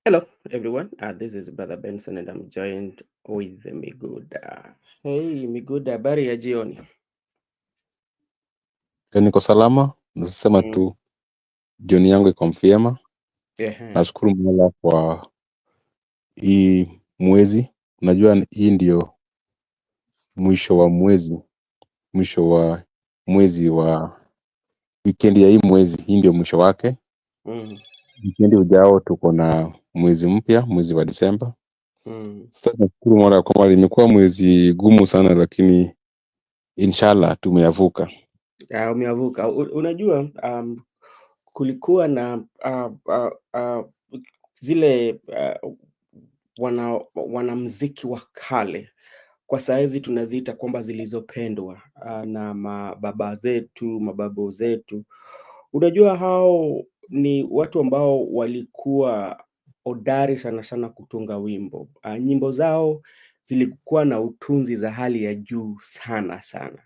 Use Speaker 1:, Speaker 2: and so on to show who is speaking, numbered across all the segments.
Speaker 1: Hello, everyone. This is Brother Benson, and I'm joined with Miguda. Hey, Miguda, habari ya jioni.
Speaker 2: Niko salama, nasema
Speaker 1: Mm.
Speaker 2: tu jioni yangu iko vyema.
Speaker 1: Yeah.
Speaker 2: Nashukuru Mola kwa hii mwezi. Unajua hii ndio mwisho wa mwezi wa weekend ya hii mwezi. Hii ndio mwisho wake.
Speaker 1: Mm.
Speaker 2: Weekend ujao tuko na mwezi mpya, mwezi wa Disemba.
Speaker 1: Mm.
Speaker 2: Sasa nashukuru Mola kwamba limekuwa mwezi gumu sana, lakini inshallah tumeyavuka.
Speaker 1: Umeavuka. Unajua, kulikuwa na zile wanamziki wa kale kwa saizi tunaziita kwamba zilizopendwa na mababa zetu, mababu zetu. Unajua hao ni watu ambao walikuwa hodari sana sana kutunga wimbo. Nyimbo zao zilikuwa na utunzi za hali ya juu sana sana.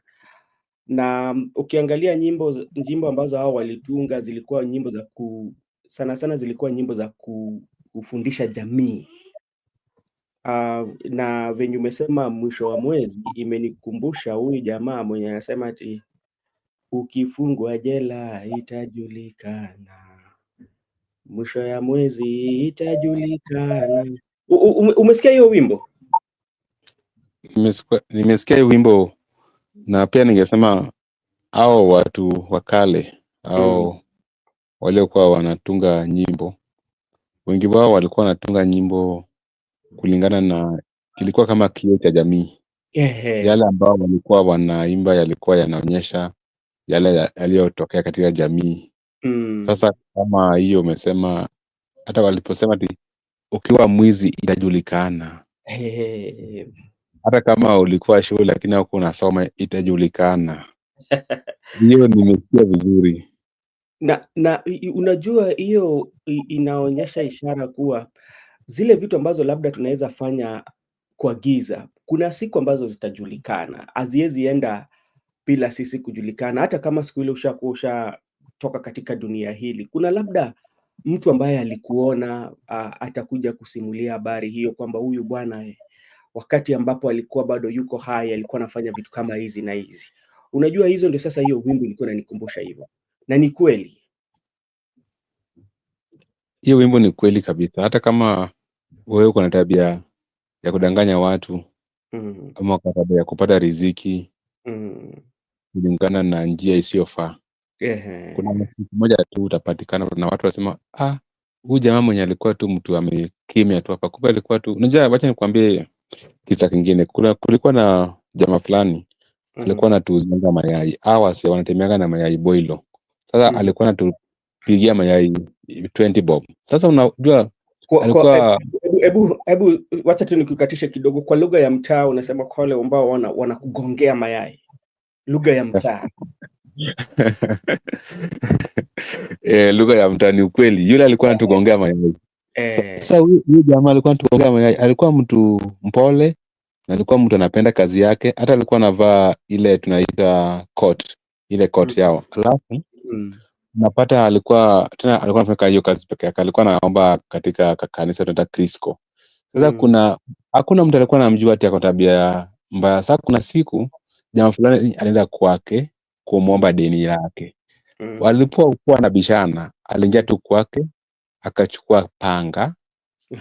Speaker 1: Na ukiangalia nyimbo ambazo hao walitunga zilikuwa nyimbo sana sana zilikuwa nyimbo za kufundisha jamii. Na venye umesema mwisho wa mwezi imenikumbusha huyu jamaa mwenye anasema ati ukifungwa jela itajulikana, mwisho ya mwezi itajulikana. Umesikia hiyo wimbo?
Speaker 2: Nimesikia hii wimbo, na pia ningesema hao watu wa kale
Speaker 1: Mm.
Speaker 2: au waliokuwa wanatunga nyimbo, wengi wao walikuwa wanatunga nyimbo kulingana na, ilikuwa kama kioo cha jamii.
Speaker 1: Ehe.
Speaker 2: Yale ambao walikuwa wanaimba yalikuwa yanaonyesha yale yaliyotokea katika jamii.
Speaker 1: Mm.
Speaker 2: Sasa kama hiyo umesema, hata waliposema ati ukiwa mwizi itajulikana,
Speaker 1: Ehe.
Speaker 2: hata kama ulikuwa shule lakini haukuwa unasoma itajulikana. Hiyo nimesikia vizuri.
Speaker 1: Na unajua hiyo inaonyesha ishara kuwa zile vitu ambazo labda tunaweza fanya kwa giza, kuna siku ambazo zitajulikana, haziwezi enda bila sisi kujulikana. Hata kama siku ile ushakuwa ushatoka katika dunia hili, kuna labda mtu ambaye alikuona atakuja kusimulia habari hiyo kwamba huyu bwana wakati ambapo alikuwa bado yuko hai alikuwa anafanya vitu kama hizi na hizi. Unajua hizo ndio sasa hiyo wimbo ilikuwa inanikumbusha hivyo. Na ni kweli.
Speaker 2: Hiyo wimbo ni kweli kabisa, hata kama wewe uko na tabia ya kudanganya watu
Speaker 1: Mm.
Speaker 2: ama uko na tabia ya kupata riziki
Speaker 1: Mm.
Speaker 2: kulingana na njia isiyofaa, kuna
Speaker 1: Ehe.
Speaker 2: siku moja tu utapatikana na watu wasema, huyu jamaa mwenye alikuwa tu mtu amekimya tu hapa, kumbe alikuwa tu. Unajua, wacha nikwambie kisa kingine. Kulikuwa na jamaa fulani
Speaker 1: Mm.
Speaker 2: alikuwa anatuuzanga mayai, wase wanatembeanga na mayai boilo. Sasa
Speaker 1: Mm.
Speaker 2: alikuwa anatupigia mayai 20 bob. Sasa unajua
Speaker 1: Kwa
Speaker 2: alikuwa
Speaker 1: hebu wacha tu nikukatishe kidogo. Kwa lugha ya mtaa unasema kwa wale ambao wanakugongea mayai. Lugha ya mtaa.
Speaker 2: lugha ya mtaani ukweli, yule alikuwa anatugongea mayai.
Speaker 1: Eh.
Speaker 2: Sasa huyu jamaa alikuwa anatugongea mayai, alikuwa mtu mpole na alikuwa mtu anapenda kazi yake, hata alikuwa anavaa ile tunaita coat, ile coat
Speaker 1: Mm.
Speaker 2: yao. Alafu
Speaker 1: Mm.
Speaker 2: napata alikuwa anafanya hiyo kazi peke yake, alikuwa anaomba katika kanisa tunaita Crisco. Sasa
Speaker 1: Mm.
Speaker 2: hakuna mtu alikuwa anamjua ati ako tabia mbaya. Sasa kuna siku jamaa fulani alienda kwake kumwomba deni lake.
Speaker 1: Mm.
Speaker 2: Walipokuwa na bishana, aliingia tu kwake akachukua panga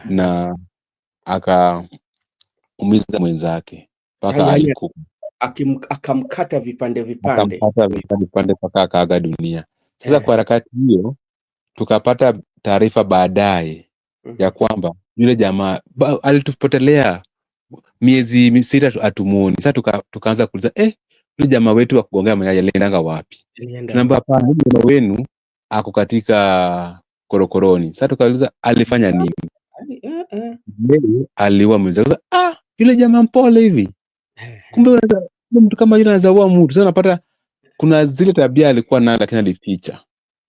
Speaker 2: na akaumiza mwenzake mpaka
Speaker 1: Yaani
Speaker 2: alikufa.
Speaker 1: akamkata vipande vipande.
Speaker 2: Akampata vipande mpaka akaaga dunia. Sasa
Speaker 1: Eh.
Speaker 2: kwa harakati hiyo tukapata taarifa baadaye
Speaker 1: Mhm.
Speaker 2: ya kwamba yule jamaa alitupotelea miezi sita hatumuoni. Sasa tukaanza kuuliza, yule jamaa wetu wa kugongea mayai aliendanga wapi?
Speaker 1: Ilienda
Speaker 2: Tunaambiwa
Speaker 1: wapi?
Speaker 2: hapana, yule jamaa wenu ako katika korokoroni. Sasa tukauliza alifanya nini? Yeye aliua mwenzake. Sasa, yule jamaa mpole hivi, kumbe mtu kama yule anaweza ua mtu. Sasa unapata kuna zile tabia alikuwa nayo lakini alificha.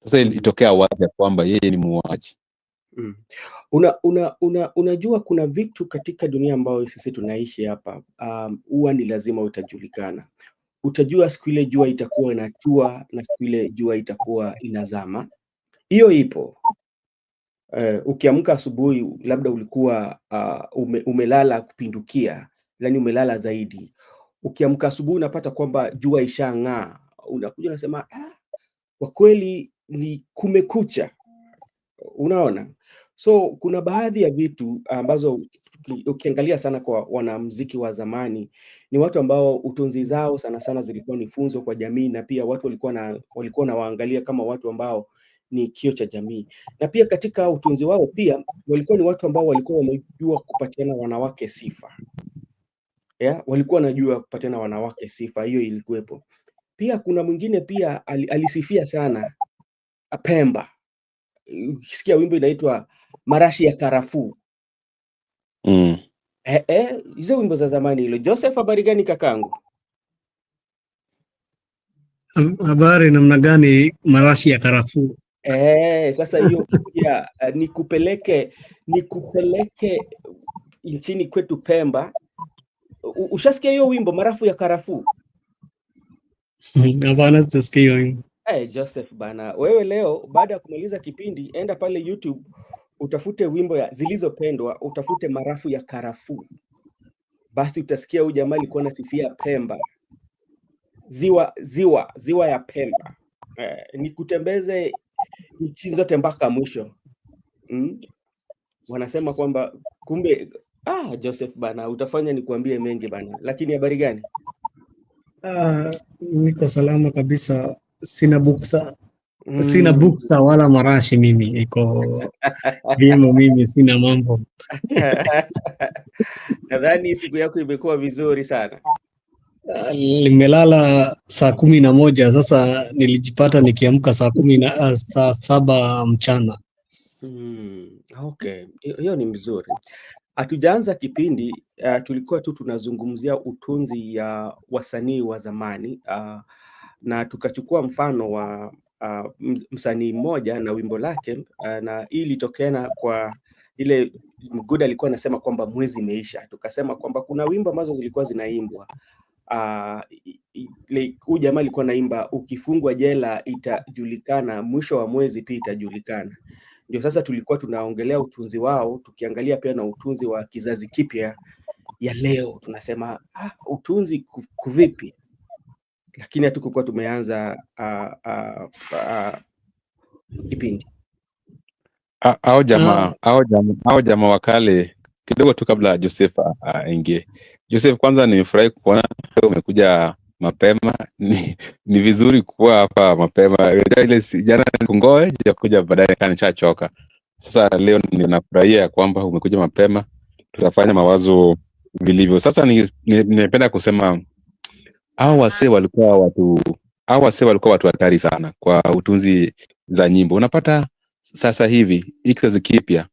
Speaker 2: Sasa
Speaker 1: Mm.
Speaker 2: ilitokea wazi ya kwamba yeye ni muuaji.
Speaker 1: Mm. Unajua kuna vitu katika dunia ambayo sisi tunaishi hapa, huwa ni lazima utajulikana. Utajua siku ile jua itakuwa inatua na siku ile jua itakuwa inazama. Hiyo ipo. Ukiamka asubuhi labda ulikuwa umelala kupindukia, yaani umelala zaidi. Ukiamka asubuhi unapata kwamba jua ishang'aa, unakuja unasema, kwa kweli ni kumekucha. Unaona? So kuna baadhi ya vitu ambazo ukiangalia sana kwa wanamuziki wa zamani, ni watu ambao utunzi zao sana sana zilikuwa ni funzo kwa jamii, na pia watu walikuwa wanawaangalia kama watu ambao ni kioo cha jamii. Na pia katika utunzi wao pia walikuwa ni watu ambao walikuwa wamejua kupatiana wanawake sifa. Yeah, walikuwa wanajua kupatiana wanawake sifa, hiyo ilikuwepo. Pia kuna mwingine pia alisifia sana Pemba. Ukisikia wimbo inaitwa Marashi ya Karafuu. Hizo wimbo za zamani hilo. Joseph, habari gani kakangu?
Speaker 3: Habari namna gani? Marashi ya karafuu.
Speaker 1: Sasa hiyo ukisikia nikupeleke nchini kwetu Pemba. Ushasikia hiyo wimbo Marafu ya Karafuu?
Speaker 3: Hapana, sijasikia hiyo wimbo.
Speaker 1: Joseph bana, wewe leo baada ya kumaliza kipindi enda pale YouTube utafute wimbo ya Zilizopendwa, utafute Marafu ya Karafuu. Basi utasikia huyu jamaa alikuwa anasifia Pemba. Ziwa ya Pemba. Nikutembeze nchi zote mpaka mwisho. Wanasema kwamba kumbe Joseph bana, utafanya nikuambie mengi bana. Lakini habari gani?
Speaker 3: Niko salama kabisa, sina buksa. Sina buksa wala marashi mimi, iko vyema mimi, sina mambo.
Speaker 1: Nadhani siku yako imekuwa vizuri sana.
Speaker 3: Nimelala saa 11, sasa nilijipata nikiamka saa 7 mchana.
Speaker 1: Okay, hiyo ni mzuri. Hatujaanza kipindi, tulikuwa tu tunazungumzia utunzi ya wasanii wa zamani, na tukachukua mfano wa msanii mmoja na wimbo lake, na hii ilitokana kwa ile Mguda alikuwa anasema kwamba mwezi imeisha. Tukasema kwamba kuna wimbo ambazo zilikuwa zinaimbwa. Huyu jamaa alikuwa anaimba ukifungwa jela itajulikana, mwisho wa mwezi pia itajulikana. Ndio sasa tulikuwa tunaongelea utunzi wao, tukiangalia pia na utunzi wa kizazi kipya ya leo. Tunasema utunzi kuvipi? Lakini hatukuwa tumeanza kipindi.
Speaker 2: Hao jamaa wa kale kidogo tu kabla Joseph aingie. Joseph, kwanza nimefurahi kuona umekuja mapema. Ni vizuri kuwa hapa mapema. Ile jana kungoe ya kuja baadaye kana nishachoka. Sasa leo ninafurahia kwamba umekuja mapema. Tutafanya mawazo vilivyo. Sasa nimependa kusema hao wasee walikuwa watu hatari sana kwa utunzi za nyimbo. Unapata sasa hivi kizazi kipya,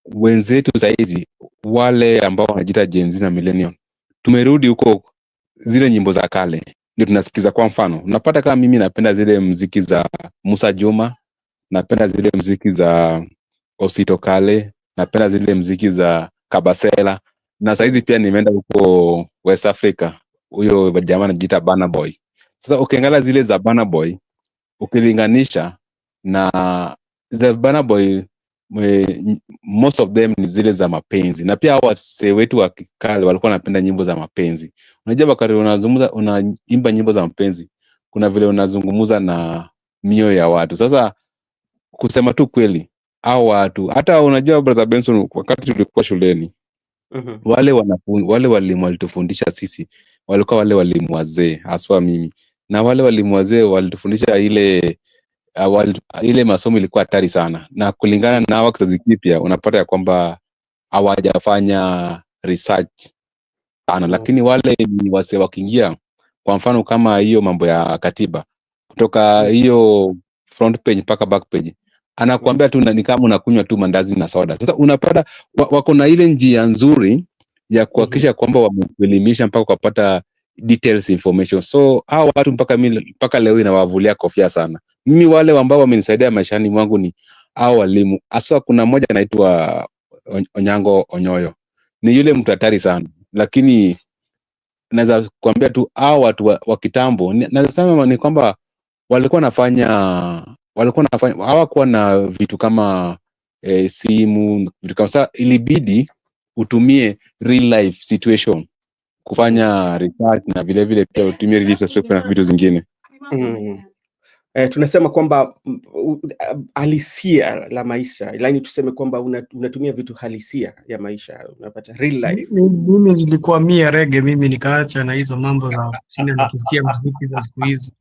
Speaker 2: wenzetu saizi wale ambao wanajiita Gen Z na millennial, tumerudi huko zile nyimbo za kale ndio tunasikiza. Kwa mfano, unapata kama mimi napenda zile muziki za Musa Juma, napenda zile muziki za Osito Kale, napenda zile muziki za Kabasela, na saizi pia nimeenda huko West Africa, huyo jamaa anajiita Burna Boy. Sasa ukiangalia zile za Burna Boy ukilinganisha na the Burna Boy, most of them ni zile za mapenzi, na pia wasee wetu wa kikale walikuwa wanapenda nyimbo za mapenzi. Unajua wakati unazungumza unaimba nyimbo za mapenzi, kuna vile unazungumza na mioyo ya watu. Sasa kusema tu kweli, hao watu, hata unajua brother Benson, wakati tulikuwa shuleni, wale walimu walitufundisha sisi walikuwa wale walimu wazee, haswa mimi, na wale walimu wazee walitufundisha ile masomo ilikuwa hatari sana, na kulingana na hawa kizazi kipya unapata ya kwamba hawajafanya research sana. Lakini wale ni wase wakiingia, kwa mfano kama hiyo mambo ya katiba, kutoka hiyo front page mpaka back page anakuambia tu ni kama unakunywa tu mandazi na soda. Sasa unapata wako na ile njia nzuri ya kuhakikisha kwamba wameelimisha mpaka kupata details information. So hao watu mpaka leo inawavulia kofia sana. Mimi wale ambao wamenisaidia maishani mwangu ni hao walimu. Aswa kuna mmoja anaitwa Onyango Onyoyo. Ni yule mtu hatari sana. Lakini naweza kuambia tu hao watu wa kitambo, naweza sema ni kwamba walikuwa wanafanya hawakuwa na vitu kama simu vitu kama. Sasa ilibidi utumie real life situation kufanya research, na vile vile pia utumie real life aspect na vitu zingine.
Speaker 1: Tunasema kwamba halisia la maisha, yaani tuseme kwamba unatumia vitu halisia ya maisha, unapata real life.
Speaker 3: Mimi nilikuwa rege, mimi nikaacha na hizo mambo za kushinda nikisikia muziki za siku hizi.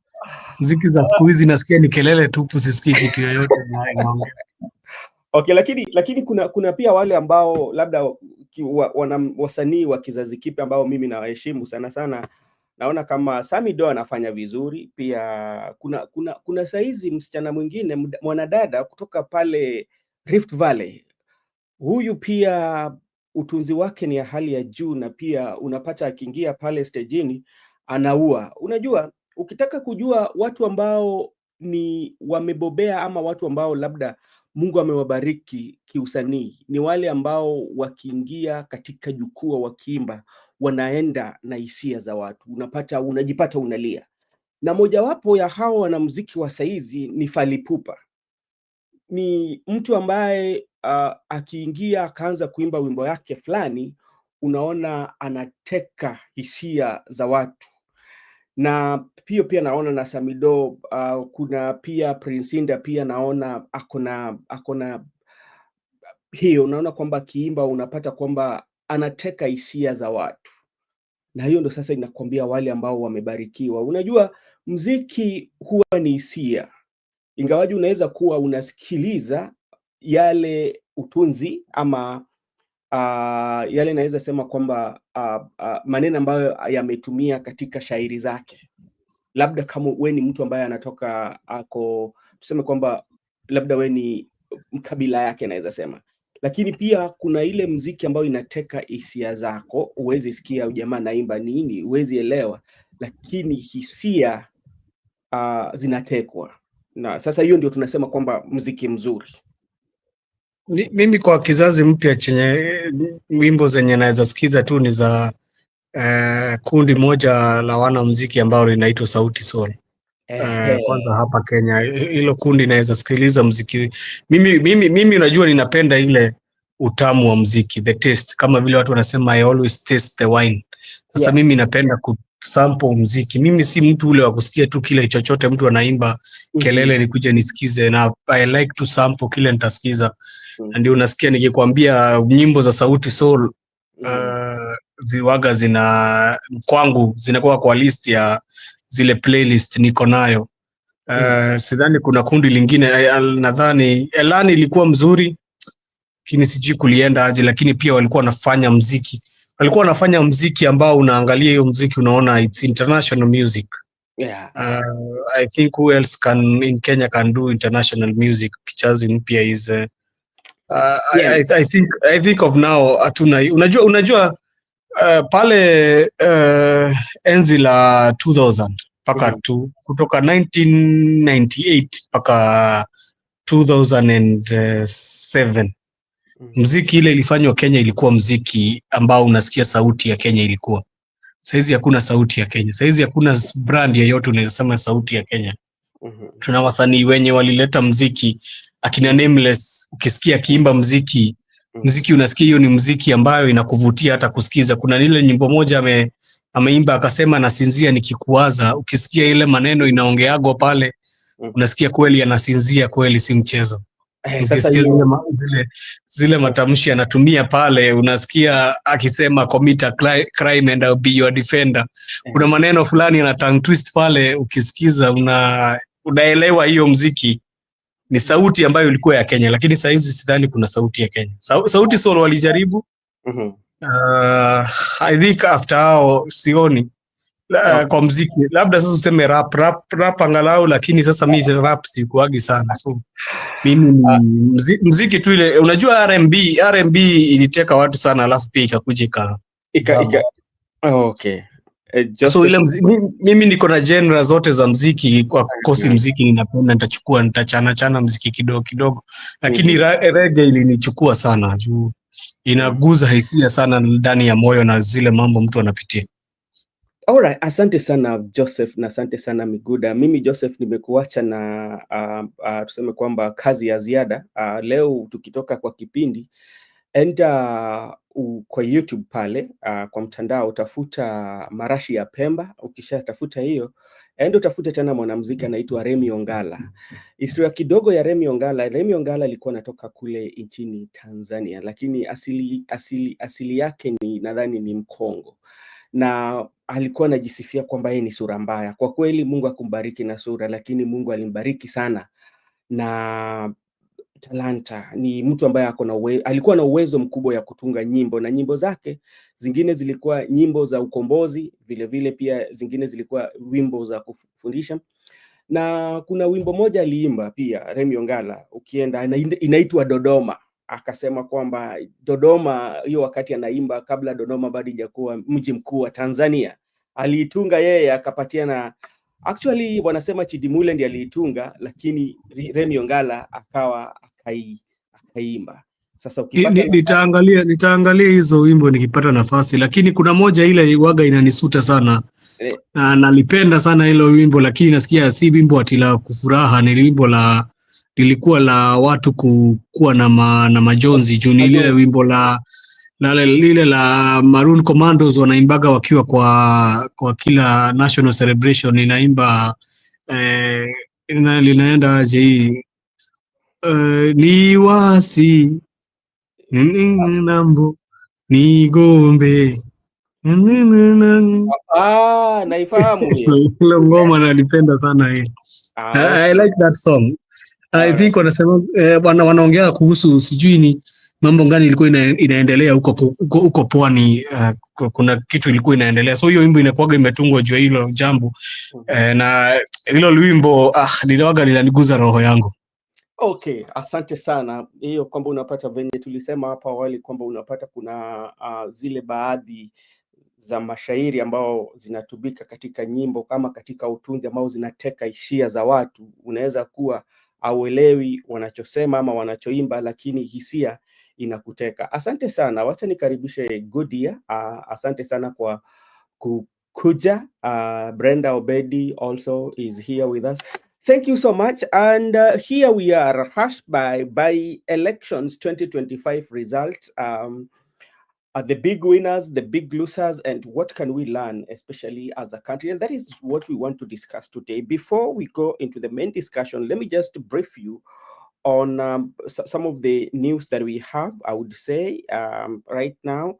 Speaker 3: Muziki za siku hizi nasikia ni kelele tu, sisikii kitu yoyote inaongea.
Speaker 1: Okay, lakini kuna pia wale ambao labda wasanii wa kizazi kipi ambao mimi nawaheshimu sana sana. Naona kama Samido anafanya vizuri pia. Kuna saizi msichana mwingine mwanadada kutoka pale Rift Valley. Huyu pia utunzi wake ni ya hali ya juu, na pia unapata akiingia pale stejini anaua. Unajua, ukitaka kujua watu ambao ni wamebobea ama watu ambao labda Mungu amewabariki kiusanii, ni wale ambao wakiingia katika jukwaa wakiimba wanaenda na hisia za watu, unajipata unalia. Na mojawapo ya hao wanamuziki wa saizi ni Fally Ipupa. Ni mtu ambaye akiingia akaanza kuimba wimbo yake fulani, unaona anateka hisia za watu. Na pia naona na Samido, kuna pia Prince Indah pia naona akona hiyo, unaona kwamba kiimba unapata kwamba anateka hisia za watu. Na hiyo ndo sasa inakwambia wale ambao wamebarikiwa. Unajua muziki huwa ni hisia. Ingawaji unaweza kuwa unasikiliza yale utunzi ama yale naweza sema kwamba maneno ambayo yametumia katika shairi zake. Labda kama we ni mtu ambaye anatoka tuseme kwamba labda we ni kabila yake naweza sema. Lakini pia kuna ile muziki ambayo inateka hisia zako, uwezi sikia jamaa naimba nini, uwezi elewa, lakini hisia zinatekwa. Na sasa hiyo ndio tunasema kwamba muziki mzuri.
Speaker 3: Mimi kwa kizazi mpya chenye wimbo zenye naweza sikiza tu ni za kundi moja la wanamuziki ambao linaitwa Sauti Sol. Kwanza hapa Kenya hilo kundi naweza sikiliza muziki. Mimi unajua ninapenda ile utamu wa muziki, the taste, kama vile watu wanasema I always taste the wine. Sasa mimi napenda kusample muziki. Mimi si mtu ule wa kusikia tu kile chochote mtu anaimba kelele nikuje nisikize, na I like to sample kile nitasikiza. Ndio unasikia nikikwambia nyimbo za Sauti Sol ziwaga kwangu zinakuwa kwa list ya zile playlist niko nayo. Sidhani kuna kundi lingine, nadhani Elani ilikuwa mzuri lakini sijui kulienda aje, lakini pia walikuwa wanafanya muziki ambao unaangalia hiyo muziki unaona it's international music. I think who else in Kenya can do international music? Kichazi mpya is I think of now hatuna. Unajua pale enzi la 2000 mpaka kutoka 1998 mpaka 2007 muziki ile ilifanywa Kenya ilikuwa muziki ambao unasikia sauti ya Kenya ilikuwa. Saizi hakuna sauti ya Kenya. Saizi hakuna brand yoyote unayosema sauti ya Kenya. Tuna wasanii wenye walileta muziki akina Nameless, ukisikia kiimba muziki unasikia hiyo ni muziki ambayo inakuvutia hata kusikiza. Kuna ile nyimbo moja ameimba akasema nasinzia nikikuwaza, ukisikia ile maneno inaongeago pale unasikia kweli anasinzia kweli, si mchezo. Ukisikia zile matamshi anatumia pale unasikia akisema commit a crime and I'll be your defender. Kuna maneno fulani ana tongue twist pale, ukisikiza unaelewa hiyo muziki ni sauti ambayo ilikuwa ya Kenya. Lakini saa hizi sidhani kuna sauti ya Kenya. Sauti Sol walijaribu. I think after hao sioni kwa muziki, labda sasa useme rap angalau, lakini sasa mimi rap sikuagi sana. So mimi muziki tu ile, unajua R&B iliteka watu sana, alafu pia ikakuja
Speaker 1: okay.
Speaker 3: So ile mimi niko na genre zote za muziki. Kwa kosi muziki ninapenda, nitachana muziki kidogo, lakini reggae ilinichukua sana juu inaguza hisia sana ndani ya moyo na zile mambo mtu anapitia.
Speaker 1: Alright, asante sana Joseph na asante sana Miguda. Mimi Joseph nimekuacha na tuseme kwamba kazi ya ziada. Leo tukitoka kwa kipindi, enda kwa YouTube pale, kwa mtandao utafuta Marashi ya Pemba. Ukishatafuta hiyo, enda utafute tena mwanamuziki anaitwa Remi Ongala. Historia kidogo ya Remi Ongala. Remi Ongala alikuwa anatoka kule nchini Tanzania, lakini asili yake ni nadhani ni Mkongo, na alikuwa anajisifia kwamba yeye ni sura mbaya. Kwa kweli Mungu akumbariki na sura, lakini Mungu alimbariki sana na talanta. Ni mtu ambaye alikuwa na uwezo mkubwa ya kutunga nyimbo, na nyimbo zake zingine zilikuwa nyimbo za ukombozi, vile vile pia zingine zilikuwa wimbo za kufundisha. Na kuna wimbo moja aliimba pia Remi Ongala, ukienda inaitwa Dodoma. Akasema kwamba Dodoma, hiyo wakati anaimba, kabla Dodoma bado hajakuwa mji mkuu wa Tanzania, aliitunga yeye, akapatia na actually wanasema Chidimule ndiye aliitunga, lakini Remi Ongala akaimba. Sasa ukipata
Speaker 3: Nitaangalia hizo wimbo nikipata nafasi, lakini kuna moja ile waga inanisuta sana na nalipenda sana hilo wimbo, lakini nasikia si wimbo ati la kufuraha, ni wimbo lilikuwa la watu kuwa na majonzi juu. Ni lile wimbo lile la Maroon Commandos wanaimbaga wakiwa kwa kila national celebration, inaimba linaenda aje hii ni wasi nambo ni gombe
Speaker 1: naifahamu hiyo.
Speaker 3: Hilo ngoma nalipenda sana hii. I like that song. I think wanasema wanaongea kuhusu sijui ni mambo gani ilikuwa inaendelea huko pwani. Kuna kitu ilikuwa inaendelea, so hiyo wimbo inakuwaga imetungwa juu hilo jambo. Na hilo wimbo linawaga linaniguza roho yangu.
Speaker 1: Okay, asante sana. Hiyo kwamba unapata venye tulisema hapa awali kwamba unapata kuna zile baadhi za mashairi ambao zinatumika katika nyimbo kama katika utunzi ambao zinateka hisia za watu. Unaweza kuwa hauelewi wanachosema ama wanachoimba, lakini hisia inakuteka. Asante sana. Wacha nikaribishe Goodyear. Asante sana kwa kukuja. Brenda Obedi also is here with us. Thank you so much. And here we are, hashed by elections 2025 results. The big winners, the big losers, and what can we learn, especially as a country? And that is what we want to discuss today. Before we go into the main discussion, let me just brief you on some of the news that we have, I would say, right now,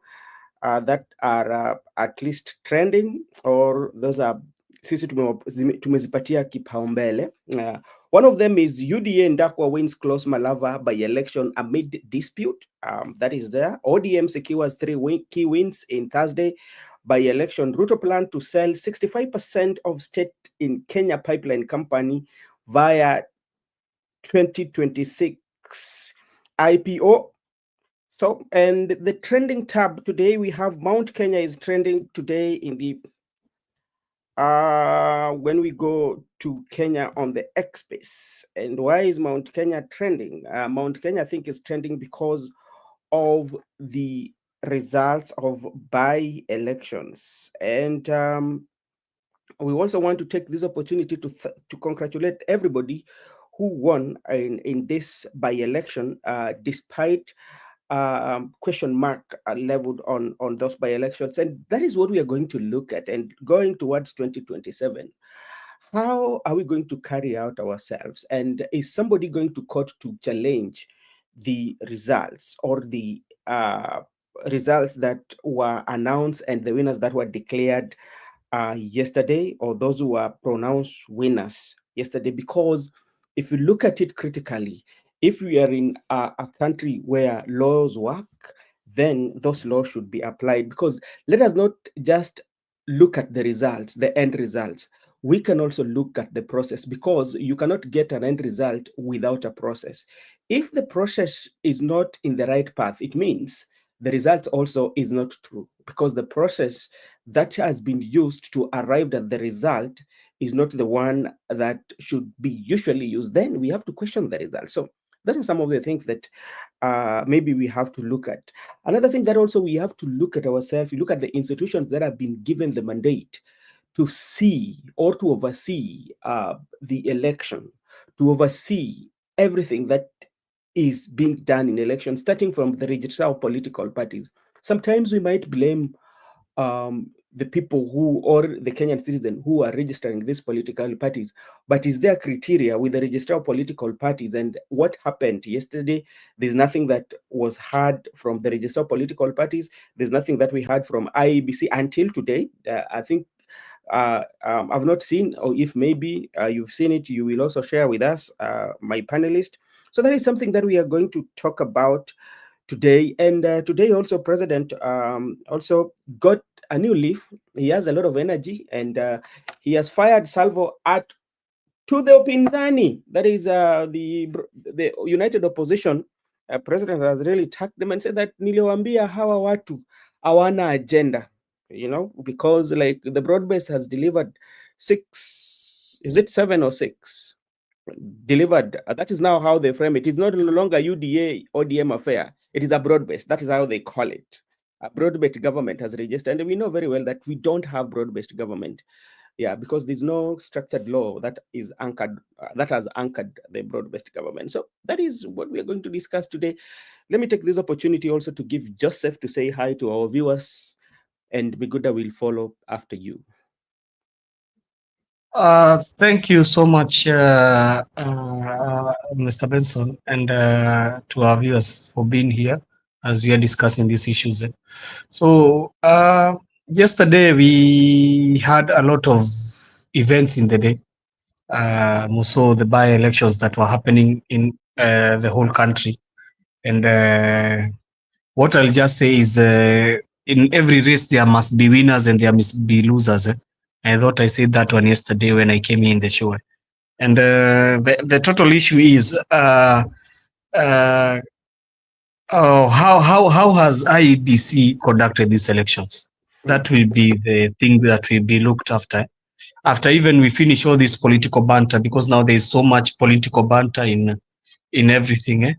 Speaker 1: that are at least trending, or those are sisi tumezipatia kipaumbele. One of them is UDA Ndakwa wins close Malava by election amid dispute. That is there. ODM secures 3 key wins in Thursday by election. Ruto plan to sell 65% of stake in Kenya Pipeline Company via 2026 IPO. So, and the trending tab today, we have Mount Kenya is trending today in the when we go to Kenya on the X space. And why is Mount Kenya trending? Mount Kenya, I think, is trending because of the results of by-elections. And we also want to take this opportunity to congratulate everybody who won in this by-election, despite question mark leveled on those by-elections. And that is what we are going to look at. And going towards 2027, how are we going to carry out ourselves? And is somebody going to court to challenge the results, or the results that were announced and the winners that were declared yesterday, or those who were pronounced winners yesterday? Because if you look at it critically, if we are in a country where laws work, then those laws should be applied. Because let us not just look at the results, the end results. We can also look at the process, because you cannot get an end result without a process. If the process is not in the right path, it means the result also is not true, because the process that has been used to arrive at the result is not the one that should be usually used. Then we have to question the result. So That are some of the things that maybe we have to look at. Another thing that also we have to look at ourselves, we look at the institutions that have been given the mandate to see or to oversee the election, to oversee everything that is being done in elections, starting from the registrar of political parties. Sometimes we might blame the people who, or the Kenyan citizen who are registering these political parties, but is there criteria with the registrar of political parties? And what happened yesterday? There's nothing that was heard from the registrar of political parties. There's nothing that we heard from IEBC until today. I think I've not seen, or if maybe you've seen it, you will also share with us, my panelist. So that is something that we are going to talk about today. And today also, President also got a new leaf. He has a lot of energy, and he has fired salvo at to the upinzani, that is the united opposition. President has really tagged them and said that niliwaambia hawa watu hawana agenda, because like the broad-based has delivered 6, is it 7 or 6 delivered? That is now how they frame it. It's no longer UDA ODM affair. It is a broad-based. That is how they call it. A broad-based government has registered, and we know very well that we don't have broad-based government. Yeah, because there's no structured law that is anchored, that has anchored the broad-based government. So that is what we are going to discuss today. Let me take this opportunity also to give Joseph to say hi to our viewers, and Miguda will follow after you.
Speaker 3: Thank you so much, Mr. Benson, and to our viewers for being here as we are discussing these issues. So yesterday we had a lot of events in the day. So the by-elections that were happening in the whole country. And what I'll just say is in every race there must be winners and there must be losers. I thought I said that one yesterday when I came in the show. And the total issue is how has IEBC conducted these elections? That will be the thing that will be looked after even we finish all this political banter, because now there is so much political banter in everything.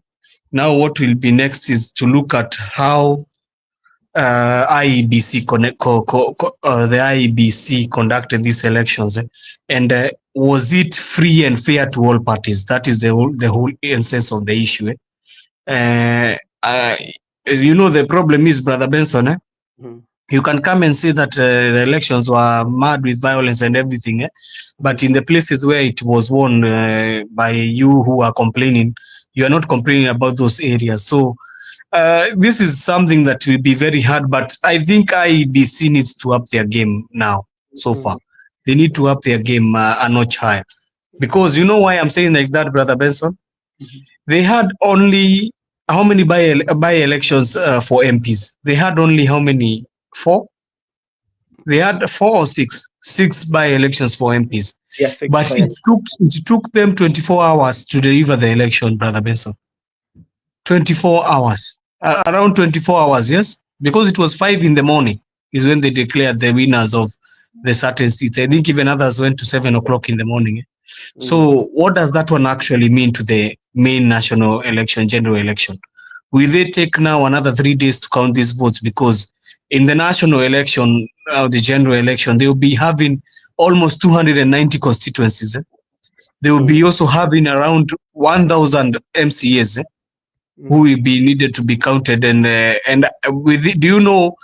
Speaker 3: Now what will be next is to look at how IEBC the IEBC conducted these elections, and was it free and fair to all parties? That is the whole essence of the issue. The problem is, Brother Benson, you can come and say that the elections were mad with violence and everything, but in the places where it was won by you who are complaining, you are not complaining about those areas. So this is something that will be very hard, but I think IEBC needs to up their game now. So far, they need to up their game a notch higher, because you know why I'm saying like that, Brother Benson? They had only how many by-elections for MPs? They had only how many? 4? They had 4 or 6? 6 by-elections for MPs.
Speaker 1: Yes,
Speaker 3: but it took them 24 hours to deliver the election, Brother Benson. 24 hours. Around 24 hours, yes? Because it was 5 in the morning is when they declared the winners of the certain seats. I think even others went to 7 o'clock in the morning. So what does that one actually mean to the main national election, general election? Will they take now another 3 days to count these votes? Because in the national election, the general election, they will be having almost 290 constituencies. They will be also having around 1,000 MCAs who will be needed to be counted. And with it, do you know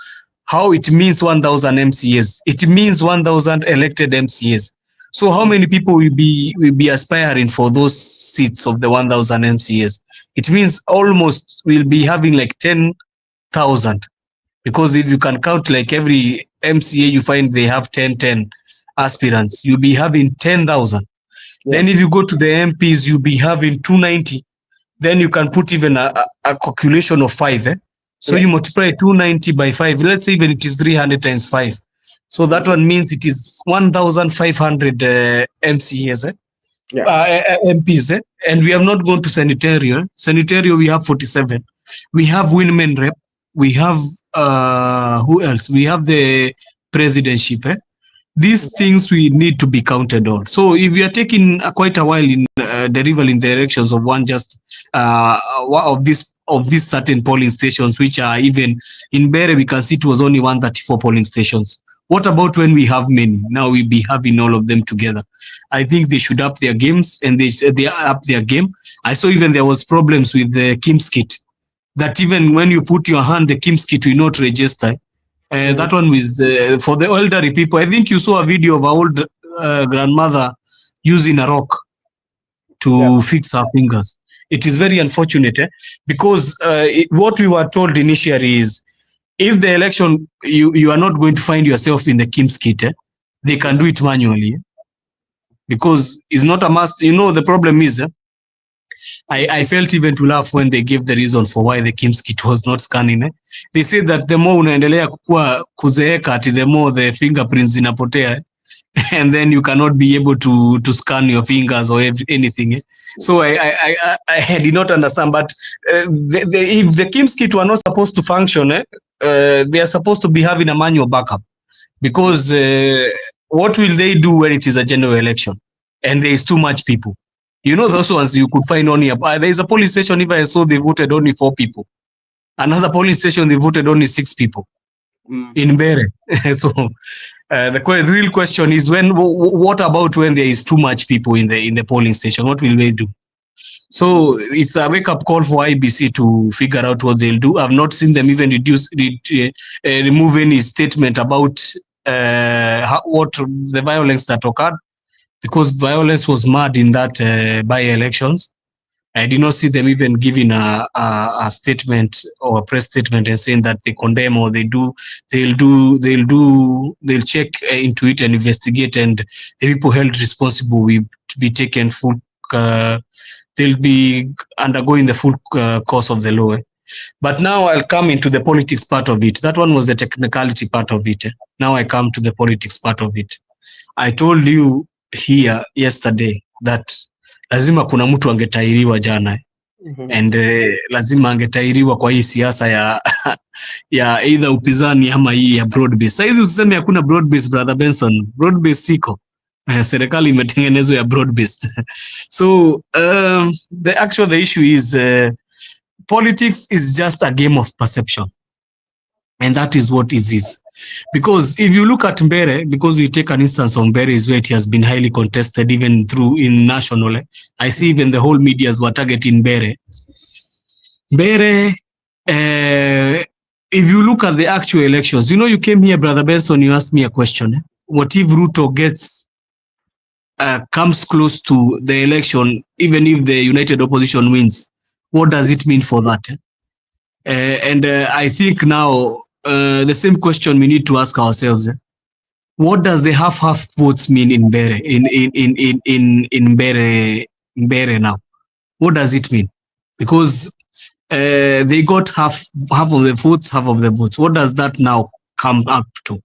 Speaker 3: how it means 1,000 MCAs? It means 1,000 elected MCAs. So how many people will be aspiring for those seats of the 1,000 MCAs? It means almost we'll be having like 10,000, because if you can count like every MCA, you find they have 10 aspirants. You'll be having 10,000. Then if you go to the MPs, you'll be having 290. Then you can put even a calculation of 5. So you multiply 290 by 5. Let's say even it is 300 times 5. So that one means it is 1,500 MCAs, MPs. And we have not gone to senatorial. Senatorial, we have 47. We have women rep. We have, who else? We have the presidentship. these things we need to be counted on. So if we are taking quite a while in derival in the elections of one just of these certain polling stations, which are even in Mbeere, we can see it was only 134 polling stations. What about when we have many? Now we be having all of them together. I think they should up their games, and they up their game. I saw even there was problems with the KIMS kit, that even when you put your hand, the KIMS kit will not register. That one was for the elderly people. I think you saw a video of our old grandmother using a rock to fix her fingers. It is very unfortunate because what we were told initially is, if the election, you are not going to find yourself in the KIMS kit, they can do it manually, because it's not a must. The problem is, I felt even to laugh when they gave the reason for why the KIMS kit was not scanning. They said that the more unaendelea kuzeeka, the more the fingerprints zinapotea. And then you cannot be able to scan your fingers or anything. So I did not understand. But if the KIMS kit were not supposed to function, they are supposed to be having a manual backup, because what will they do when it is a general election and there is too much people? Those ones you could find only there is a polling station, if I saw, they voted only 4 people. Another polling station, they voted only 6 people in Mbeere. So the real question is, what about when there is too much people in the polling station? What will they do? So it's a wake-up call for IBC to figure out what they'll do. I've not seen them even remove any statement about what the violence that occurred, because violence was mad in that by-elections. I did not see them even giving a statement or a press statement and saying that they condemn, or they'll check into it and investigate, and the people held responsible will be taken full. They'll be undergoing the full course of the law. But now I'll come into the politics part of it. That one was the technicality part of it. Now I come to the politics part of it. I told you here yesterday that lazima kuna mtu angetairiwa jana, and lazima angetairiwa kwa hii siasa ya either upinzani ama hii ya broad base. Saizi usiseme hakuna broad base, brother Benson. Broad base siko. Serikali imetengenezwa ya broad based. So the issue is politics is just a game of perception, and that is what it is. Because if you look at Mbeere, because we take an instance on Mbeere, is where it has been highly contested, even in national. I see even the whole medias were targeting Mbeere. Mbeere, if you look at the actual elections, you came here, brother Benson, you asked me a question. What if Ruto comes close to the election, even if the united opposition wins? What does it mean for that? And I think now the same question we need to ask ourselves. What does the half votes mean in Mbeere, in Mbeere now? What does it mean? Because they got half of the votes. What does that now come up to?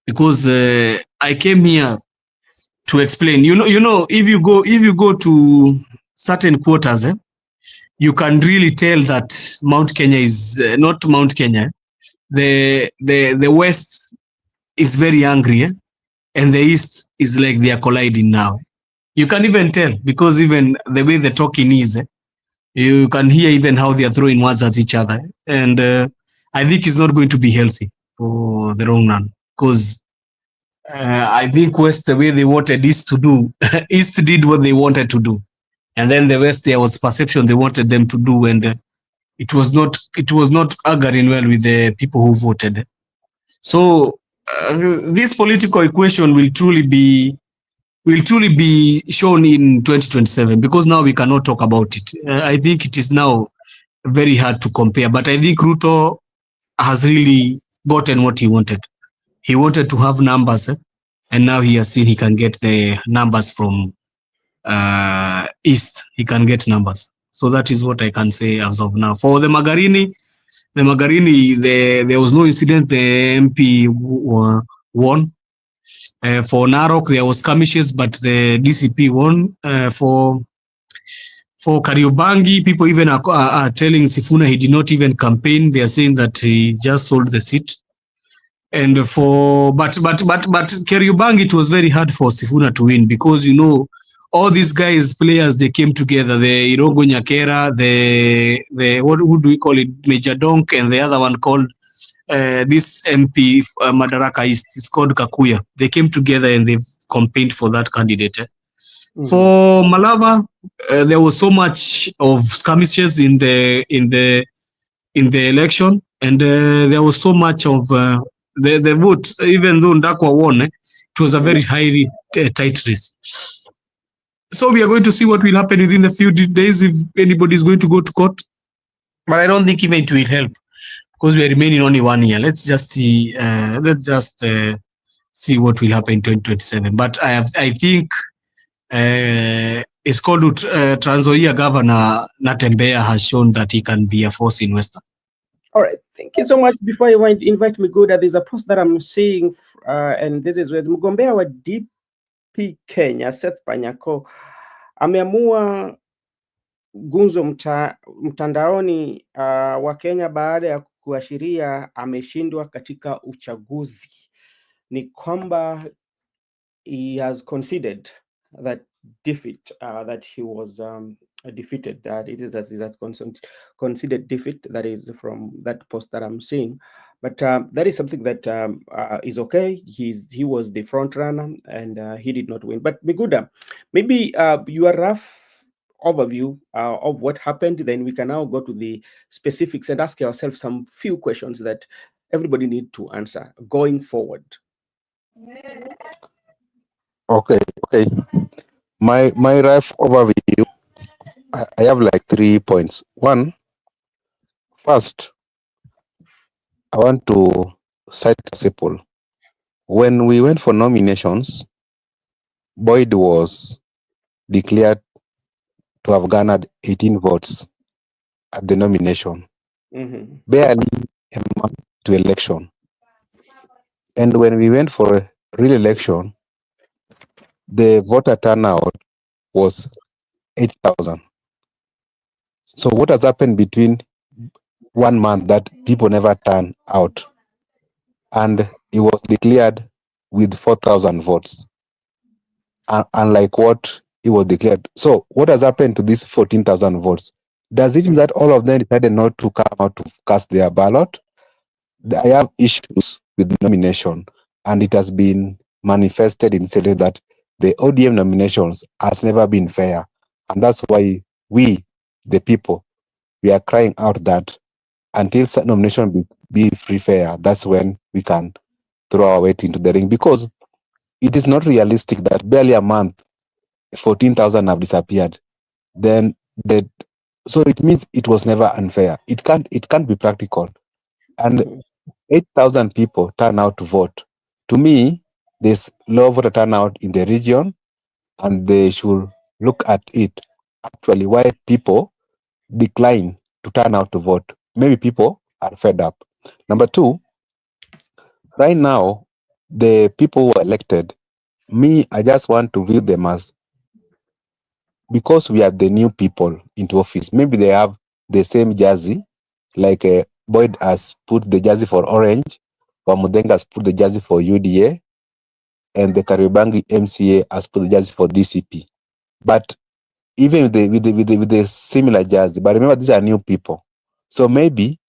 Speaker 3: Because I came here to explain. If you go to certain quarters, you can really tell that Mount Kenya is not Mount Kenya. The West is very angry, and the East is like they are colliding now. You can even tell, because even the way the talking is, you can hear even how they are throwing words at each other. And I think it's not going to be healthy for the long run, because I think West, the way they wanted East to do, East did what they wanted to do. And then the West, there was perception they wanted them to do, and it was not agreeing well with the people who voted. So this political equation will truly be shown in 2027, because now we cannot talk about it. I think it is now very hard to compare, but I think Ruto has really gotten what he wanted. He wanted to have numbers, and now he has seen he can get the numbers from East. He can get numbers. So that is what I can say as of now. For the Magarini, there was no incident. The MP won. For Narok, there was skirmishes, but the DCP won. For Kariobangi, people even are telling Sifuna he did not even campaign. They are saying that he just sold the seat. And but Kariobangi, it was very hard for Sifuna to win because, all these players, they came together. The Irogo Nyakera, the who do we call it, Major Donk, and the other one called this MP Madaraka East is called Kakuya. They came together and they've campaigned for that candidate. For Malava, there was so much of skirmishes in the election, and there was so much of the vote. Even though Ndakwa won, it was a very highly tight race. So we are going to see what will happen within a few days if anybody is going to go to court. But I don't think even it will help because we are remaining only 1 year. Let's just see. See what will happen in 2027. But I think it's called Trans Nzoia Governor Natembeya has shown that he can be a force in Western.
Speaker 1: All right, thank you so much. Before you invite Miguda, there's a post that I'm seeing, and this is where mgombea wa DP Kenya Seth Panyako ameamua gunzo mtandaoni wa Kenya baada ya kuashiria ameshindwa katika uchaguzi. Ni kwamba he has conceded that defeat, that he was defeated, that it is that conceded defeat. That is from that post that I'm seeing. But that is something that is okay. He was the front runner and he did not win. But Miguda, maybe your rough overview of what happened, then we can now go to the specifics and ask ourselves some few questions that everybody need to answer going forward.
Speaker 2: Okay. My rough overview, I have like 3 points. First, I want to cite a simple. When we went for nominations, Boyd was declared to have garnered 18 votes at the nomination, barely a month to election. And when we went for a real election, the voter turnout was 8,000. So what has happened between 1 month that people never turn out? And it was declared with 4,000 votes, unlike what it was declared. So what has happened to these 14,000 votes? Does it mean that all of them decided not to come out to cast their ballot? I have issues with the nomination, and it has been manifested in saying that the ODM nominations has never been fair. And that's why we, the people, we are crying out that until such nomination be free fair, that's when we can throw our weight into the ring, because it is not realistic that barely a month 14,000 have disappeared. So it means it was never unfair. It can't be practical. And 8,000 people turn out to vote. To me, there's low voter turnout in the region, and they should look at it. Actually, why people decline to turn out to vote? Maybe people are fed up. Number two, right now, the people who are elected, I just want to view them as, because we are the new people into office, maybe they have the same jersey, like Boyd has put the jersey for Orange, or Mudenga has put the jersey for UDA, and the Kariobangi MCA has put the jersey for DCP. But even with the similar jersey, but remember, these are new people. So maybe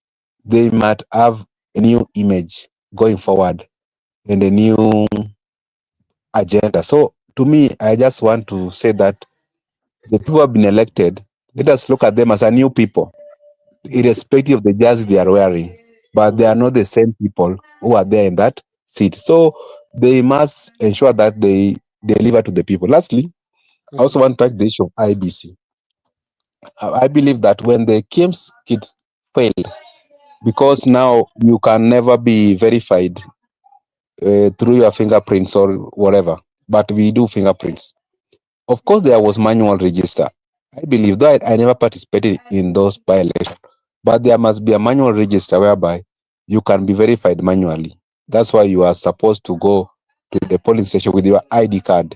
Speaker 2: they might have a new image going forward and a new agenda. So to me, I just want to say that the people who have been elected, let us look at them as a new people, irrespective of the jersey they are wearing. But they are not the same people who are there in that seat. So they must ensure that they deliver to the people. Lastly, I also want to touch the issue of IBC. I believe that when the KIMS kit failed, because now you can never be verified through your fingerprints or whatever, but we do fingerprints. Of course, there was manual register. I believe, though I never participated in those by-elections, but there must be a manual register whereby you can be verified manually. That's why you are supposed to go to the polling station with your ID card.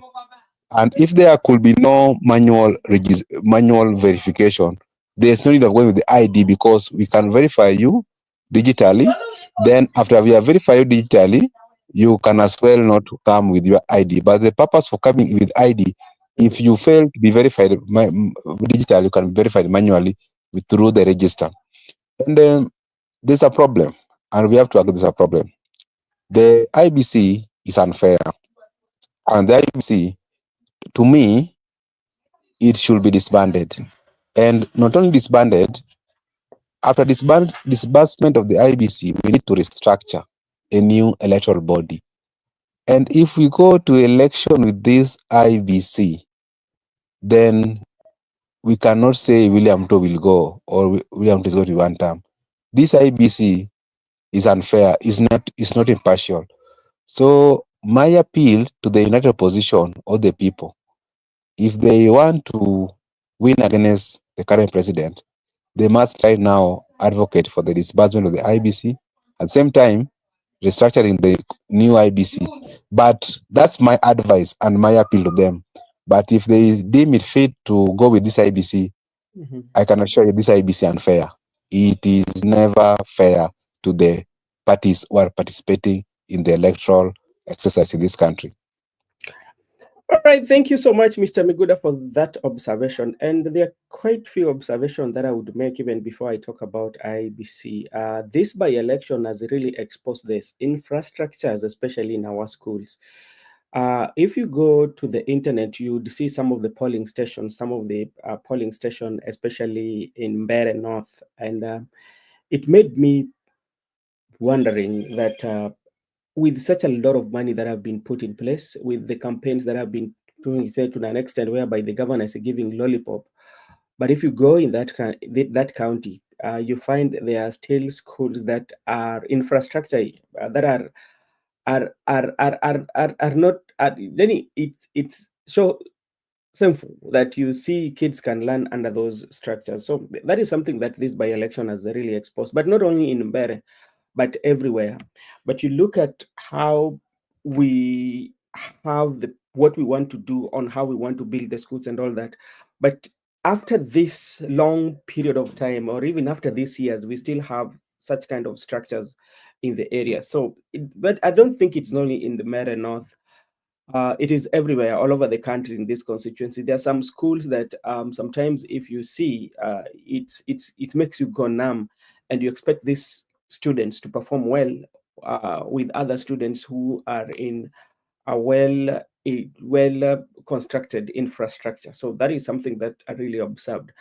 Speaker 2: And if there could be no manual verification, there's no need of going with the ID, because we can verify you digitally Then after we are verified digitally, you can as well not come with your ID. But the purpose for coming with ID, if you fail to be verified digitally, you can be verified manually through the register. And then there's a problem, and we have to agree there's a problem. The IBC is unfair, and the IBC, to me, it should be disbanded. And not only disbanded, after disbursement of the IBC, we need to restructure a new electoral body. And if we go to election with this IBC, then we cannot say William Ruto will go or William Ruto is going to be one term. This IBC is unfair, is not impartial. So my appeal to the united opposition or the people, if they want to win against the current president, they must right now advocate for the disbursement of the IBC, at the same time restructuring the new IBC. But that's my advice and my appeal to them. But if they deem it fit to go with this IBC, I can assure you this IBC unfair. It is never fair to the parties who are participating in the electoral exercise in this country.
Speaker 1: All right, thank you so much, Mr. Miguda, for that observation. And there are quite few observations that I would make even before I talk about IBC. This by-election has really exposed this infrastructures, especially in our schools. If you go to the internet, you'd see some of the polling stations, especially in Mbeere North. And it made me wondering that with such a lot of money that have been put in place, with the campaigns that have been put in place to an extent whereby the governor is giving lollipop, but if you go in that county, you find there are still schools that are infrastructure that are not. Then it's so simple that you see kids can learn under those structures. So that is something that this by-election has really exposed, but not only in Mbeere, but everywhere. But you look at how we have what we want to do on how we want to build the schools and all that. But after this long period of time, or even after these years, we still have such kind of structures in the area. So, but I don't think it's only in the Mbeere North. It is everywhere, all over the country in this constituency. There are some schools that sometimes, if you see, it makes you go numb, and you expect these students to perform well with other students who are in a well constructed infrastructure. So that is something that I really observed.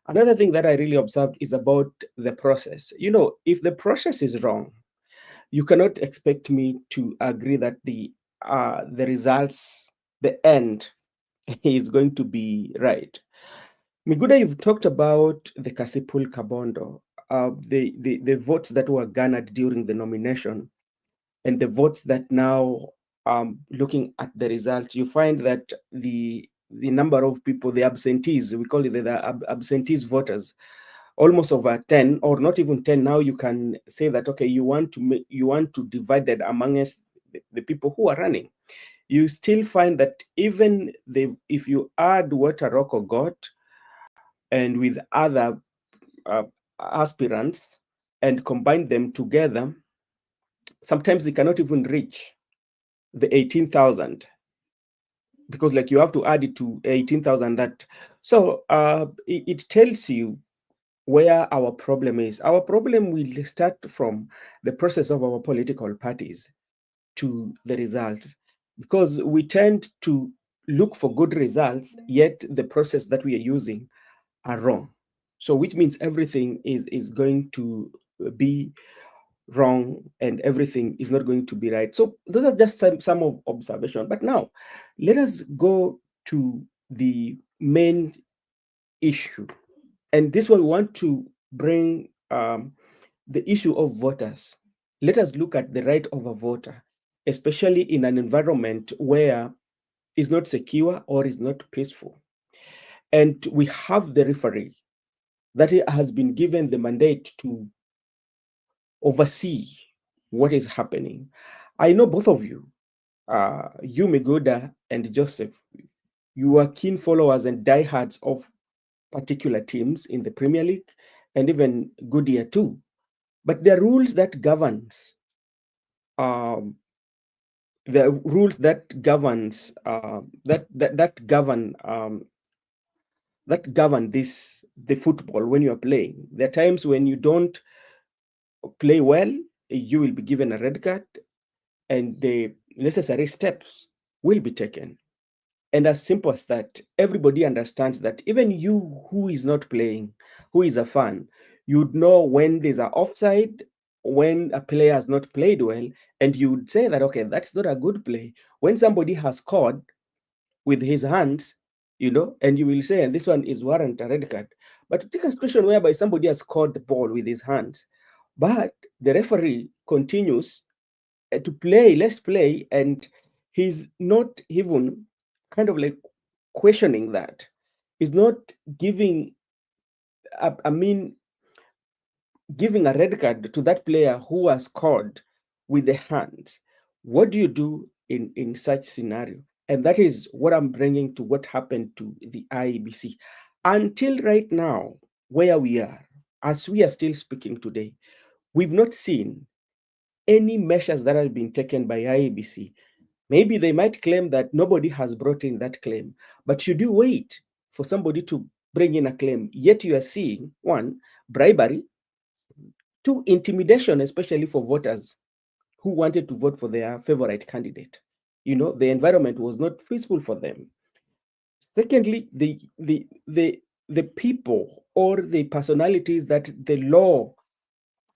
Speaker 1: Another thing that I really observed is about the process. If the process is wrong, you cannot expect me to agree that the results, the end, is going to be right. Miguda, you've talked about the Kasipul Kabondo, the votes that were garnered during the nomination, and the votes that now, looking at the results, you find that the number of people, the absentees, we call it the absentees voters, almost over 10, or not even 10. Now you can say that, okay, you want to divide it amongst the people who are running. You still find that even if you add what Aroko got and with other uh, aspirants and combine them together, sometimes they cannot even reach the 18,000, because like you have to add it to 18,000. It tells you where our problem is. Our problem will start from the process of our political parties to the results, because we tend to look for good results, yet the process that we are using are wrong. So which means everything is going to be wrong, and everything is not going to be right. So those are just some of observation. But now let us go to the main issue. And this one we want to bring the issue of voters. Let us look at the right of a voter, especially in an environment where it's not secure or is not peaceful. And we have the referee that has been given the mandate to oversee what is happening. I know both of you, you, Migoda, and Joseph, you are keen followers and diehards of particular teams in the Premier League, and even Goodyear too. But there are rules that governs the rules that governs that govern the football when you are playing. There are times when you don't play well, you will be given a red card, and the necessary steps will be taken. And as simple as that, everybody understands that. Even you who is not playing, who is a fan, you'd know when there's an offside, when a player has not played well, and you would say that, okay, that's not a good play. When somebody has scored with his hands, and you will say, and this one is warrant a red card. But take a situation whereby somebody has scored the ball with his hands, but the referee continues to play, let's play, and he's not even kind of like questioning that. He's not giving, I mean, giving a red card to that player who has scored with the hands. What do you do in such scenario? And that is what I'm bringing to what happened to the IEBC. Until right now, where we are, as we are still speaking today, we've not seen any measures that have been taken by IEBC. Maybe they might claim that nobody has brought in that claim, but should you wait for somebody to bring in a claim, yet you are seeing, one, bribery, two, intimidation, especially for voters who wanted to vote for their favorite candidate. The environment was not peaceful for them. Secondly, the people or the personalities that the law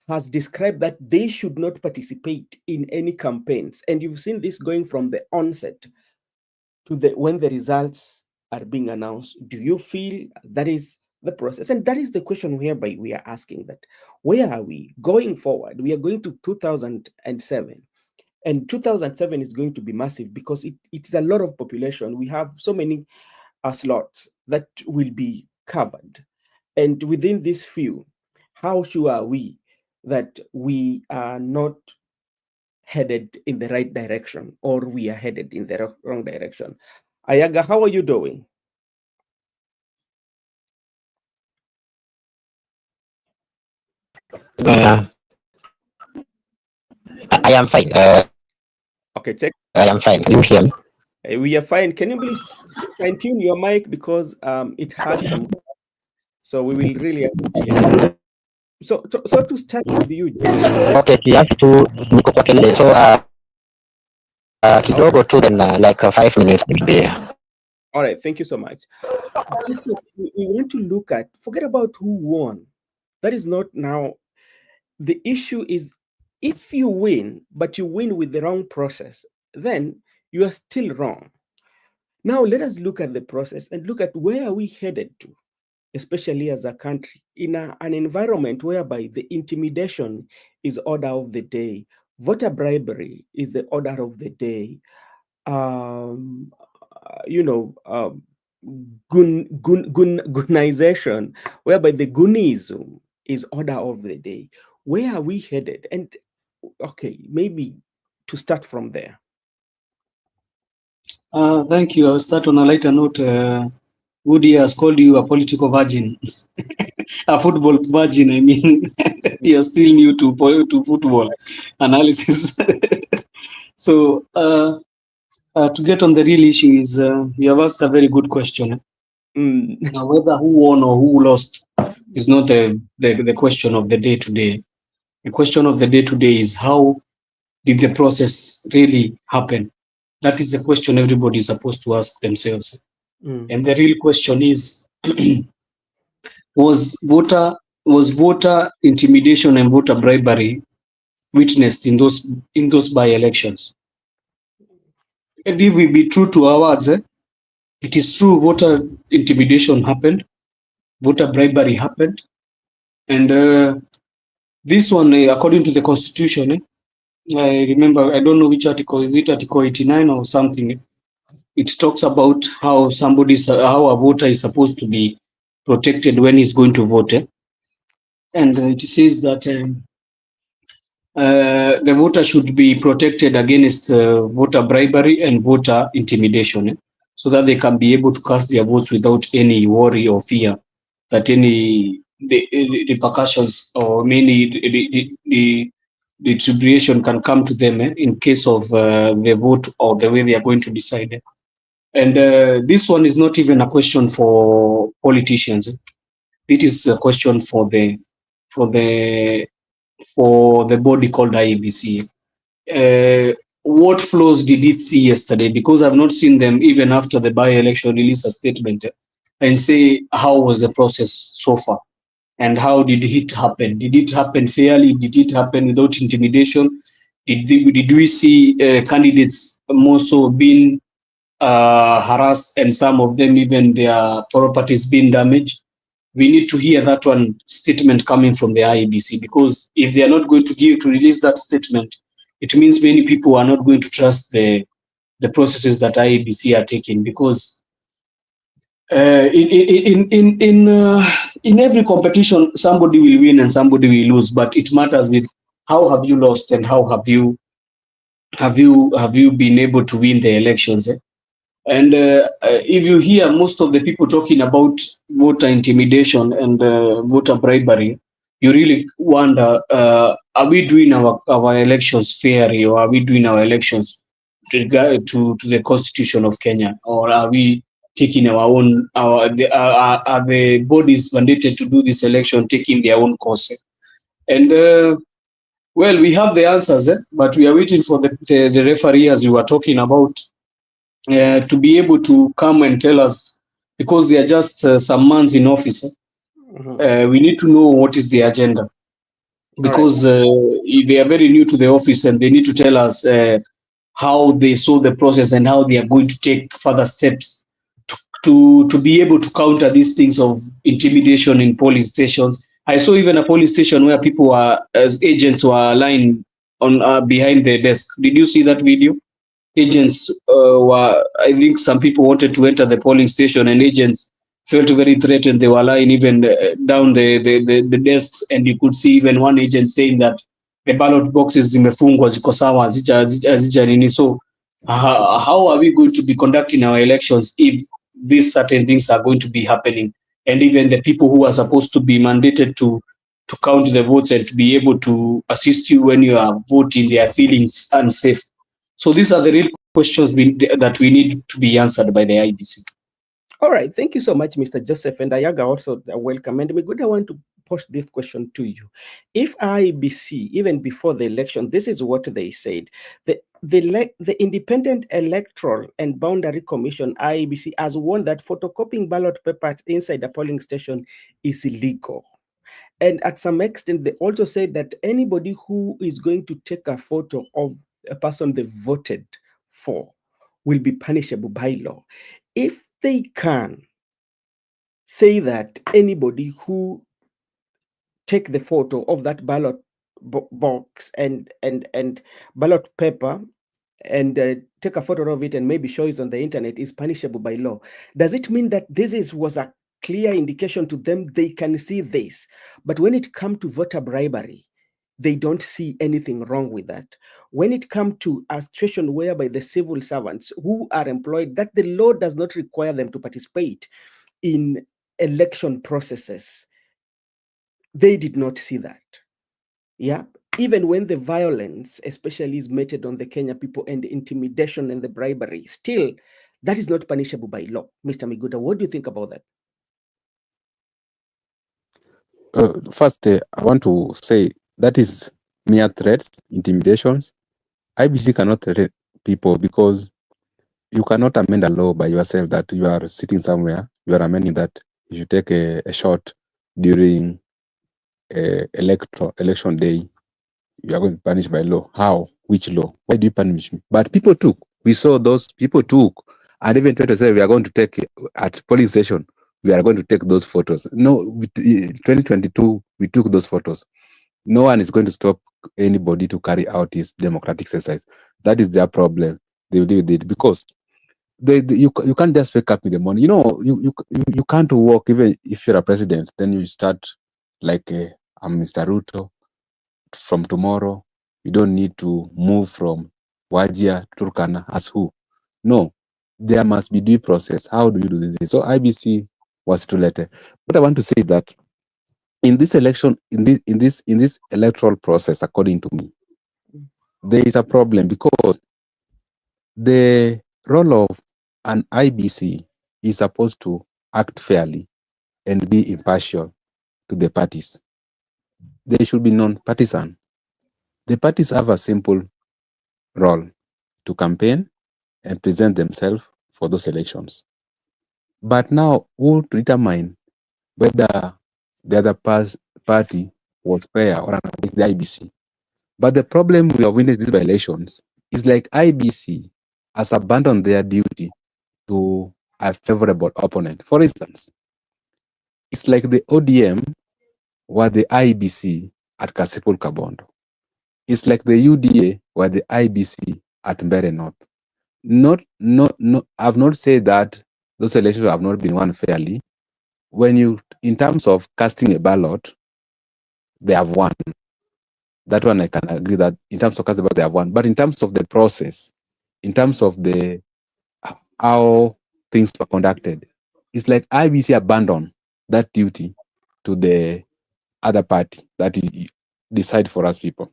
Speaker 1: has described that they should not participate in any campaigns. And you've seen this going from the onset to when the results are being announced. Do you feel that is the process? And that is the question whereby we are asking that, where are we going forward? We are going to 2007. And 2007 is going to be massive because it's a lot of population. We have so many slots that will be covered. And within this few, how sure are we that we are not headed in the right direction, or we are headed in the wrong direction? Ayaga, how are you doing?
Speaker 4: I am fine.
Speaker 1: Okay, check.
Speaker 4: I am fine. Can you hear me?
Speaker 1: We are fine. Can you please fine tune your mic because it has some, so we will really appreciate it. So to start with you, James.
Speaker 4: Okay, kiasi tu niko kwa kelele. So kidogo tu then like 5 minutes maybe.
Speaker 1: All right, thank you so much. Jason, we want to look at, forget about who won. That is not now. The issue is, if you win, but you win with the wrong process, then you are still wrong. Now let us look at the process and look at where are we headed to, especially as a country, in an environment whereby the intimidation is order of the day, voter bribery is the order of the day, gunization, whereby the gunism is order of the day. Where are we headed? And okay, maybe to start from there.
Speaker 3: Thank you. I'll start on a lighter note. Woody has called you a political virgin, a football virgin. I mean, you're still new to football analysis. So to get on the real issue is you have asked a very good question. Now, whether who won or who lost is not the question of the day today. The question of the day today is, how did the process really happen? That is the question everybody is supposed to ask themselves. And the real question is, was voter intimidation and voter bribery witnessed in those by-elections? And if we be true to our words, it is true, voter intimidation happened, voter bribery happened, and this one, according to the Constitution, I remember, I don't know which article, is it Article 89 or something? It talks about how a voter is supposed to be protected when he's going to vote. And it says that the voter should be protected against voter bribery and voter intimidation, so that they can be able to cast their votes without any worry or fear that any
Speaker 5: the repercussions, or mainly the tribulation can come to them in case of the vote or the way they are going to decide. And this one is not even a question for politicians. It is a question for for the the body called IEBC. What flaws did it see yesterday? Because I've not seen them even after the by-election release a statement and say how was the process so far and how did it happen? Did it happen fairly? Did it happen without intimidation? Did we see candidates more so being harassed and some of them even their properties being damaged? We need to hear that one statement coming from the IEBC, because if they are not going to release that statement, it means many people are not going to trust the processes that IEBC are taking, because in every competition somebody will win and somebody will lose, but it matters with how have you lost and how have you been able to win the elections. And if you hear most of the people talking about voter intimidation and voter bribery, you really wonder, are we doing our elections fairly, or are we doing our elections to the Constitution of Kenya, or are we taking our own, are the bodies mandated to do this election taking their own course? And well, we have the answers, but we are waiting for the referee, as you were talking about, to be able to come and tell us, because they are just some months in office. We need to know what is the agenda, because they are very new to the office and they need to tell us how they saw the process and how they are going to take further steps to be able to counter these things of intimidation in polling stations. I saw even a polling station where people were, as agents were lying on behind the desk. Did you see that video? Agents were, I think some people wanted to enter the polling station and agents felt very threatened. They were lying even down the desks, and you could see even one agent saying that the ballot boxes zimefungwa, ziko sawa, hazija nini. So how are we going to be conducting our elections if these certain things are going to be happening, and even the people who are supposed to be mandated to count the votes and to be able to assist you when you are voting, they are feeling unsafe? So these are the real questions that we need to be answered by the IBC.
Speaker 1: All right, thank you so much, Mr. Joseph, and Ayaga also welcome. And Miguda, I want to push this question to you. If IBC, even before the election, this is what they said: the Independent Electoral and Boundary Commission, IBC, has warned that photocopying ballot paper inside a polling station is illegal. And at some extent, they also said that anybody who is going to take a photo of a person they voted for will be punishable by law. If they can say that anybody who take the photo of that ballot box and ballot paper and take a photo of it and maybe show it on the internet is punishable by law, does it mean that was a clear indication to them they can see this, but when it comes to voter bribery, they don't see anything wrong with that? When it comes to a situation whereby the civil servants who are employed, that the law does not require them to participate in election processes, they did not see that. Yeah. Even when the violence, especially, is meted on the Kenya people and the intimidation and the bribery, still, that is not punishable by law. Mr. Miguda, what do you think about that?
Speaker 2: First, I want to say that is mere threats, intimidations. IBC cannot threat people because you cannot amend a law by yourself that you are sitting somewhere, you are amending that if you take a shot during election day, you are going to be punished by law. How? Which law? Why do you punish me? But people took. We saw those people took, and even tried to say we are going to take at polling station. We are going to take those photos. No, 2022 we took those photos. No one is going to stop anybody to carry out his democratic exercise. That is their problem. They will do it because you can't just wake up in the morning. You know, you can't walk even if you're a president. Then you start like I'm Mr. Ruto. From tomorrow, you don't need to move from Wajir to Turkana as who. No, there must be due process. How do you do this? So IBC was too late. What I want to say is that in this election, in this electoral process, according to me, there is a problem because the role of an IBC is supposed to act fairly and be impartial to the parties. They should be non-partisan. The parties have a simple role to campaign and present themselves for those elections. But now, who to determine whether the other party was fair or not is the IBC. But the problem we have witnessed these elections is like IBC has abandoned their duty to a favorable opponent. For instance, it's like the ODM were the IBC at Kasipul Kabondo. It's like the UDA were the IBC at Mbeere North. I've not said that those elections have not been won fairly. When you, in terms of casting a ballot, they have won. That one I can agree that in terms of casting a ballot, they have won. But in terms of the process, in terms of the how things were conducted, it's like IBC abandoned that duty to the other party that decide for us people.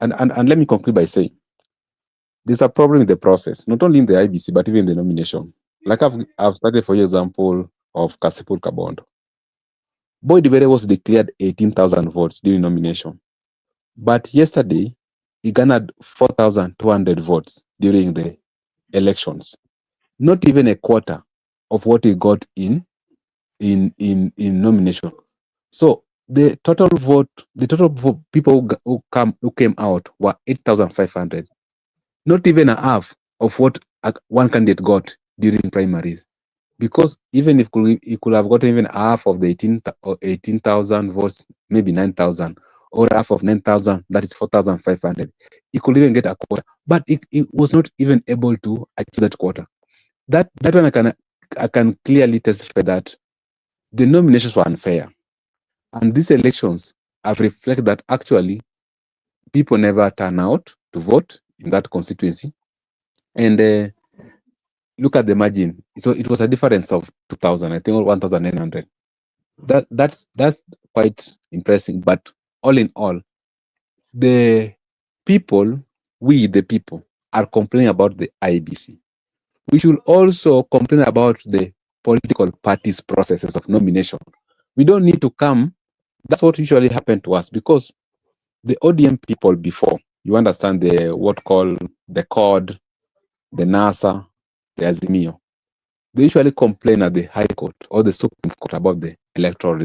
Speaker 2: And let me conclude by saying there's a problem in the process, not only in the IBC, but even in the nomination. Like I've started, for example, of Kasipul Kabondo. Boy Mbeere was declared 18,000 votes during nomination. But yesterday, he garnered 4,200 votes during the elections. Not even a quarter of what he got in nomination. So the total vote people who came out were 8,500. Not even a half of what one candidate got during primaries. Because even if he could have gotten even half of the 18,000 votes, maybe 9,000, or half of 9,000, that is 4,500, he could even get a quarter. But he was not even able to achieve that quarter. That one I can clearly testify that the nominations were unfair. And these elections have reflected that actually people never turn out to vote in that constituency. And look at the margin. So it was a difference of 2,000, I think, or 1,900. That's quite impressive. But all in all, the people, are complaining about the IBC. We should also complain about the political parties' processes of nomination. We don't need to come. That's what usually happened to us because the ODM people before, you understand what called the CORD, the NASA, the Azimio. They usually complain at the High Court or the Supreme Court about the election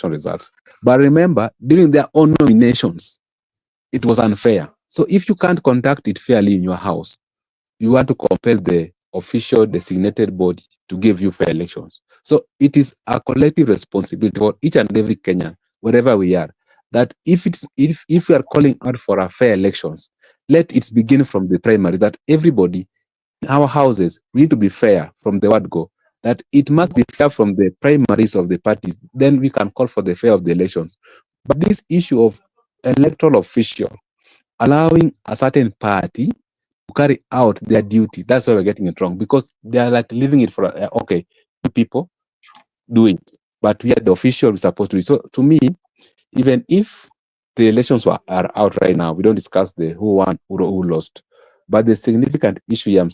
Speaker 2: results. But remember, during their own nominations, it was unfair. So if you can't conduct it fairly in your house, you want to compel the official designated body to give you fair elections. So it is a collective responsibility for each and every Kenyan, wherever we are, that if we are calling out for a fair elections, let it begin from the primaries, that everybody in our houses, we need to be fair from the word go, that it must be fair from the primaries of the parties, then we can call for the fair of the elections. But this issue of electoral official allowing a certain party to carry out their duty, that's why we're getting it wrong, because they are like leaving it for, okay, you people do it, but we are the official, we're supposed to do it. So to me, even if the elections are out right now, we don't discuss the who won, who lost. But the significant issue I'm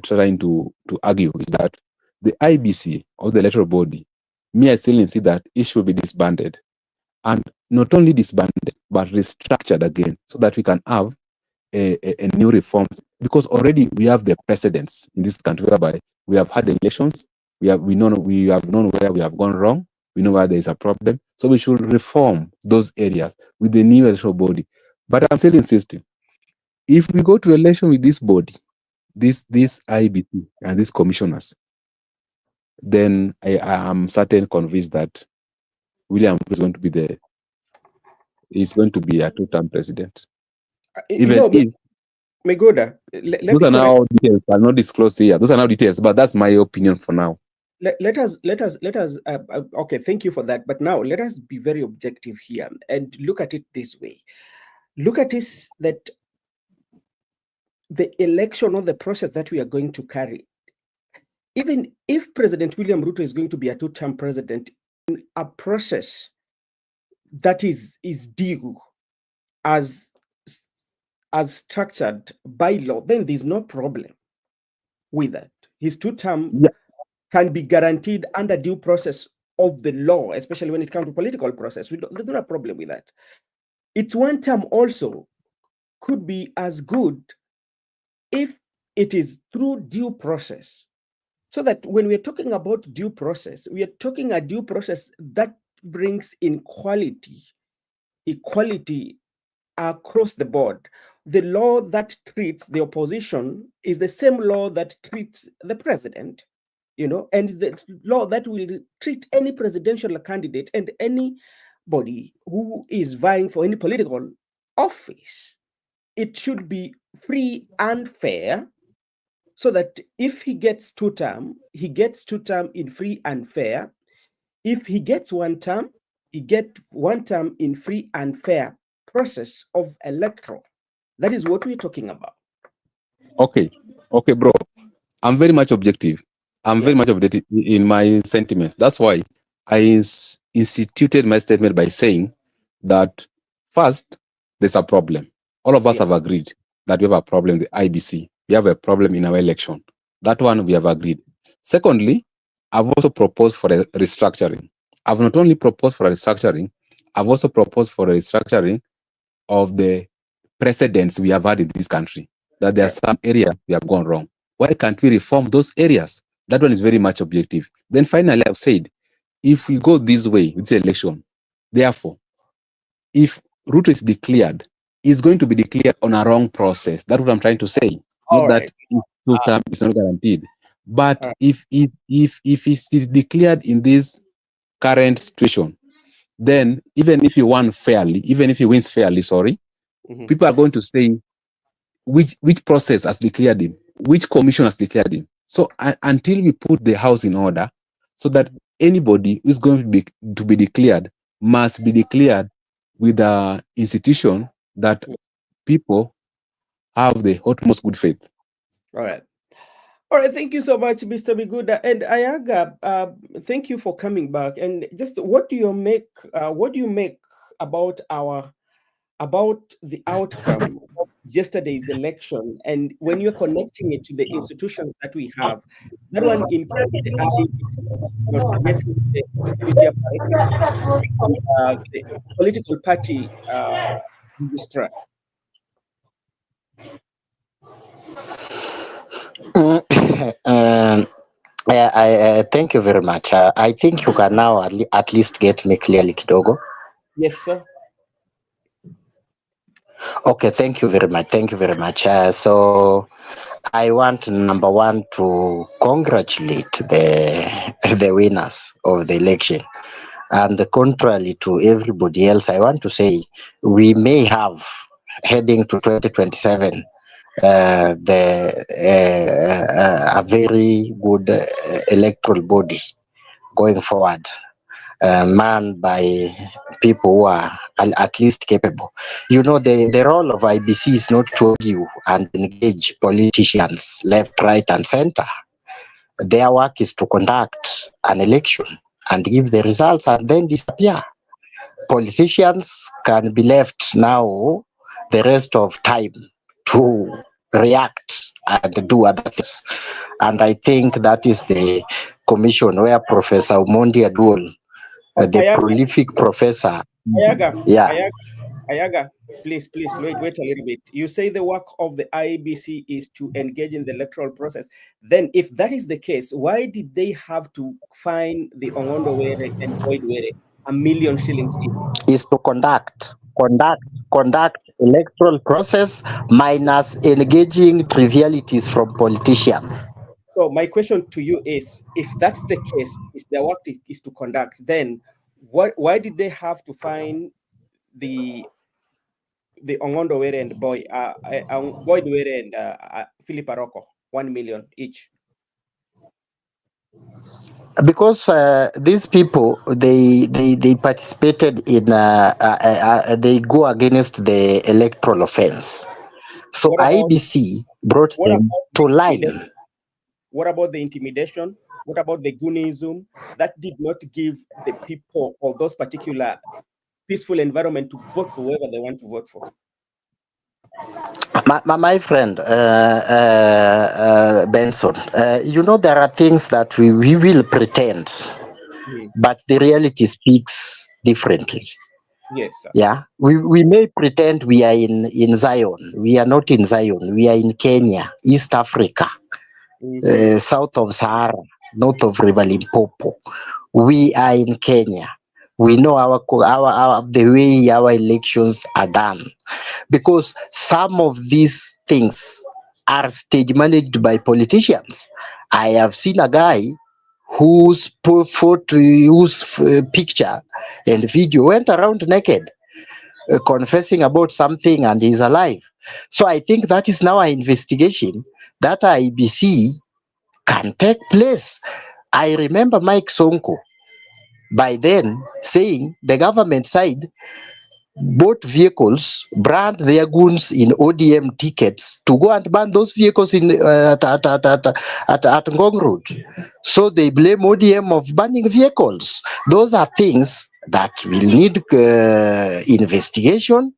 Speaker 2: trying to argue is that the IBC, or the electoral body, I still see that it should be disbanded. And not only disbanded, but restructured again so that we can have a new reforms. Because already we have the precedents in this country whereby we have had elections, we have known where we have gone wrong, we know where there is a problem. So we should reform those areas with the new electoral body. But I'm still insisting, if we go to election with this body, this IBC and these commissioners, then I am certain convinced that William is going to be a two-term president. Even if
Speaker 1: Megoda, let
Speaker 2: those
Speaker 1: me
Speaker 2: are
Speaker 1: correct.
Speaker 2: now details, are not disclosed here. Those are now details, but that's my opinion for now.
Speaker 1: Let us. Okay, thank you for that. But now let us be very objective here and look at it this way. Look at it that the election or the process that we are going to carry, even if President William Ruto is going to be a two-term president, in a process that is due as structured by law, then there's no problem with that. His 2-term
Speaker 2: Yeah.
Speaker 1: can be guaranteed under due process of the law, especially when it comes to political process. There's not a problem with that. Its 1-term also could be as good if it is through due process. So that when we're talking about due process, we are talking a due process that brings equality across the board. The law that treats the opposition is the same law that treats the president, and the law that will treat any presidential candidate and anybody who is vying for any political office. It should be free and fair, so that if he gets 2-term, he gets 2-term in free and fair. If he gets 1-term, he get 1-term in free and fair process of electoral. That is what we're talking about.
Speaker 2: Okay, bro. I'm very much objective. I'm very
Speaker 1: Yes.
Speaker 2: much objective in my sentiments. That's why I instituted my statement by saying that first, there's a problem. All of us
Speaker 1: Yes.
Speaker 2: have agreed that we have a problem in the IBC. We have a problem in our election. That one we have agreed. Secondly, I've also proposed for a restructuring. I've not only proposed for a restructuring, I've also proposed for a restructuring of the precedents we have had in this country. That there are some areas we have gone wrong. Why can't we reform those areas? That one is very much objective. Then finally, I've said, if we go this way with the election, therefore, if Ruto is declared, it's going to be declared on a wrong process. That's what I'm trying to say. Not
Speaker 1: All
Speaker 2: that
Speaker 1: right.
Speaker 2: if two-term is not guaranteed. But if it is declared in this current situation, then even if he wins fairly,
Speaker 1: Mhm.
Speaker 2: people are going to say which process has declared him, which commission has declared him. So until we put the house in order, so that anybody who is going to be declared must be declared with an institution that people have the utmost good faith.
Speaker 1: All right. All right. Thank you so much, Mr. Biguda. And Ayaga, thank you for coming back. And just what do you make about the outcome of yesterday's election? And when you're connecting it to the institutions that we have, that one includes the IEBC, not forgetting the media apparatus, the political party registrar.
Speaker 4: Mm, I thank you very much. I think you can now at least get me clearly, Kidogo.
Speaker 1: Yes, sir.
Speaker 4: Okay, thank you very much. Thank you very much. So I want number one to congratulate the winners of the election. And contrary to everybody else, I want to say we may have heading to 2027 a very good electoral body going forward, manned by people who are at least capable. You know, the role of IBC is not to argue and engage politicians left, right, and center. Their work is to conduct an election and give the results and then disappear. Politicians can be left now the rest of time to react and do other things. And I think that is the commission where Professor Omondi Aduol, the
Speaker 1: Ayaga,
Speaker 4: prolific professor,
Speaker 1: Ayaga,
Speaker 4: yeah,
Speaker 1: Ayaga, please, wait a little bit. You say the work of the IEBC is to engage in the electoral process. Then, if that is the case, why did they have to fine the Ongondo Were and Boyd Were 1,000,000 shillings each?
Speaker 4: is to conduct electoral process minus engaging trivialities from politicians.
Speaker 1: So, my question to you is, if that's the case, is their work is to conduct, then why did they have to fine the Ongondo Were and Boyd Were and Philip Aroko 1,000,000 each?
Speaker 4: Because these people they participated in they go against the electoral offense, so
Speaker 1: What about
Speaker 4: IBC brought
Speaker 1: what
Speaker 4: them
Speaker 1: about
Speaker 4: to
Speaker 1: the
Speaker 4: line.
Speaker 1: what about the intimidation? What about the goonism that did not give the people of those particular peaceful environment to vote for whoever they want to vote for.
Speaker 4: My friend Benson, you know, there are things that we will pretend, but the reality speaks differently.
Speaker 1: Yes, sir.
Speaker 4: Yeah, we may pretend we are in Zion. We are not in Zion. We are in Kenya, East Africa, south of Sahara, north of River Limpopo. We are in Kenya. We know our the way our elections are done, because some of these things are stage managed by politicians. I have seen a guy whose picture and video went around naked, confessing about something, and he's alive. So I think that is now an investigation that IBC can take place. I remember Mike Sonko by then saying the government side bought vehicles, brand their goons in ODM tickets to go and ban those vehicles in at Ngong Road. So they blame ODM of banning vehicles. Those are things that will need investigation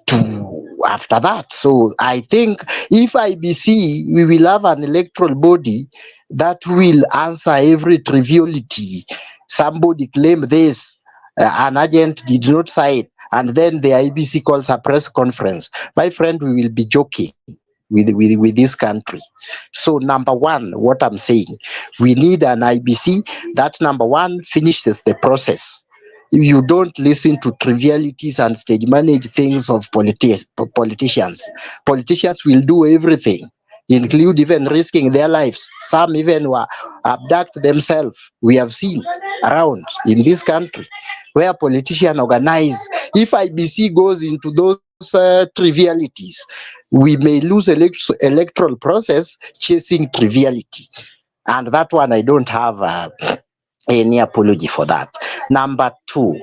Speaker 4: to after that. So I think if IBC, we will have an electoral body that will answer every triviality. Somebody claim this, an agent did not sign, and then the IBC calls a press conference. My friend, we will be joking with this country. So number one, what I'm saying, we need an IBC that, number one, finishes the process. You don't listen to trivialities and stage manage things of politicians. Politicians will do everything, include even risking their lives. Some even were abduct themselves. We have seen around in this country where politicians organize. If IBC goes into those trivialities, we may lose electoral process chasing triviality. And that one, I don't have any apology for that. Number two,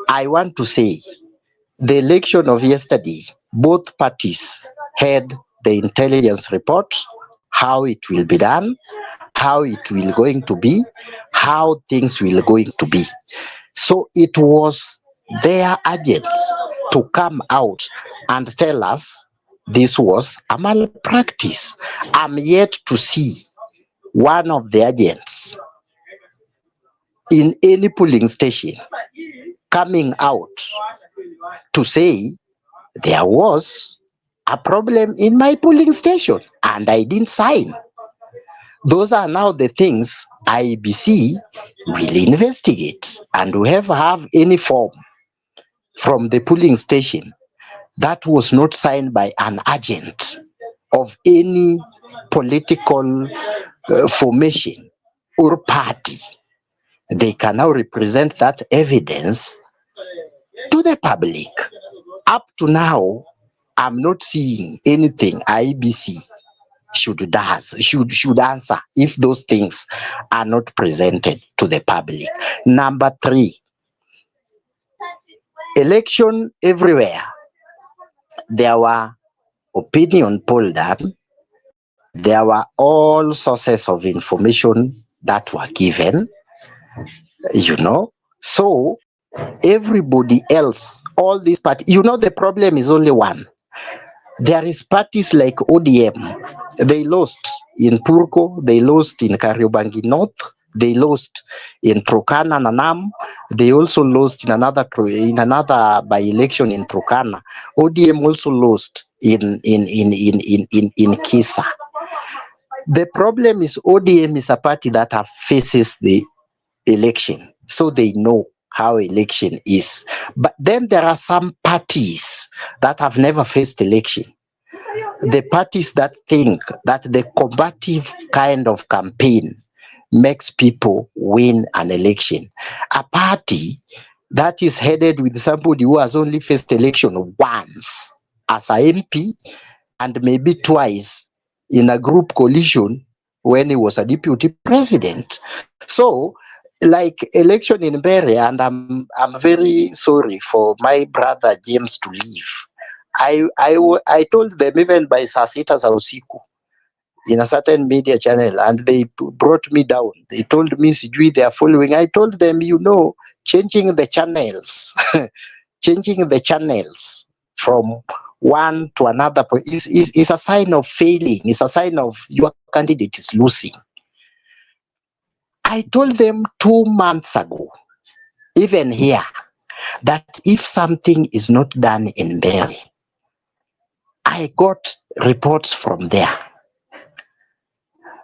Speaker 4: I want to say the election of yesterday, both parties had the intelligence report, how it will be done, how it will going to be, how things will going to be. So it was their agents to come out and tell us this was a malpractice. I'm yet to see one of the agents in any polling station coming out to say there was a problem in my polling station and I didn't sign. Those are now the things IBC will investigate, and whoever have any form from the polling station that was not signed by an agent of any political formation or party, they can now represent that evidence to the public. Up to now, I'm not seeing anything IBC should answer if those things are not presented to the public. Number three, election everywhere. There were opinion poll done. There were all sources of information that were given, you know. So everybody else, all these parties, you know, the problem is only one. There is parties like ODM. They lost in Purko, they lost in Kariobangi North, they lost in Turkana Nanam, they also lost in another by-election in Turkana. ODM also lost in Kisa. The problem is ODM is a party that faces the election, so they know how election is. But then there are some parties that have never faced election. The parties that think that the combative kind of campaign makes people win an election. A party that is headed with somebody who has only faced election once as a MP and maybe twice in a group coalition when he was a deputy president. So, like election in Mbeere, and I'm very sorry for my brother James to leave. I told them even by saa sita za usiku, in a certain media channel, and they brought me down. They told me, Sijui, they are following. I told them, changing the channels, changing the channels from one to another is a sign of failing. It's a sign of your candidate is losing. I told them 2 months ago, even here, that if something is not done in Mbeere, I got reports from there.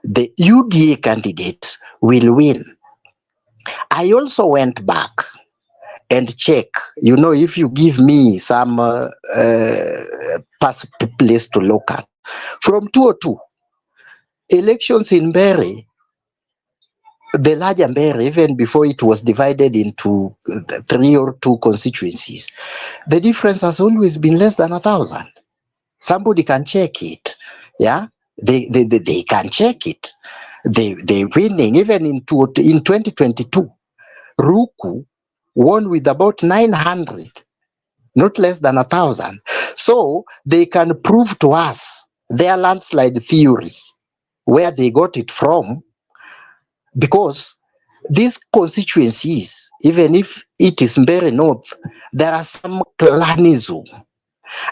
Speaker 4: The UDA candidate will win. I also went back and check, if you give me some place to look at. From 202, elections in Mbeere, the larger Mbeere, even before it was divided into 3 or 2 constituencies, the difference has always been less than 1,000. Somebody can check it. Yeah, they can check it. They winning. Even in 2022, Ruku won with about 900, not less than 1,000. So they can prove to us their landslide theory, where they got it from, because these constituencies, even if it is Mbeere North, there are some clanism.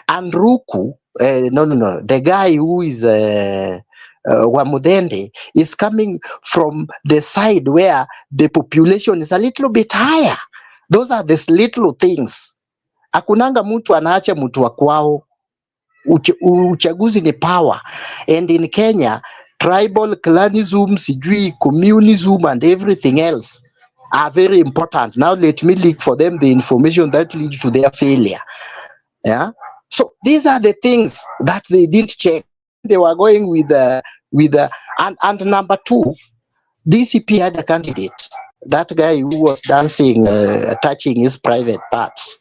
Speaker 4: And Ruku, no, the guy who is Wamudende is coming from the side where the population is a little bit higher. Those are the little things. Akunanga mtu anaacha mtu wa kwao. Uchaguzi ni power. And in Kenya, tribal clanism, sijui communism and everything else are very important. Now let me leak for them the information that leads to their failure. Yeah. So these are the things that they didn't check. They were going with and number 2, DCP had a candidate. That guy who was dancing, touching his private parts.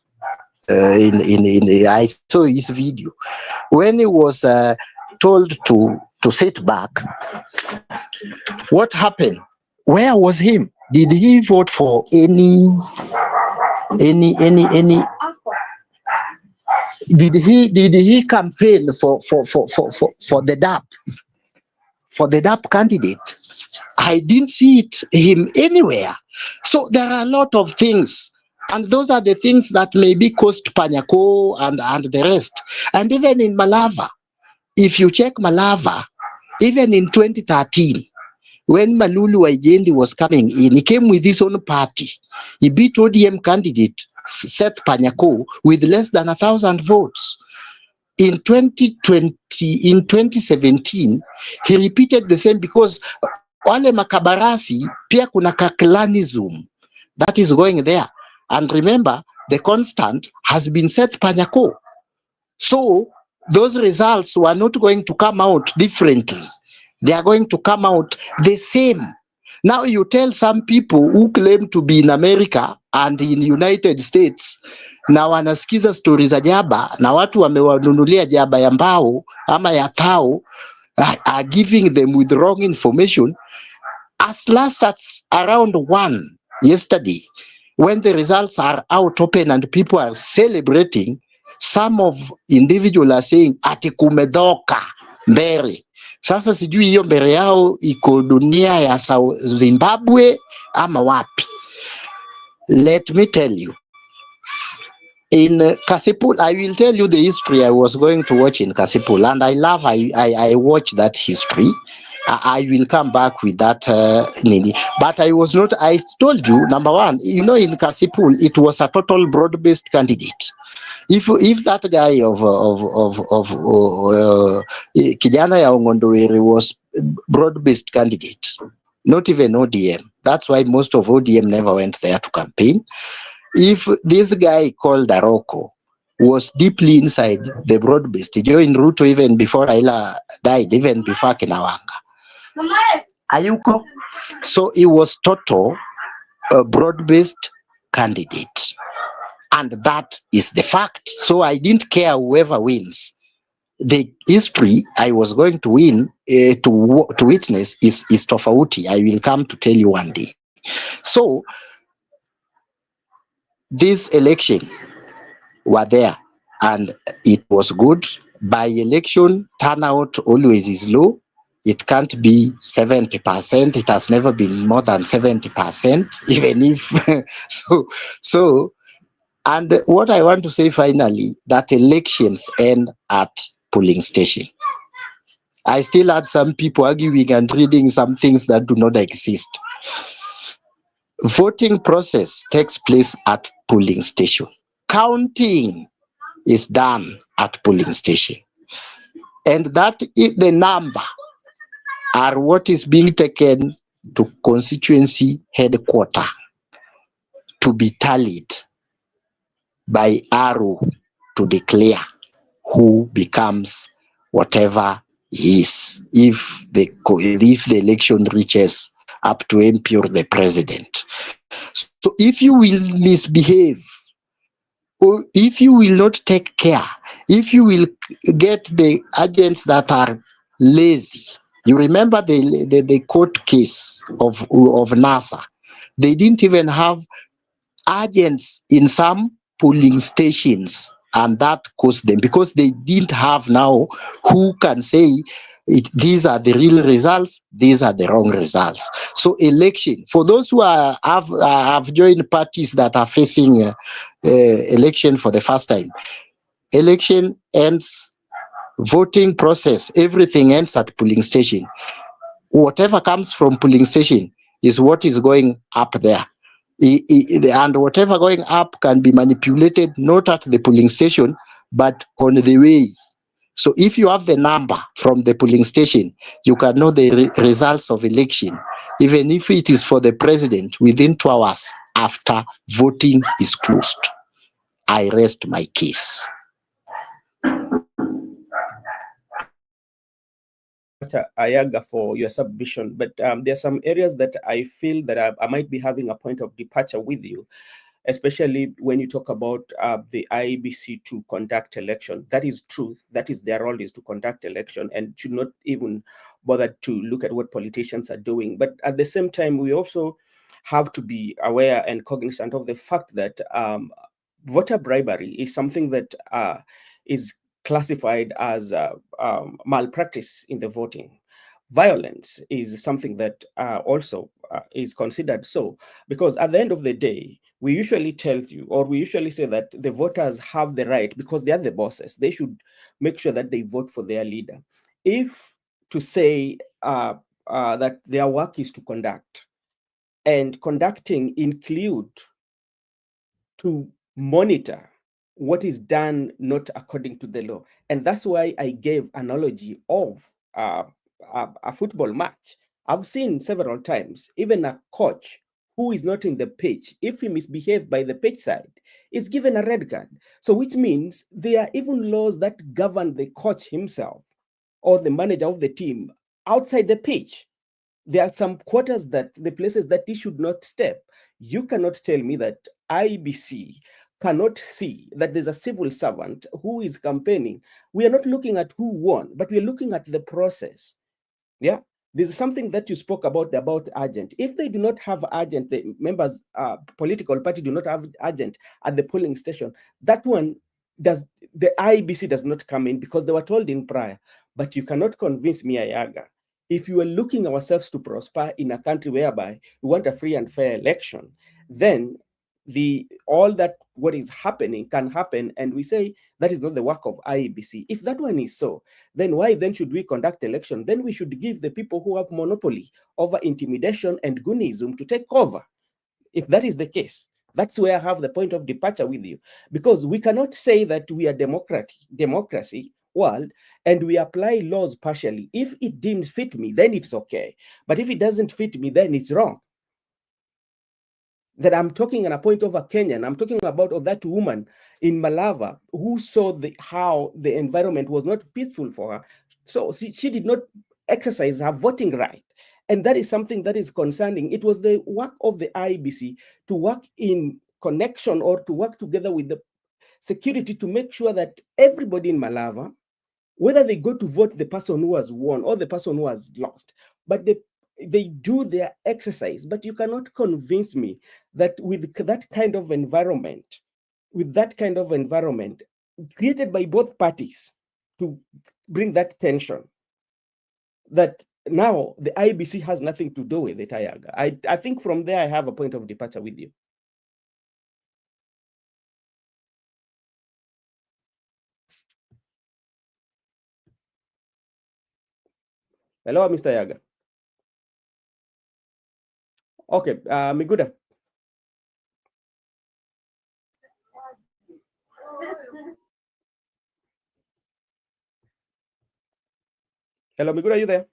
Speaker 4: I saw his video when he was told to sit back. What happened? Where was him? Did he vote for any? Did he campaign for the DAP, for the DAP candidate? I didn't see him anywhere. So there are a lot of things, and those are the things that maybe cost Panyako and the rest. And even in Malava, if you check Malava, even in 2013, when Malulu Waijendi was coming in, he came with his own party. He beat ODM candidate Seth Panyako with less than 1,000 votes. In 2017, he repeated the same, because wale makabarasi pia kuna clanism that is going there. And remember, the constant has been Seth Panyako. So those results were not going to come out differently. They are going to come out the same. Now you tell some people who claim to be in America and in United States, na wanasikiza stori za jaba, na watu wamewanunulia jaba ya mbao ama ya thao, are giving them with wrong information. As last as around 1 yesterday, when the results are out open and people are celebrating, some of individuals are saying ati kumedhoka Mbeere. Sasa sijui hiyo Mbeere yao iko dunia ya Zimbabwe ama wapi. Let me tell you, in Kasipul, I will tell you the history I was going to watch in Kasipul, and I watch that history. I will come back with that, but I was not. I told you, number 1, in Kasipul, it was a total broad-based candidate. If that guy of Kijana ya Ongondowere was broad-based candidate, not even ODM. That's why most of ODM never went there to campaign. If this guy called Aroko was deeply inside the broad-based, he joined Ruto even before Raila died, even before Kinawanga. Ayuko. So he was total broad-based candidate. And that is the fact. So I didn't care whoever wins. The history I was going to win, to witness is tofauti. I will come to tell you one day. So this election were there and it was good. By election, turnout always is low. It can't be 70%. It has never been more than 70%, even if so. And what I want to say finally, that elections end at polling station. I still had some people arguing and reading some things that do not exist. Voting process takes place at polling station. Counting is done at polling station. And that is the number are what is being taken to constituency headquarter to be tallied by arrow to declare who becomes whatever he is if the election reaches up to MP or the president. So if you will misbehave, or if you will not take care, if you will get the agents that are lazy, you remember the court case of NASA. They didn't even have agents in some polling stations, and that caused them, because they didn't have now who can say these are the real results, these are the wrong results. So election, for those who have joined parties that are facing election for the first time, election ends, voting process, everything ends at polling station. Whatever comes from polling station is what is going up there. And whatever going up can be manipulated not at the polling station but on the way. So if you have the number from the polling station, you can know the results of election, even if it is for the president, within 2 hours after voting is closed. I rest my case.
Speaker 1: Ayaga, for your submission, but there are some areas that I feel that I might be having a point of departure with you, especially when you talk about the IEBC to conduct election. That is truth. That is their role, is to conduct election, and should not even bother to look at what politicians are doing. But at the same time, we also have to be aware and cognizant of the fact that voter bribery is something that is classified as malpractice in the voting. Violence is something that also is considered so, because at the end of the day, we usually tell you, or we usually say that the voters have the right, because they are the bosses, they should make sure that they vote for their leader. If to say that their work is to conduct, and conducting include to monitor what is done not according to the law. And that's why I gave analogy of a football match. I've seen several times, even a coach who is not in the pitch, if he misbehaves by the pitch side, is given a red card. So which means there are even laws that govern the coach himself or the manager of the team outside the pitch. There are some quarters, that the places that he should not step. You cannot tell me that IBC cannot see that there's a civil servant who is campaigning. We are not looking at who won, but we're looking at the process. Yeah. There's something that you spoke about agent. If they do not have agent, the members, political party do not have agent at the polling station, that one does, the IBC does not come in, because they were told in prior. But you cannot convince me, Ayaga, if you are looking ourselves to prosper in a country whereby we want a free and fair election, then all that what is happening can happen, and we say that is not the work of IEBC. If that one is so, then why then should we conduct election? Then we should give the people who have monopoly over intimidation and goonism to take over. If that is the case, that's where I have the point of departure with you, because we cannot say that we are democracy world and we apply laws partially. If it didn't fit me, then it's okay. But if it doesn't fit me, then it's wrong. That I'm talking on a point over Kenyan. I'm talking about that woman in Malava who saw how the environment was not peaceful for her. So she did not exercise her voting right. And that is something that is concerning. It was the work of the IBC to work in connection, or to work together with the security, to make sure that everybody in Malava, whether they go to vote the person who has won or the person who has lost, but they do their exercise. But you cannot convince me that with that kind of environment, created by both parties to bring that tension, that now the IBC has nothing to do with it, Ayaga. I think from there I have a point of departure with you. Hello, Mr. Yaga. Okay, Miguda. Hello, Miguda, are you there?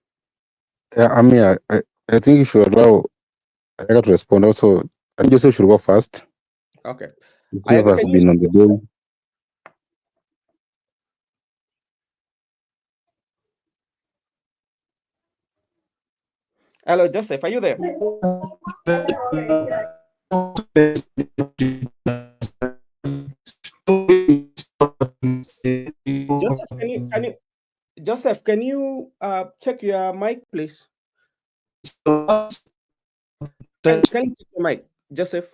Speaker 2: Yeah, I mean, I think you should allow Ayaga to respond. Also, I think Joseph should go first.
Speaker 1: Okay.
Speaker 2: Joseph has been on the bill.
Speaker 1: Hello, Joseph, are you there? Joseph, can you check your mic, please? Can you check your mic, Joseph?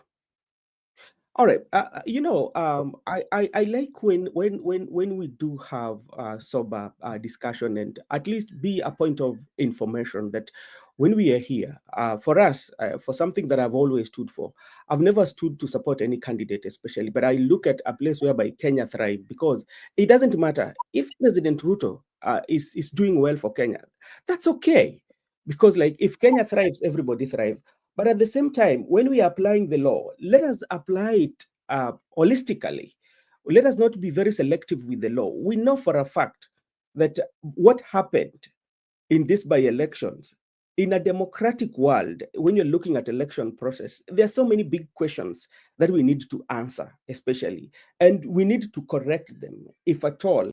Speaker 1: All right. I like when we do have sober discussion and at least be a point of information that when we are here, for us, for something that I've always stood for, I've never stood to support any candidate, especially, but I look at a place whereby Kenya thrive because it doesn't matter if President Ruto is doing well for Kenya, that's okay, because like if Kenya thrives, everybody thrives. But at the same time, when we are applying the law, let us apply it holistically. Let us not be very selective with the law. We know for a fact that what happened in these by-elections, in a democratic world, when you're looking at election process, there are so many big questions that we need to answer, especially, and we need to correct them if at all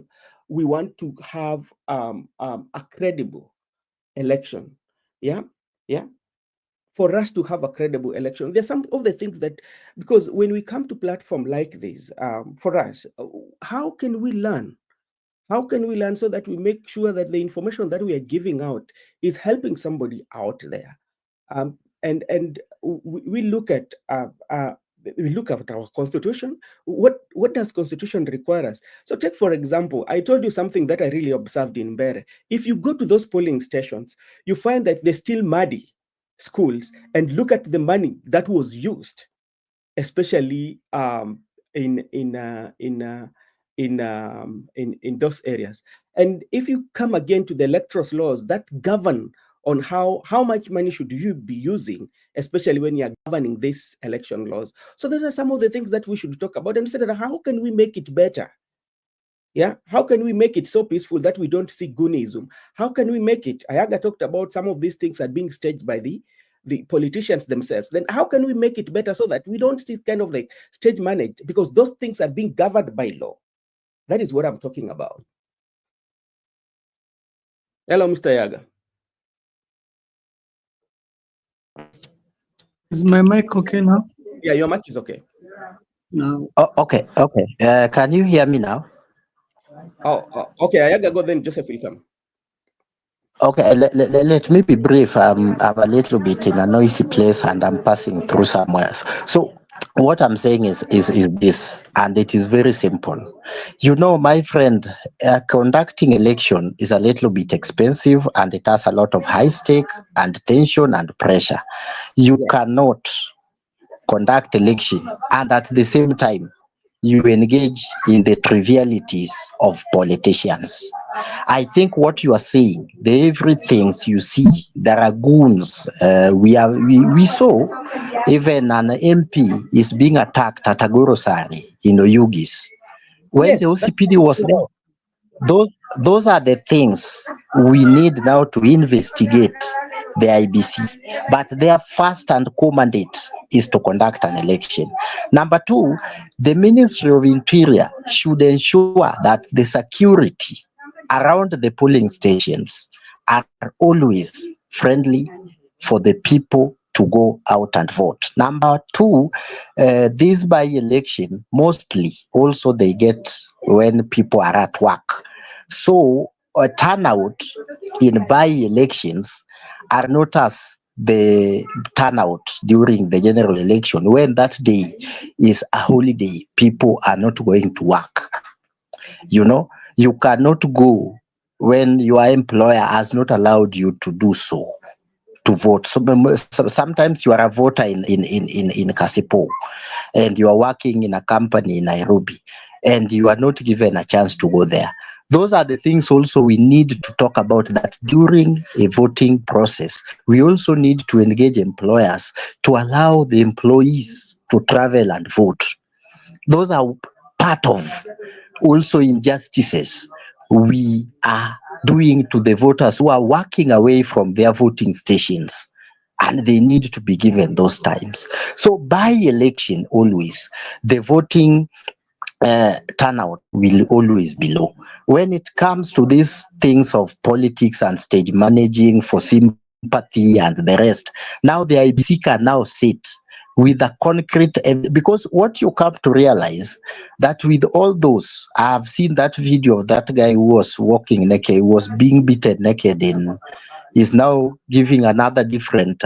Speaker 1: we want to have a credible election. Yeah, yeah, for us to have a credible election. There's some of the things that, because when we come to platform like this, for us, how can we learn? How can we learn so that we make sure that the information that we are giving out is helping somebody out there? And we look at our constitution. What does constitution require us? So take, for example, I told you something that I really observed in Mbeere. If you go to those polling stations, you find that they're still muddy schools, and look at the money that was used, especially in those areas. And if you come again to the electoral laws that govern on how much money should you be using, especially when you're governing these election laws. So those are some of the things that we should talk about and say that how can we make it better? Yeah, how can we make it so peaceful that we don't see Goonism? How can we make it? Ayaga talked about some of these things are being staged by the politicians themselves. Then how can we make it better so that we don't see kind of like stage managed, because those things are being governed by law. That is what I'm talking about. Hello, Mr. Yaga.
Speaker 3: Is my mic okay now?
Speaker 1: Yeah, your mic is okay.
Speaker 3: No.
Speaker 4: Oh, okay. Can you hear me now?
Speaker 1: Okay. Ayaga, go, then Joseph will come.
Speaker 4: Okay, let me be brief. I'm a little bit in a noisy place and I'm passing through somewhere. So what I'm saying is this, and it is very simple. You know, my friend, conducting election is a little bit expensive and it has a lot of high stake and tension and pressure. You cannot conduct election and at the same time you engage in the trivialities of politicians. I think what you are saying, the everything you see, there are goons. We saw even an MP is being attacked at Agorosari in Oyugis. When the
Speaker 1: Yes,
Speaker 4: OCPD was there, those are the things we need now to investigate the IBC. But their first and core mandate is to conduct an election. Number two, the Ministry of Interior should ensure that the security around the polling stations are always friendly for the people to go out and vote. Number two, this by-election, mostly also they get when people are at work. So a turnout in by-elections are not as the turnout during the general election. When that day is a holiday, people are not going to work. You know, you cannot go when your employer has not allowed you to do so, to vote. So sometimes you are a voter in Kasipo, and you are working in a company in Nairobi, and you are not given a chance to go there. Those are the things also we need to talk about, that during a voting process, we also need to engage employers to allow the employees to travel and vote. Those are part of also injustices we are doing to the voters who are walking away from their voting stations, and they need to be given those times. So by election, always the voting turnout will always be low. When it comes to these things of politics and stage managing for sympathy and the rest, now the IBC can now sit with a concrete because what you come to realize that with all those, I have seen that video of that guy who was walking naked, who was being beaten naked in, is now giving another different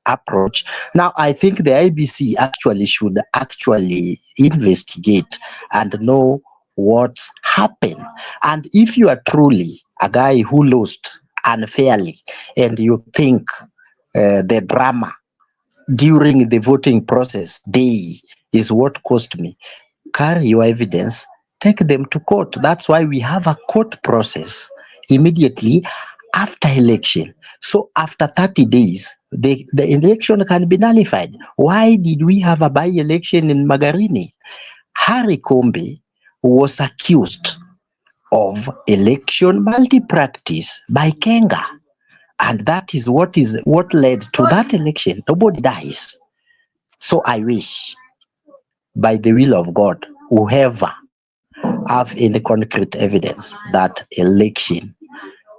Speaker 4: approach. Now, I think the IBC actually should actually investigate and know what's happened. And if you are truly a guy who lost unfairly and you think the drama during the voting process day is what cost me, carry your evidence, take them to court. That's why we have a court process immediately after election. So after 30 days, the election can be nullified. Why did we have a by-election in Magarini? Harry Kombe was accused of election malpractice by Kenga. And that is what led to that election. Nobody dies. So I wish, by the will of God, whoever have any concrete evidence that election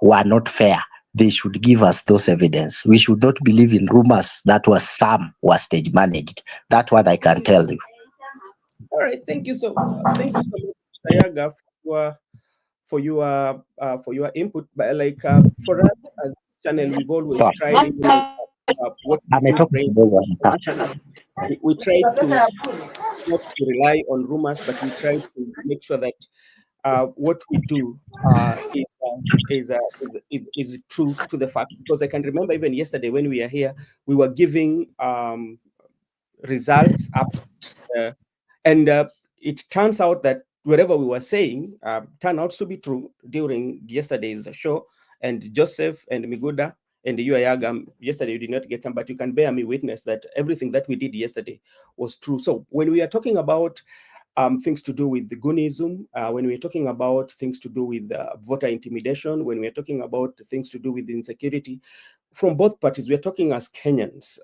Speaker 4: were not fair, they should give us those evidence. We should not believe in rumors that was some was stage managed. That's what I can tell you.
Speaker 1: All right, thank you so much, Sayaga, for your input. But like for us as this channel, we've always tried, even with what we do bring, we try to not to rely on rumors, but we try to make sure that what we do is true to the fact. Because I can remember even yesterday when we are here, we were giving results up, uh, and it turns out that whatever we were saying turned out to be true during yesterday's show. And Joseph and Miguda and you, Ayaga, yesterday you did not get them, but you can bear me witness that everything that we did yesterday was true. So when we are talking about things to do with the Goonism, when we're talking about things to do with voter intimidation, when we're talking about things to do with insecurity, from both parties, we're talking as Kenyans.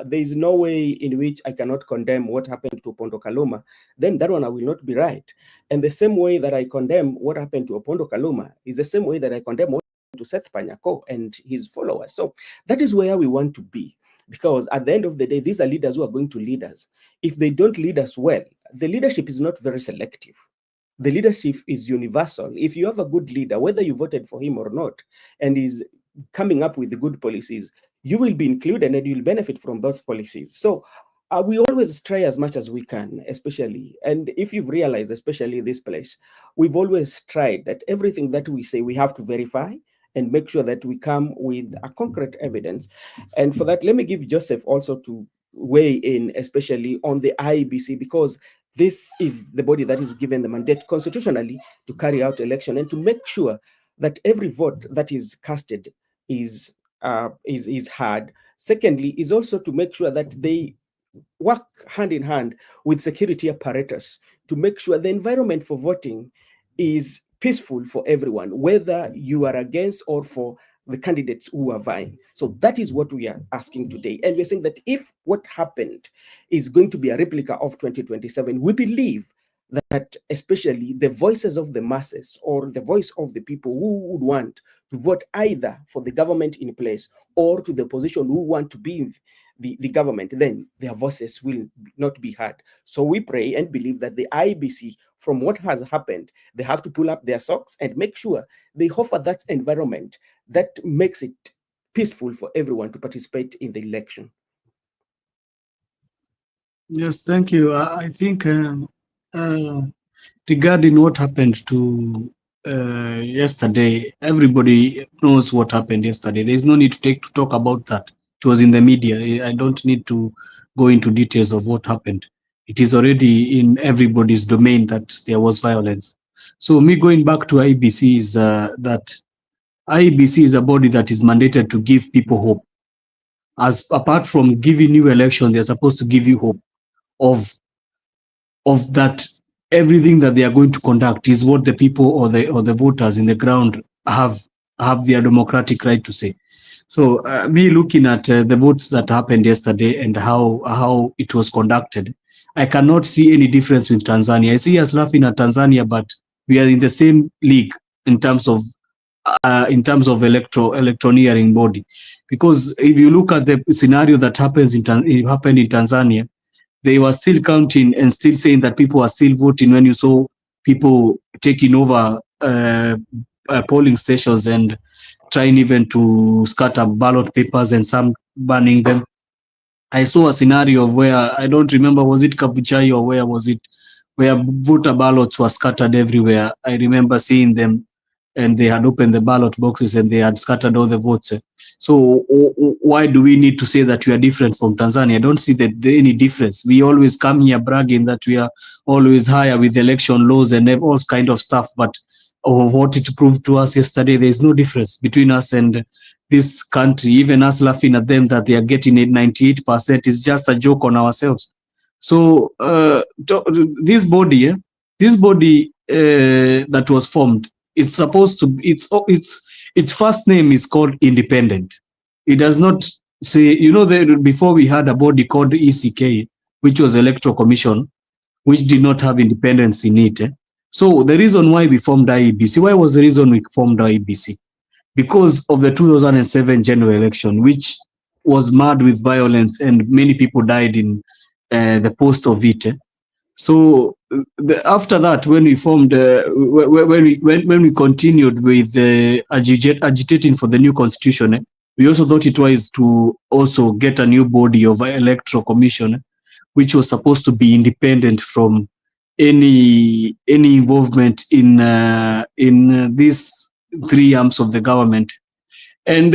Speaker 1: There is no way in which I cannot condemn what happened to Opondo Kaluma. Then that one I will not be right. And the same way that I condemn what happened to Opondo Kaluma is the same way that I condemn what happened to Seth Panyako and his followers. So that is where we want to be. Because at the end of the day, these are leaders who are going to lead us. If they don't lead us well, the leadership is not very selective. The leadership is universal. If you have a good leader, whether you voted for him or not, and is coming up with the good policies, you will be included and you'll benefit from those policies. So we always try as much as we can, especially, and if you've realized, especially this place, we've always tried that everything that we say, we have to verify and make sure that we come with a concrete evidence. And for that, let me give Joseph also to weigh in, especially on the IBC, because this is the body that is given the mandate constitutionally to carry out election and to make sure that every vote that is casted is heard. Secondly, is also to make sure that they work hand in hand with security apparatus to make sure the environment for voting is peaceful for everyone, whether you are against or for the candidates who are vying. So that is what we are asking today. And we're saying that if what happened is going to be a replica of 2027, we believe that especially the voices of the masses or the voice of the people who would want to vote either for the government in place or to the opposition who want to be in the government, then their voices will not be heard. So we pray and believe that the IBC, from what has happened, they have to pull up their socks and make sure they offer that environment that makes it peaceful for everyone to participate in the election.
Speaker 3: Yes, thank you. I think regarding what happened to
Speaker 5: yesterday. Everybody knows what happened yesterday. There is no need to talk about that. It was in the media. I don't need to go into details of what happened. It is already in everybody's domain that there was violence. So me going back to IEBC is that IEBC is a body that is mandated to give people hope. As apart from giving you election, they're supposed to give you hope of that everything that they are going to conduct is what the people or the voters in the ground have their democratic right to say. So me looking at the votes that happened yesterday and how it was conducted, I cannot see any difference with Tanzania. I see us laughing at Tanzania, but we are in the same league in terms of electioneering body, because if you look at the scenario that happened in Tanzania, they were still counting and still saying that people are still voting when you saw people taking over polling stations and trying even to scatter ballot papers and some burning them. I saw a scenario of where, I don't remember, was it Kabuchai or where was it, where voter ballots were scattered everywhere. I remember seeing them, and they had opened the ballot boxes and they had scattered all the votes. So why do we need to say that we are different from Tanzania? I don't see that any difference. We always come here bragging that we are always higher with election laws and all kind of stuff, but what it proved to us yesterday, there is no difference between us and this country. Even us laughing at them that they are getting it 98% is just a joke on ourselves. So this body that was formed, it's supposed to, its first name is called independent. It does not say, before we had a body called ECK, which was Electoral Commission, which did not have independence in it. So the reason why we formed IEBC, why was the reason we formed IEBC? Because of the 2007 general election, which was marred with violence and many people died in the post of it. So after that, when we formed, when we continued with agitating for the new constitution, we also thought it wise to also get a new body of electoral commission, which was supposed to be independent from any involvement in these three arms of the government. And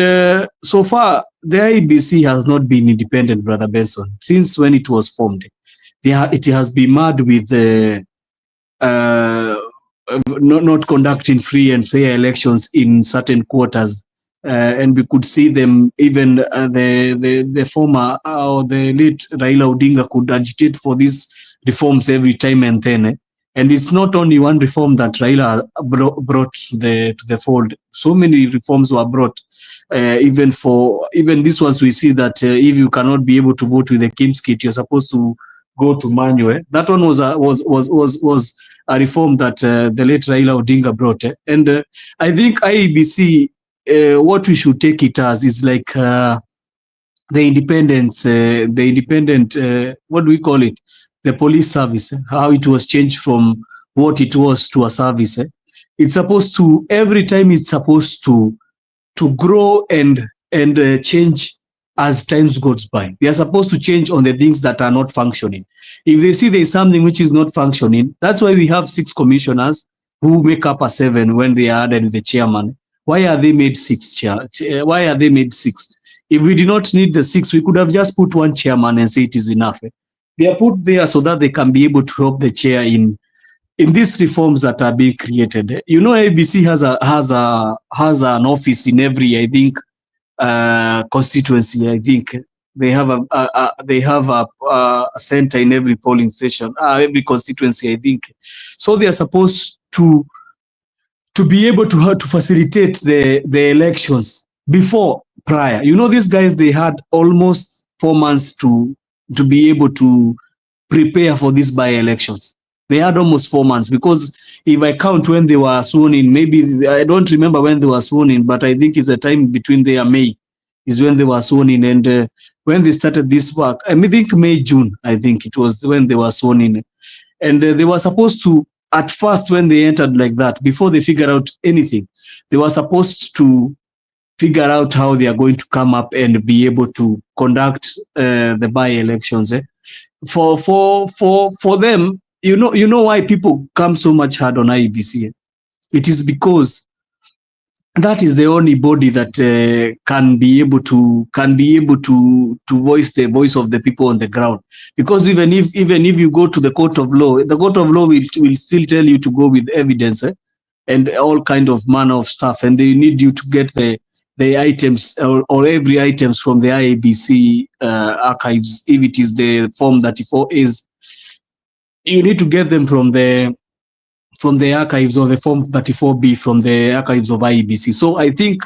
Speaker 5: so far, the IEBC has not been independent, Brother Benson, since when it was formed. It has been marred with not conducting free and fair elections in certain quarters. And we could see them, even the former or the late Raila Odinga could agitate for these reforms every time and then. And it's not only one reform that Raila brought to the fold. So many reforms were brought. Even this ones, we see that if you cannot be able to vote with the KIMS kit, you're supposed to go to manual. That one was a reform that the late Raila Odinga brought. And I think IEBC, what we should take it as is like the independent, what do we call it? The police service, how it was changed from what it was to a service. It's supposed to, every time it's supposed to grow and change as times goes by. They are supposed to change on the things that are not functioning. If they see there is something which is not functioning, that's why we have 6 commissioners who make up a 7 when they are added with the chairman. Why are they made 6? Why are they made 6? If we did not need the 6, we could have just put 1 chairman and say it is enough. They are put there so that they can be able to help the chair in these reforms that are being created. ABC has an office in every, I think, constituency. I think they have a center in every polling station, every constituency, I think. So they are supposed to be able to facilitate the elections prior. These guys, they had almost 4 months to be able to prepare for these by-elections. They had almost 4 months, because if I count when they were sworn in, maybe I don't remember when they were sworn in, but I think it's a time between there and May is when they were sworn in. And when they started this work, I think May, June, I think it was when they were sworn in. And they were supposed to, at first when they entered like that, before they figured out anything, they were supposed to figure out how they are going to come up and be able to conduct the by-elections. For them, you know why people come so much hard on IEBC. it is because that is the only body that can be able to voice the voice of the people on the ground. Because even if you go to the court of law, the court of law will still tell you to go with evidence, and all kind of manner of stuff, and they need you to get the items, or every items from the IABC archives. If it is the form 34 is, you need to get them from the archives, or the form 34B from the archives of IEBC. So I think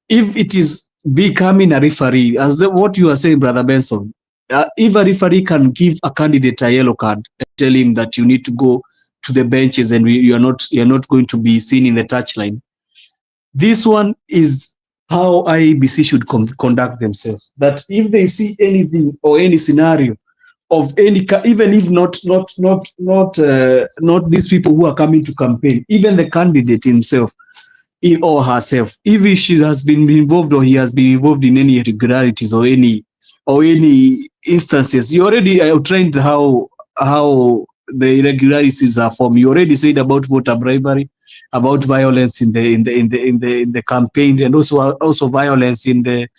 Speaker 5: if it is becoming a referee, as what you are saying, Brother Benson, if a referee can give a candidate a yellow card and tell him that you need to go to the benches and you're not going to be seen in the touchline, this one is how IEBC should conduct themselves. That if they see anything or any scenario of any, even if not these people who are coming to campaign, even the candidate himself, or herself, if she has been involved or he has been involved in any irregularities or any instances, you already outlined how the irregularities are formed. You already said about voter bribery, about violence in the campaign, and also violence in the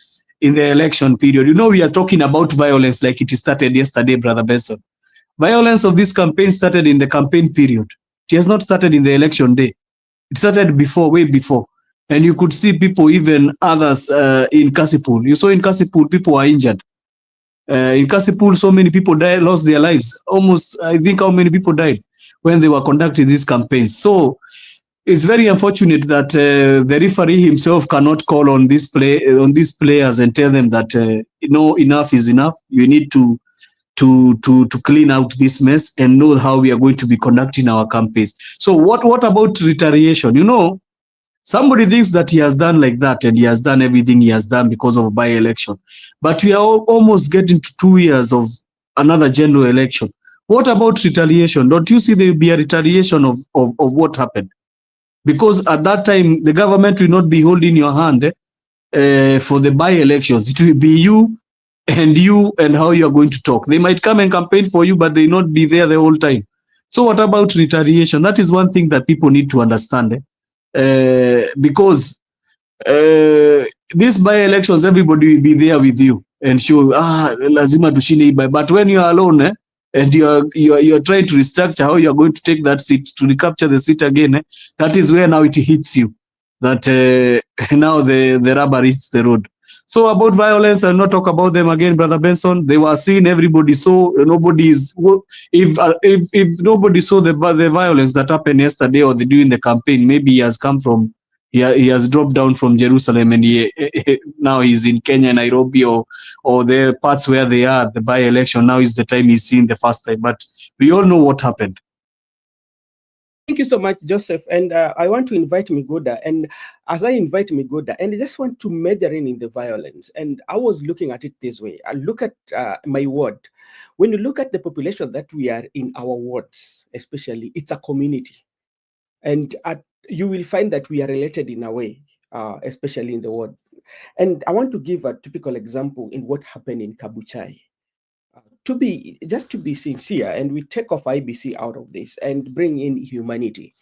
Speaker 5: election period. You know, we are talking about violence like it started yesterday, Brother Benson. Violence of this campaign started in the campaign period. It has not started in the election day. It started before, way before. And you could see people, even others in Kasipul. You saw in Kasipul, people were injured. In Kasipul, so many people lost their lives. Almost, I think, how many people died when they were conducting these campaigns. So it's very unfortunate that the referee himself cannot call on these players and tell them that enough is enough. You need to clean out this mess and know how we are going to be conducting our campaigns. So what about retaliation? You know, somebody thinks that he has done like that and he has done everything he has done because of a by-election. But we are almost getting to 2 years of another general election. What about retaliation? Don't you see there will be a retaliation of what happened? Because at that time, the government will not be holding your hand for the by-elections. It will be you and how you are going to talk. They might come and campaign for you, but they not be there the whole time. So what about retaliation? That is one thing that people need to understand. Because these by-elections, everybody will be there with you and show, lazima tushinde. But when you are alone, and you are trying to restructure how you are going to take that seat, to recapture the seat again, that is where now it hits you. That now the rubber hits the road. So about violence, I'll not talk about them again, Brother Benson. They were seen, everybody saw. Nobody is, if nobody saw the violence that happened yesterday or during the campaign, maybe he has come from, he has dropped down from Jerusalem, and now he's in Kenya, Nairobi, or the parts where they are, the by-election. Now is the time he's seen the first time. But we all know what happened.
Speaker 1: Thank you so much, Joseph. And I want to invite Migoda. And as I invite Migoda, and I just want to measure in the violence. And I was looking at it this way. I look at my ward. When you look at the population that we are in our wards, especially, it's a community. And you will find that we are related in a way, especially in the ward. And I want to give a typical example in what happened in Kabuchai. To be sincere, and we take off IBC out of this and bring in humanity,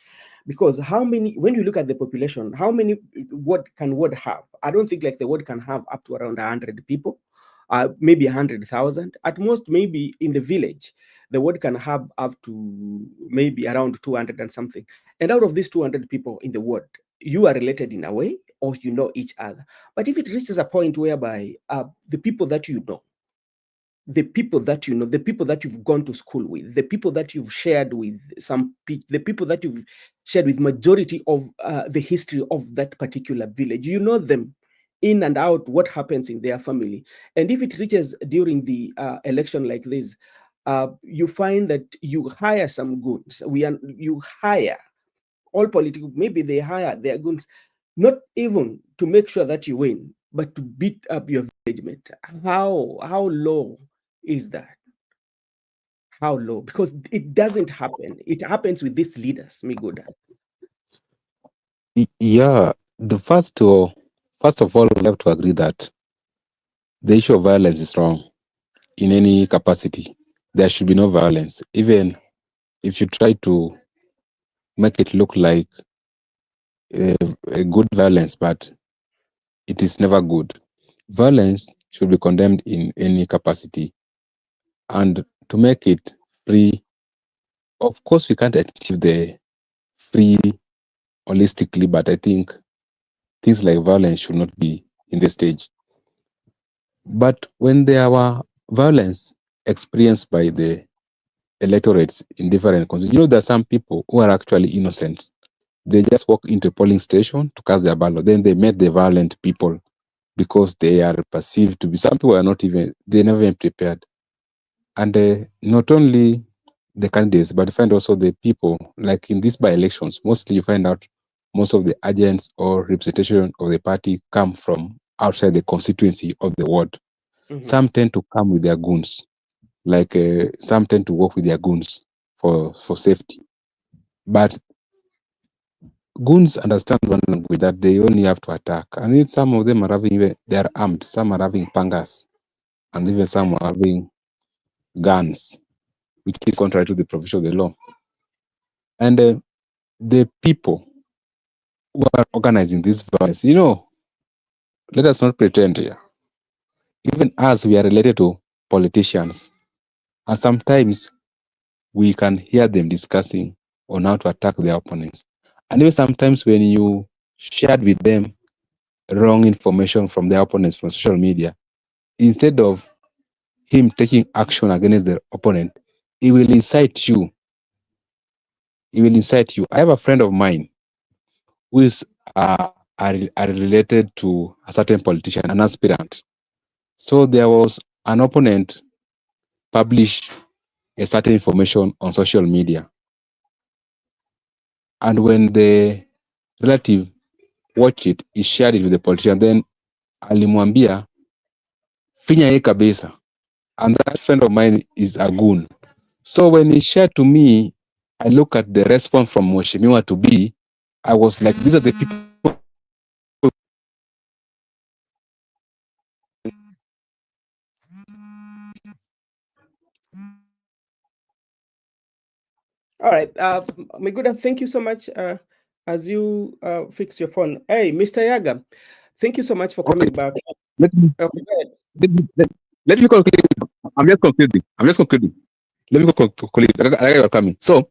Speaker 1: because when you look at the population, how many ward have? I don't think like the ward can have up to around 100 people, maybe 100,000 at most. Maybe in the village, the ward can have up to maybe around 200 and something. And out of these 200 people in the ward, you are related in a way, or you know each other. But if it reaches a point whereby the people that you know, the people that you know, the people that you've gone to school with, the people that you've shared with, the people that you've shared with majority of the history of that particular village, you know them in and out, what happens in their family. And if it reaches during the election like this, you find that you hire some goons. You hire all political, maybe they hire their goons, not even to make sure that you win, but to beat up your village mate. How low is that? How low? Because it doesn't happen. It happens with these leaders, Migoda.
Speaker 2: Yeah, first of all, we have to agree that the issue of violence is wrong in any capacity. There should be no violence. Even if you try to make it look like a good violence, but it is never good. Violence should be condemned in any capacity, and to make it free, of course, we can't achieve the free holistically, but I think things like violence should not be in the stage. But when there were violence experienced by the electorates in different countries, there are some people who are actually innocent. They just walk into a polling station to cast their ballot. Then they met the violent people because they are perceived to be, some people are not even, they never even prepared. And not only the candidates, but you find also the people, like in these by-elections, mostly you find out most of the agents or representation of the party come from outside the constituency of the ward. Some tend to come with their goons, like some tend to work with their goons for safety. But goons understand one language, that they only have to attack. And even some of them are having, they are armed. Some are having pangas, and even some are having guns, which is contrary to the provision of the law. And the people who are organizing this violence, let us not pretend here. Even us, we are related to politicians. And sometimes we can hear them discussing on how to attack their opponents. And even sometimes when you shared with them wrong information from their opponents from social media, instead of him taking action against the opponent, he will incite you. He will incite you. I have a friend of mine who is are related to a certain politician, an aspirant. So there was an opponent published a certain information on social media. And when the relative watched it, he shared it with the politician. Then alimwambia, finya ye kabisa. And that friend of mine is a goon. So when he shared to me, I look at the response from Mheshimiwa to be, I was like, these are the people.
Speaker 1: All right. My good, thank you so much. As you fix your phone. Hey, Mr. Yaga, thank you so much for coming back.
Speaker 2: Let me conclude. I'm just concluding. Let me conclude. I got coming. So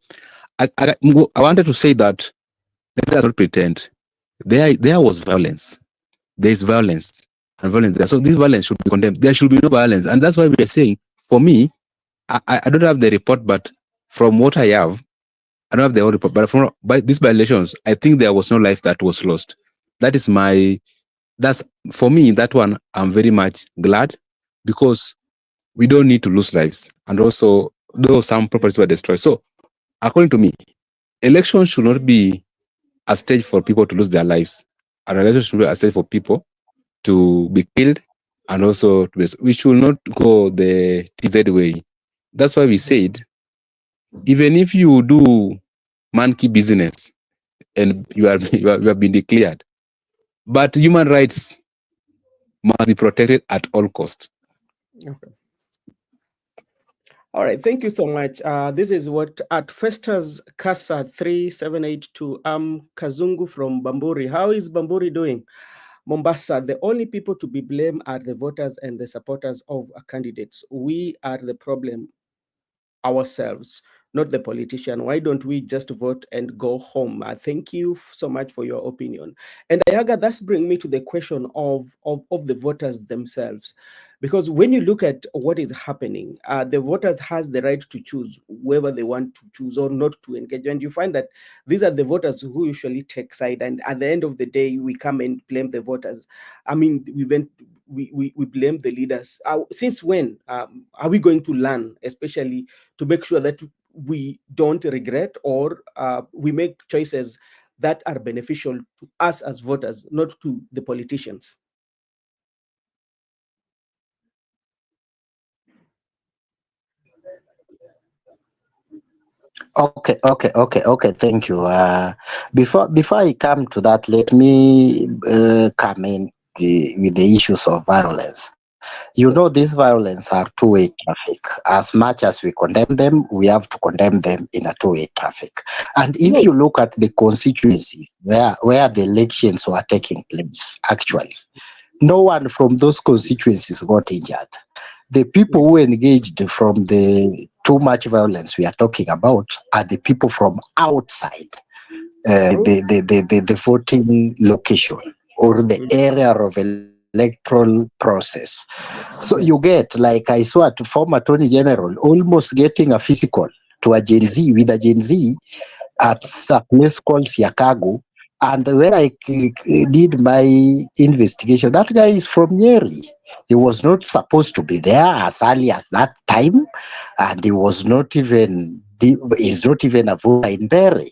Speaker 2: I wanted to say that let us not pretend. There was violence. There is violence and violence there. So this violence should be condemned. There should be no violence. And that's why we are saying, for me, I don't have the report, but from what I have, I don't have the whole report, but by these violations, I think there was no life that was lost. That's for me, that one, I'm very much glad, because we don't need to lose lives. And also, though some properties were destroyed. So, according to me, elections should not be a stage for people to lose their lives. An election should be a stage for people to be killed, and also we should not go the TZ way. That's why we said, even if you do monkey business and you have been declared, but human rights must be protected at all cost.
Speaker 1: Okay. All right, thank you so much. This is what at Festus Casa 3782. I'm Kazungu from Bamburi. How is Bamburi doing? Mombasa, the only people to be blamed are the voters and the supporters of candidates. We are the problem ourselves, not the politician. Why don't we just vote and go home? Thank you so much for your opinion. And Ayaga, that's bring me to the question of the voters themselves. Because when you look at what is happening, the voters has the right to choose whether they want to choose or not to engage. And you find that these are the voters who usually take side. And at the end of the day, we come and blame the voters. I mean, we blame the leaders. Since when are we going to learn, especially to make sure that we don't regret, or we make choices that are beneficial to us as voters, not to the politicians?
Speaker 4: Okay. Thank you. Before I come to that, let me come in with the issues of violence. You know, these violence are two-way traffic. As much as we condemn them, we have to condemn them in a two-way traffic. And if
Speaker 1: No.
Speaker 4: you look at the constituencies where the elections were taking place, actually, no one from those constituencies got injured. The people who engaged from the too much violence we are talking about are the people from outside the voting location or the area of electoral process. So you get, like I saw a former Attorney General almost getting a physical to a Gen Z with a Gen Z at a place called Siakago. And when I did my investigation, that guy is from Nyeri. He was not supposed to be there as early as that time, and he was not even he's not even a voter in Mbeere.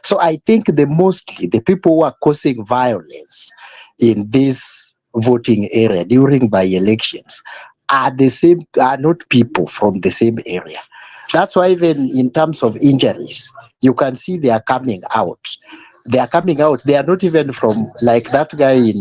Speaker 4: So I think mostly the people who are causing violence in this voting area during by elections are not people from the same area. That's why even in terms of injuries, you can see they are coming out. They are coming out. They are not even from, like that guy in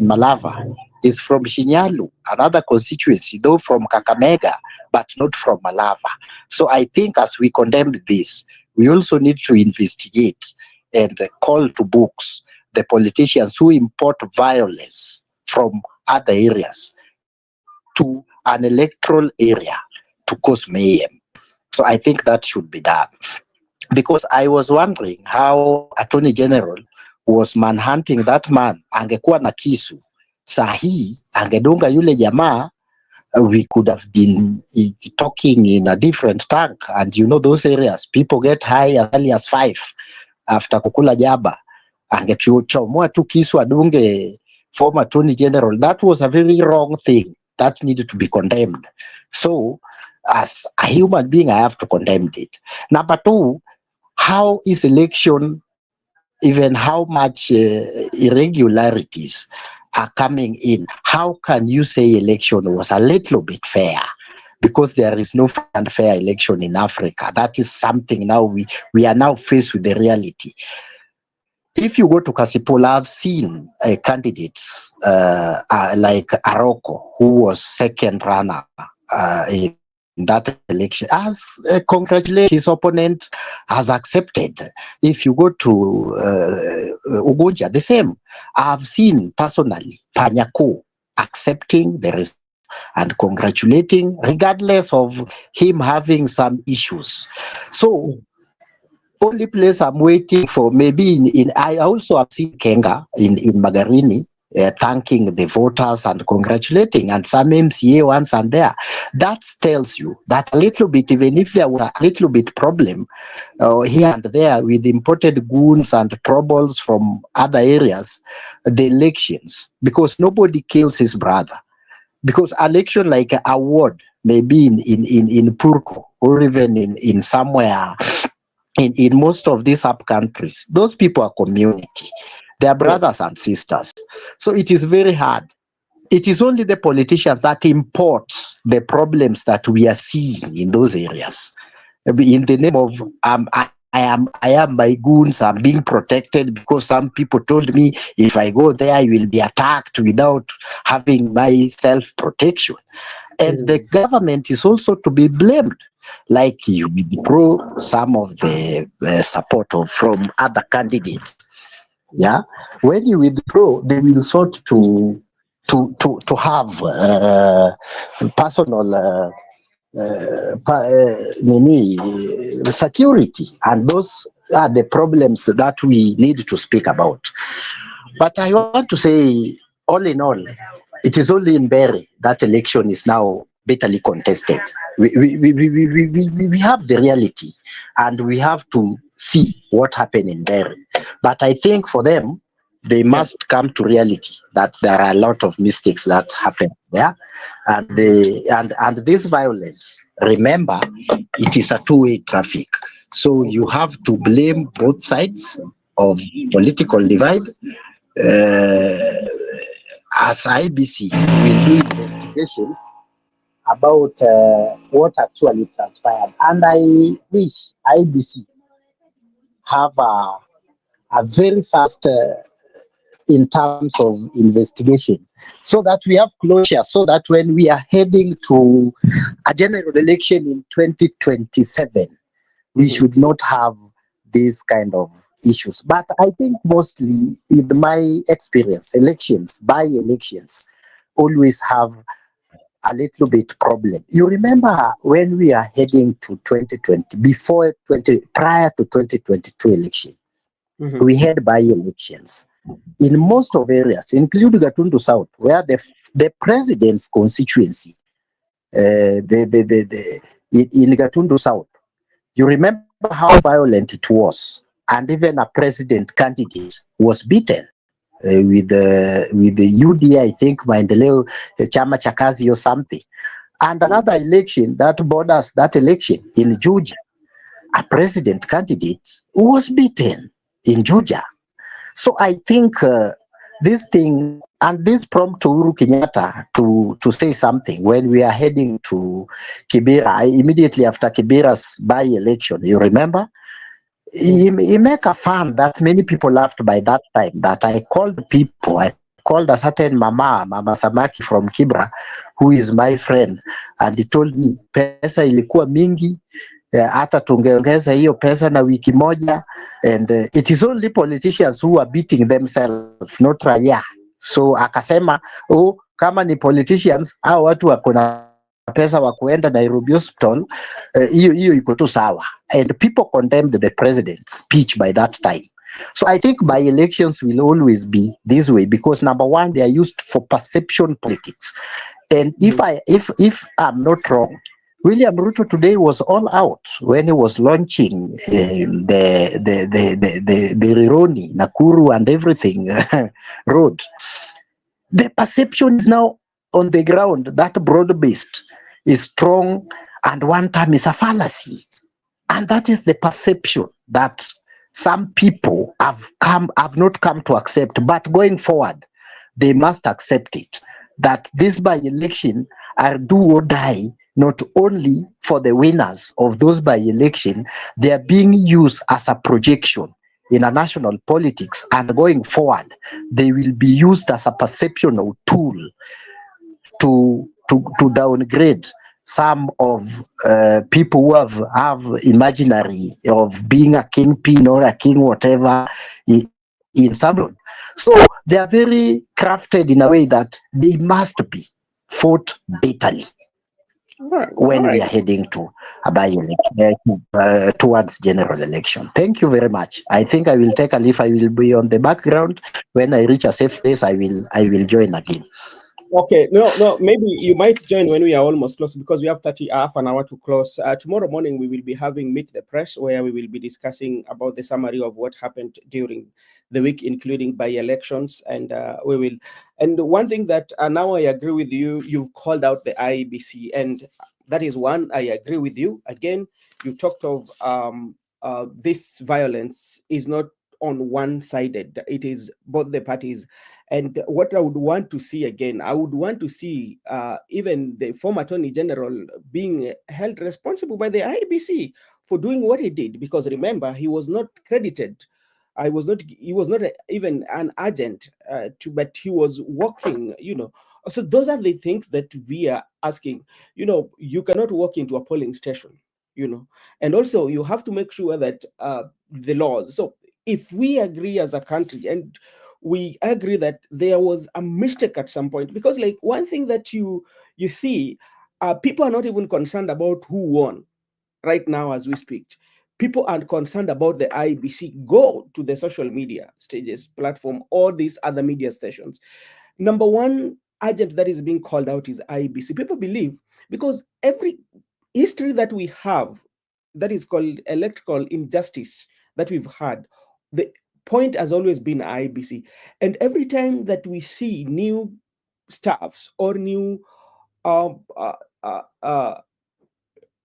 Speaker 4: Malava is from Shinyalu, another constituency, though from Kakamega, but not from Malava. So I think as we condemn this, we also need to investigate and call to books the politicians who import violence from other areas to an electoral area to cause mayhem. So I think that should be done. Because I was wondering how Attorney General was manhunting that man. Angekuwa na kisu sahi, angedunga yule jamaa, we could have been talking in a different tank. And you know those areas, people get high as early as 5 after kukula jaba. Angechomoa tu kisu adunge former Attorney General. That was a very wrong thing. That needed to be condemned. So, as a human being, I have to condemn it. Number two, how is election, even how much irregularities are coming in? How can you say election was a little bit fair? Because there is no fair and fair election in Africa. That is something now we are now faced with the reality. If you go to Kasipul, I've seen candidates like Aroko, who was second runner in that election, has congratulated his opponent, has accepted. If you go to Ugunja, the same. I've seen personally Panyako accepting the result and congratulating, regardless of him having some issues. So only place I'm waiting for, maybe I also have seen Kenga in Magarini thanking the voters and congratulating, and some MCA ones and there. That tells you that a little bit, even if there was a little bit problem here and there with imported goons and troubles from other areas, the elections, because nobody kills his brother. Because election like a ward, maybe in Purko or even in somewhere in most of these up countries, those people are community. They are brothers and sisters. So it is very hard. It is only the politicians that imports the problems that we are seeing in those areas. In the name of I am my goons, I'm being protected because some people told me if I go there I will be attacked without having my self-protection. And the government is also to be blamed. Like you withdraw some of the support from other candidates. Yeah, when you withdraw, they will sort to have personal security, and those are the problems that we need to speak about. But I want to say, all in all, it is only in Mbeere that election is now bitterly contested. We have the reality, and we have to see what happened in Mbeere. But I think for them, they must come to reality that there are a lot of mistakes that happen there, and and this violence. Remember, it is a two-way traffic, so you have to blame both sides of political divide. As IBC will do investigations about what actually transpired, and I wish IBC have a very fast in terms of investigation, so that we have closure, so that when we are heading to a general election in 2027, we should not have these kind of issues. But I think mostly, with my experience, elections, by elections, always have a little bit problem. You remember when we are heading to 2020, prior to 2022 election, we had by elections in most of areas, including Gatundu South, where the president's constituency, in Gatundu South, you remember how violent it was, and even a president candidate was beaten with the UDA, I think, Maendeleo Chama cha Kazi or something. And another election that borders that election in Georgia, a president candidate was beaten in Georgia. So I think this thing, and this prompt Uhuru Kenyatta to say something when we are heading to Kibera, immediately after Kibera's by-election, you remember? He make a fun that many people laughed by that time, that I called people, I called a certain Mama Samaki from Kibra, who is my friend, and he told me pesa ilikuwa mingi, hata tungeongeza hiyo pesa na wiki moja, and it is only politicians who are beating themselves, not raia. So akasema, kama ni politicians au watu wako na pesa wa kuenda Nairobi hospital, hiyo iko tu sawa. And people condemned the president's speech by that time. So I think by elections will always be this way, because number one, they are used for perception politics. And if I'm not wrong, William Ruto today was all out when he was launching the Rironi, Nakuru and everything road. The perception is now on the ground that broad-based is strong, and one time is a fallacy. And that is the perception that some people have not come to accept. But going forward, they must accept it, that this by-election are do or die, not only for the winners of those by-election, they are being used as a projection in a national politics, and going forward, they will be used as a perceptional tool to downgrade some of people who have imaginary of being a kingpin or a king, whatever, in some. So they are very crafted in a way that they must be fought bitterly when we are heading to a by-election, towards general election. Thank you very much. I think I will take a leave. I will be on the background. When I reach a safe place, I will join again.
Speaker 1: Okay, no, maybe you might join when we are almost close, because we have half an hour to close. Tomorrow morning, we will be having Meet the Press, where we will be discussing about the summary of what happened during the week, including by-elections, and we will. And one thing that now I agree with you, you've called out the IEBC, and that is one, I agree with you. Again, you talked of this violence is not on one-sided. It is both the parties. And what I would want to see again, I would want to see even the former Attorney General being held responsible by the IEBC for doing what he did. Because remember, he was not credited. He was not even an agent, but he was working, So those are the things that we are asking. You cannot walk into a polling station, and also you have to make sure that the laws. So if we agree as a country, and we agree that there was a mistake at some point, because like one thing that you see, people are not even concerned about who won right now as we speak. People are concerned about the IBC. Go to the social media stages, platform, all these other media stations. Number one agent that is being called out is IBC. People believe, because every history that we have that is called electoral injustice that we've had, the point has always been IBC. And every time that we see new staffs or new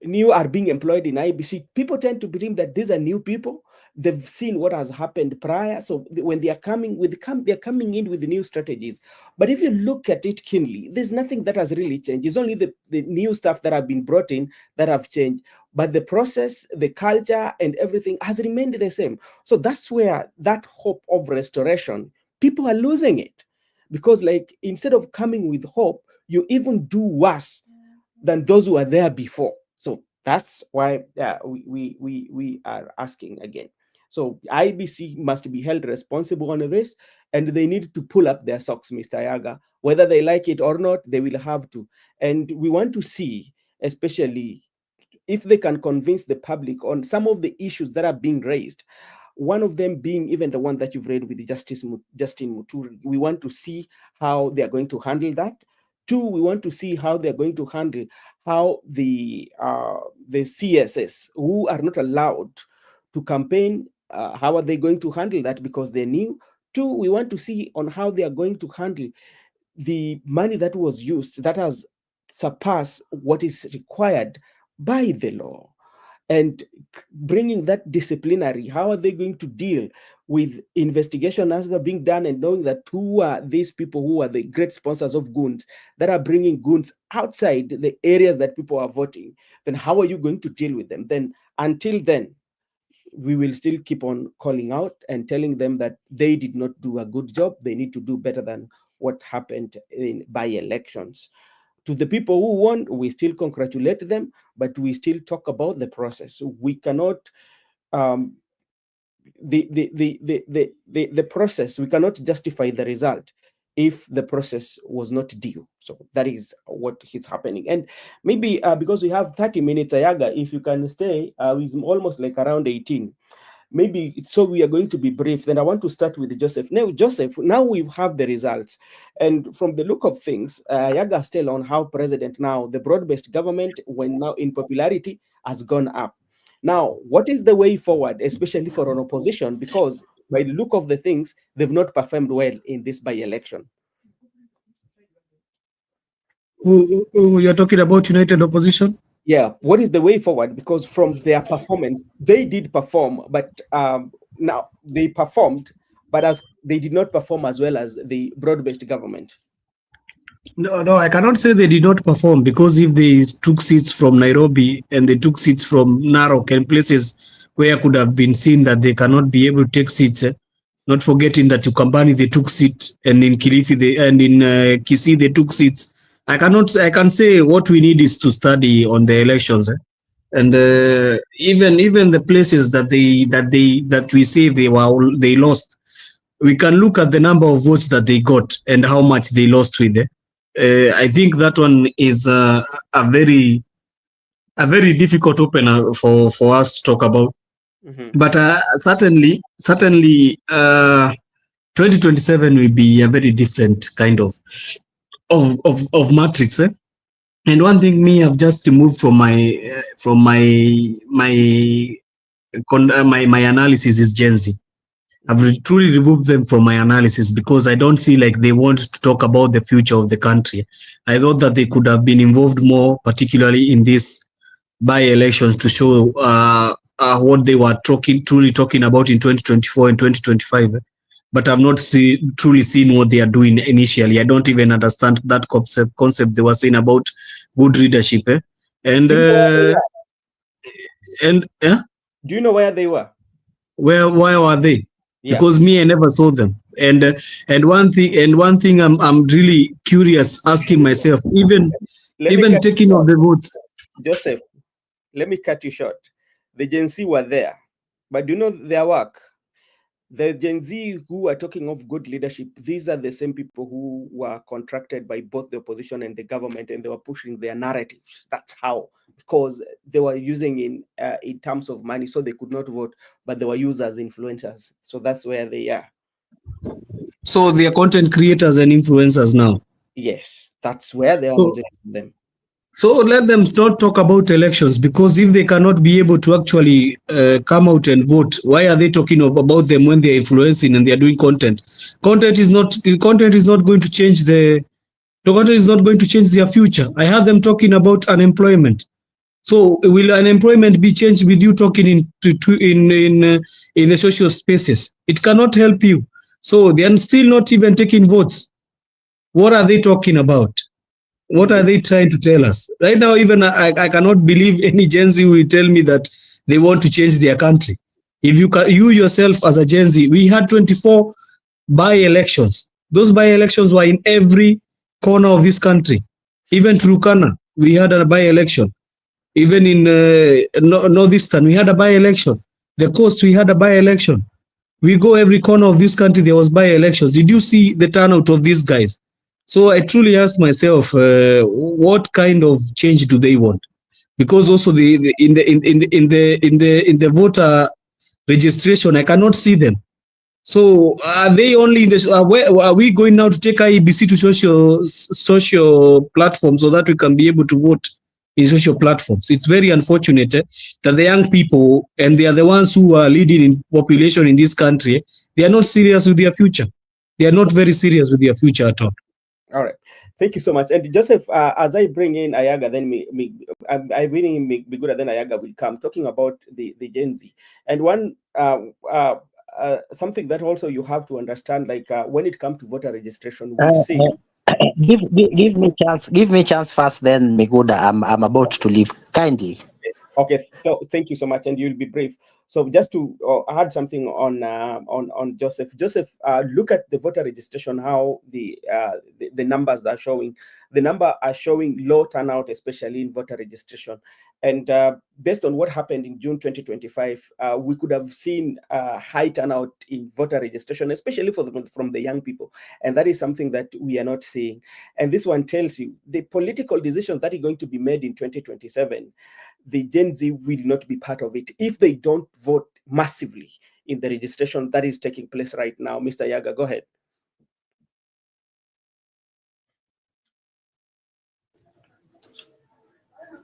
Speaker 1: new are being employed in IBC, people tend to believe that these are new people. They've seen what has happened prior. So when they are coming they're coming in with new strategies. But if you look at it keenly, there's nothing that has really changed. It's only the new stuff that have been brought in that have changed. But the process, the culture, and everything has remained the same. So that's where that hope of restoration people are losing it, because like instead of coming with hope, you even do worse than those who were there before. So that's why we are asking again. So IBC must be held responsible on this, and they need to pull up their socks, Mr. Yaga. Whether they like it or not, they will have to. And we want to see, especially if they can convince the public on some of the issues that are being raised. One of them being even the one that you've read with Justin Muturi. We want to see how they are going to handle that. Two, we want to see how they're going to handle how the CSS, who are not allowed to campaign, how are they going to handle that because they're new. Two, we want to see on how they are going to handle the money that was used that has surpassed what is required by the law, and bringing that disciplinary. How are they going to deal with investigation as they're being done, and knowing that who are these people who are the great sponsors of goons that are bringing goons outside the areas that people are voting? Then how are you going to deal with them? Then until then, we will still keep on calling out and telling them that they did not do a good job. They need to do better than what happened in by-elections. To the people who won, we still congratulate them, but we still talk about the process. We cannot the process, we cannot justify the result if the process was not due. So that is what is happening. And maybe because we have 30 minutes, Ayaga, if you can stay, it's almost like around 18. Maybe so we are going to be brief. Then I want to start with Joseph. Now, Joseph, now we have the results. And from the look of things, Yaga still on how president now, the broad-based government, when now in popularity, has gone up. Now, what is the way forward, especially for an opposition? Because by the look of the things, they've not performed well in this by-election.
Speaker 3: You're talking about United Opposition?
Speaker 1: Yeah, what is the way forward? Because from their performance, they did perform, but now they performed, but as they did not perform as well as the broad-based government.
Speaker 3: No, I cannot say they did not perform, because if they took seats from Nairobi and they took seats from Narok and places where could have been seen that they cannot be able to take seats, not forgetting that Ukambani they took seats, and in Kilifi and in Kisii they took seats. I can say what we need is to study on the elections, and even the places that we say they lost, we can look at the number of votes that they got and how much they lost with it. I think that one is a very difficult opener for us to talk about. Mm-hmm. But certainly 2027 will be a very different kind of matrix. And one thing I've just removed from my analysis is Gen Z. I've truly removed them from my analysis, because I don't see like they want to talk about the future of the country. I thought that they could have been involved more, particularly in this by-elections, to show what they were truly talking about in 2024 and 2025. But I've not truly seen what they are doing initially. I don't even understand that concept they were saying about good leadership. And
Speaker 1: do you know where they were?
Speaker 3: Where were they? Yeah. Because I never saw them. And one thing I'm really curious, asking myself, even taking off the votes.
Speaker 1: Joseph, let me cut you short. The Gen Z were there, but do you know their work? The Gen Z who are talking of good leadership, these are the same people who were contracted by both the opposition and the government, and they were pushing their narratives. That's how, because they were using in terms of money, so they could not vote, but they were used as influencers. So that's where they are.
Speaker 3: So they are content creators and influencers now.
Speaker 1: Yes, that's where they are. Them.
Speaker 3: So let them not talk about elections, because if they cannot be able to actually come out and vote, why are they talking about them when they're influencing and they're doing content? Content is not going to change the content is not going to change their future. I heard them talking about unemployment. So will unemployment be changed with you talking in the social spaces? It cannot help you. So they are still not even taking votes. What are they talking about? What are they trying to tell us? Right now, even I cannot believe any Gen Z will tell me that they want to change their country. If you yourself as a Gen Z, we had 24 by-elections. Those by-elections were in every corner of this country. Even Turkana, we had a by-election. Even in Northeastern, we had a by-election. The coast, we had a by-election. We go every corner of this country, there was by-elections. Did you see the turnout of these guys? So I truly ask myself, what kind of change do they want? Because also in the voter registration, I cannot see them. So are they only in the? Where are we going now to take IEBC to social platforms so that we can be able to vote in social platforms? It's very unfortunate that the young people, and they are the ones who are leading in population in this country, they are not serious with their future. They are not very serious with their future at all.
Speaker 1: All right. Thank you so much. And Joseph, as I bring in Ayaga, then I bring in Bigura, then Ayaga will come, talking about the Gen Z. And one something that also you have to understand, like when it comes to voter registration, we've seen.
Speaker 4: Give me chance first, then Miguda. I'm about to leave. Kindly.
Speaker 1: Okay, so thank you so much, and you'll be brief. So just to add something on Joseph. Joseph, look at the voter registration. How the numbers that are showing. The number are showing low turnout, especially in voter registration. And based on what happened in June 2025, we could have seen high turnout in voter registration, especially from the young people. And that is something that we are not seeing. And this one tells you the political decisions that are going to be made in 2027. The Gen Z will not be part of it if they don't vote massively in the registration that is taking place right now. Mr. Yaga, go ahead.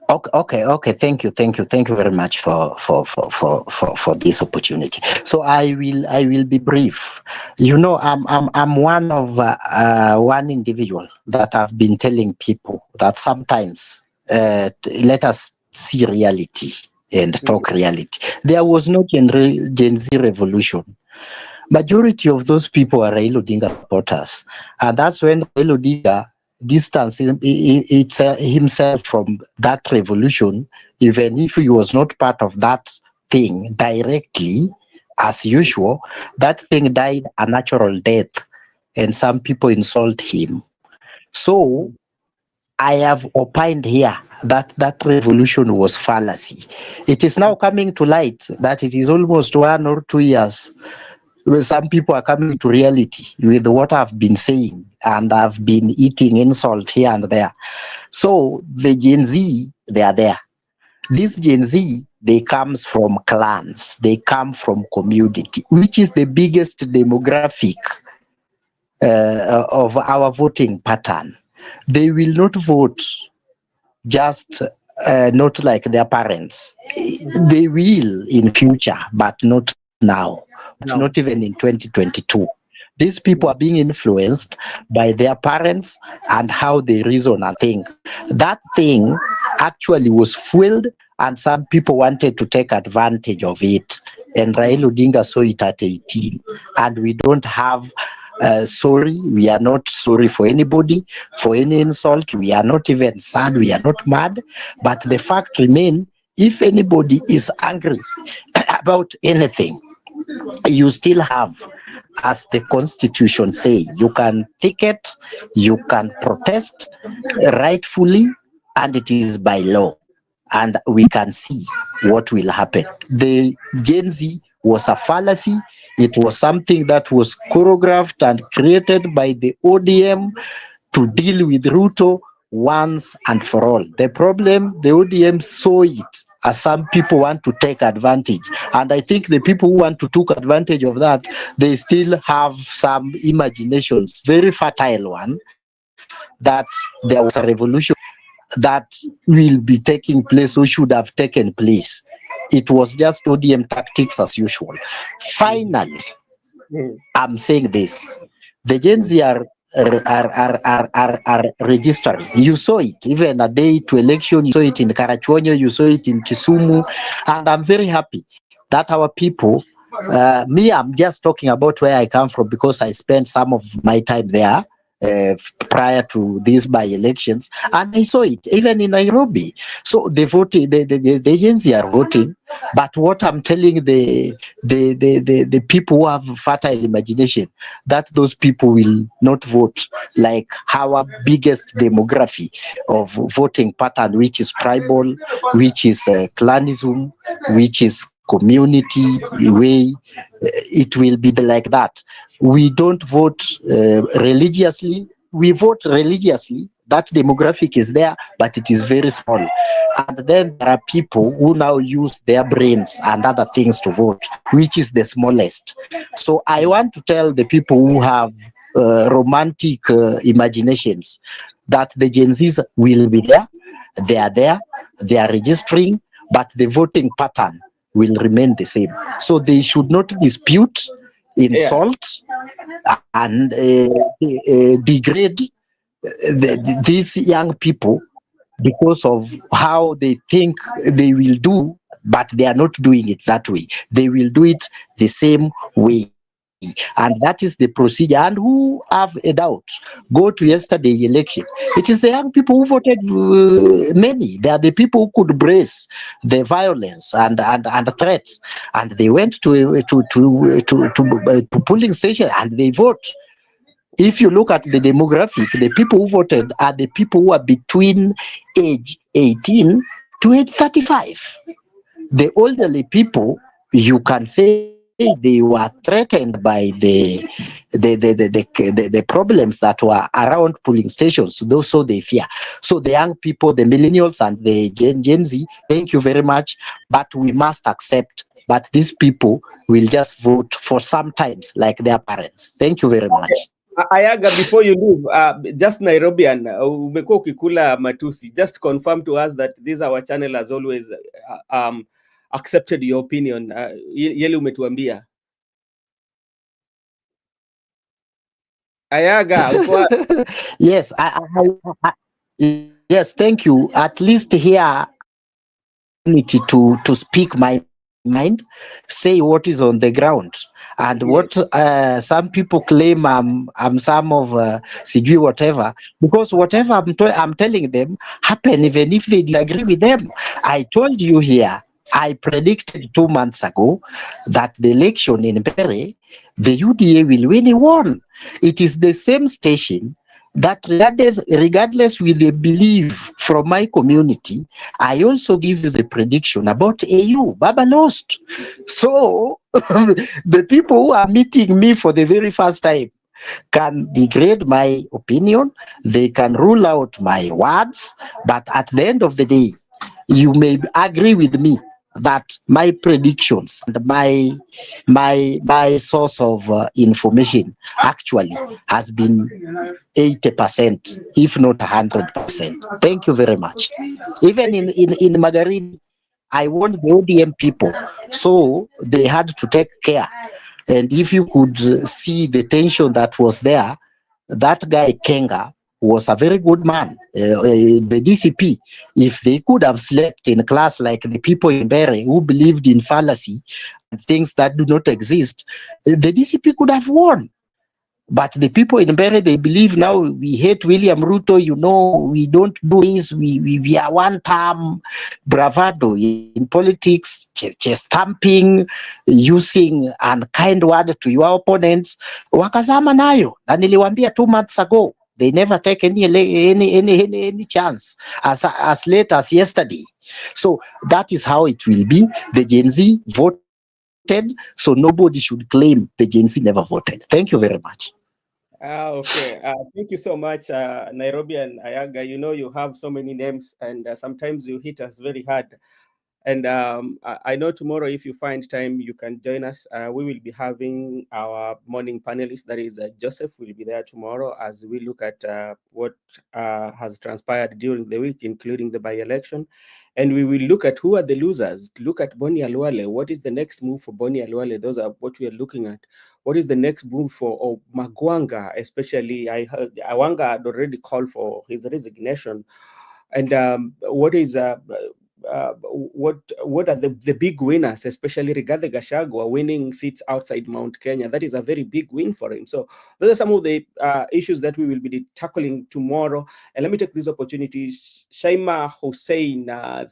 Speaker 4: Okay. Thank you very much for this opportunity. So I will be brief. You know, I'm one of one individual that I've been telling people that sometimes let us see reality and talk reality. There was no Gen Z revolution. Majority of those people are Raila Odinga supporters, and that's when Raila Odinga distanced himself from that revolution, even if he was not part of that thing directly. As usual, that thing died a natural death, and some people insult him. So I have opined here that that revolution was fallacy. It is now coming to light that it is almost 1 or 2 years. Well, some people are coming to reality with what I've been saying, and I've been eating insult here and there. So the Gen Z, they are there. This Gen Z, they comes from clans, they come from community, which is the biggest demographic of our voting pattern. They will not vote just not like their parents. They will in future, but not now. Not even in 2022. These people are being influenced by their parents and how they reason and think. That thing actually was fueled, and some people wanted to take advantage of it. And Raila Odinga saw it at 18. And we don't have sorry, we are not sorry for anybody, for any insult. We are not even sad, we are not mad. But the fact remains, if anybody is angry about anything, you still have, as the constitution say, you can ticket, you can protest rightfully, and it is by law. And we can see what will happen. The Gen Z was a fallacy. It was something that was choreographed and created by the ODM to deal with Ruto once and for all. The problem, the ODM saw it as some people want to take advantage. And I think the people who want to take advantage of that, they still have some imaginations, very fertile one, that there was a revolution that will be taking place or should have taken place. It was just ODM tactics as usual. Finally, I'm saying this. The Gen Z are registering. You saw it even a day to election. You saw it in Karachuonyo. You saw it in Kisumu, and I'm very happy that our people. Me, I'm just talking about where I come from because I spent some of my time there. prior to these by-elections, and I saw it even in Nairobi. So the voting, the agency are voting, but what I'm telling the people who have fertile imagination, that those people will not vote like our biggest demography of voting pattern, which is tribal, which is clanism, which is community way. It will be like that. We don't vote religiously. We vote religiously. That demographic is there, but it is very small. And then there are people who now use their brains and other things to vote, which is the smallest. So I want to tell the people who have romantic imaginations that the Gen Zs will be there. They are there. They are registering, but the voting pattern will remain the same. So they should not dispute, insult, and degrade these young people because of how they think they will do, but they are not doing it that way. They will do it the same way. And that is the procedure. And who have a doubt, go to yesterday's election. It is the young people who voted many. They are the people who could brace the violence and threats. And they went to polling station and they vote. If you look at the demographic, the people who voted are the people who are between age 18 to age 35. The elderly people, you can say they were threatened by the problems that were around polling stations. So they fear. So the young people, the millennials and the Gen Z, thank you very much, but we must accept that these people will just vote for sometimes like their parents. Thank you very much.
Speaker 1: Ayaga, before you leave, just Nairobian, umekuwa ukikula matusi. Just confirm to us that this our channel has always accepted your opinion. Yele umetuambia. Ayaga, uko
Speaker 4: Yes, yes, thank you. At least here to speak my mind, say what is on the ground, and what some people claim I'm some of sijui whatever, because whatever I'm telling them happen even if they disagree with them. I told you here, I predicted 2 months ago that the election in Mbeere, the UDA will win. He won. It is the same station that regardless with the belief from my community, I also give you the prediction about AU. Baba lost. So the people who are meeting me for the very first time can degrade my opinion, they can rule out my words, but at the end of the day, you may agree with me that my predictions and my source of information actually has been 80%, if not 100%. Thank you very much. Even in Magarini, I want the ODM people, so they had to take care. And if you could see the tension that was there, that guy Kenga was a very good man. The DCP, if they could have slept in class like the people in Mbeere who believed in fallacy and things that do not exist, the DCP could have won. But the people in Mbeere, they believe now we hate William Ruto, we don't do this, we are one term bravado in politics, chest thumping, using unkind word to your opponents. Wakazama nayo, na niliwaambia 2 months ago. They never take any chance as late as yesterday. So that is how it will be. The Gen Z voted, so nobody should claim the Gen Z never voted. Thank you very much.
Speaker 1: Okay. Thank you so much, Nairobi and Ayaga. You have so many names, and sometimes you hit us very hard. And I know tomorrow, if you find time, you can join us. We will be having our morning panelist, that is Joseph, will be there tomorrow as we look at what has transpired during the week, including the by-election. And we will look at who are the losers. Look at Boni Alwale. What is the next move for Boni Alwale? Those are what we are looking at. What is the next move for Magwanga, especially? I heard Awanga had already called for his resignation. And what is what are the big winners, especially Rigathi Gachagua winning seats outside Mount Kenya. That is a very big win for him. So those are some of the issues that we will be tackling tomorrow. And let me take this opportunity. Shaima Hussein,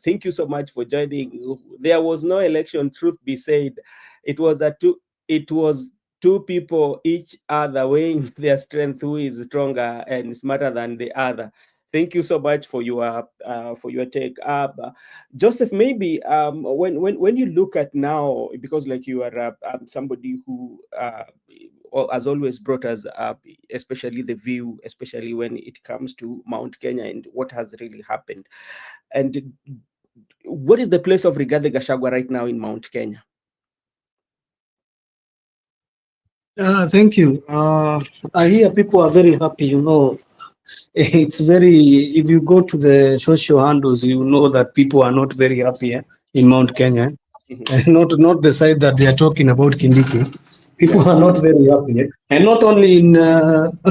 Speaker 1: thank you so much for joining. There was no election, truth be said. It was two people, each other weighing their strength, who is stronger and smarter than the other. Thank you so much for your take. Joseph, maybe when you look at now, because like you are somebody who has always brought us up, especially the view, especially when it comes to Mount Kenya and what has really happened, and what is the place of Rigathi Gachagua right now in Mount Kenya?
Speaker 3: Thank you. I hear people are very happy. You know, it's very. If you go to the social handles, you know that people are not very happy in Mount Kenya. Not the side that they are talking about Kindiki. People are not very happy, and not only in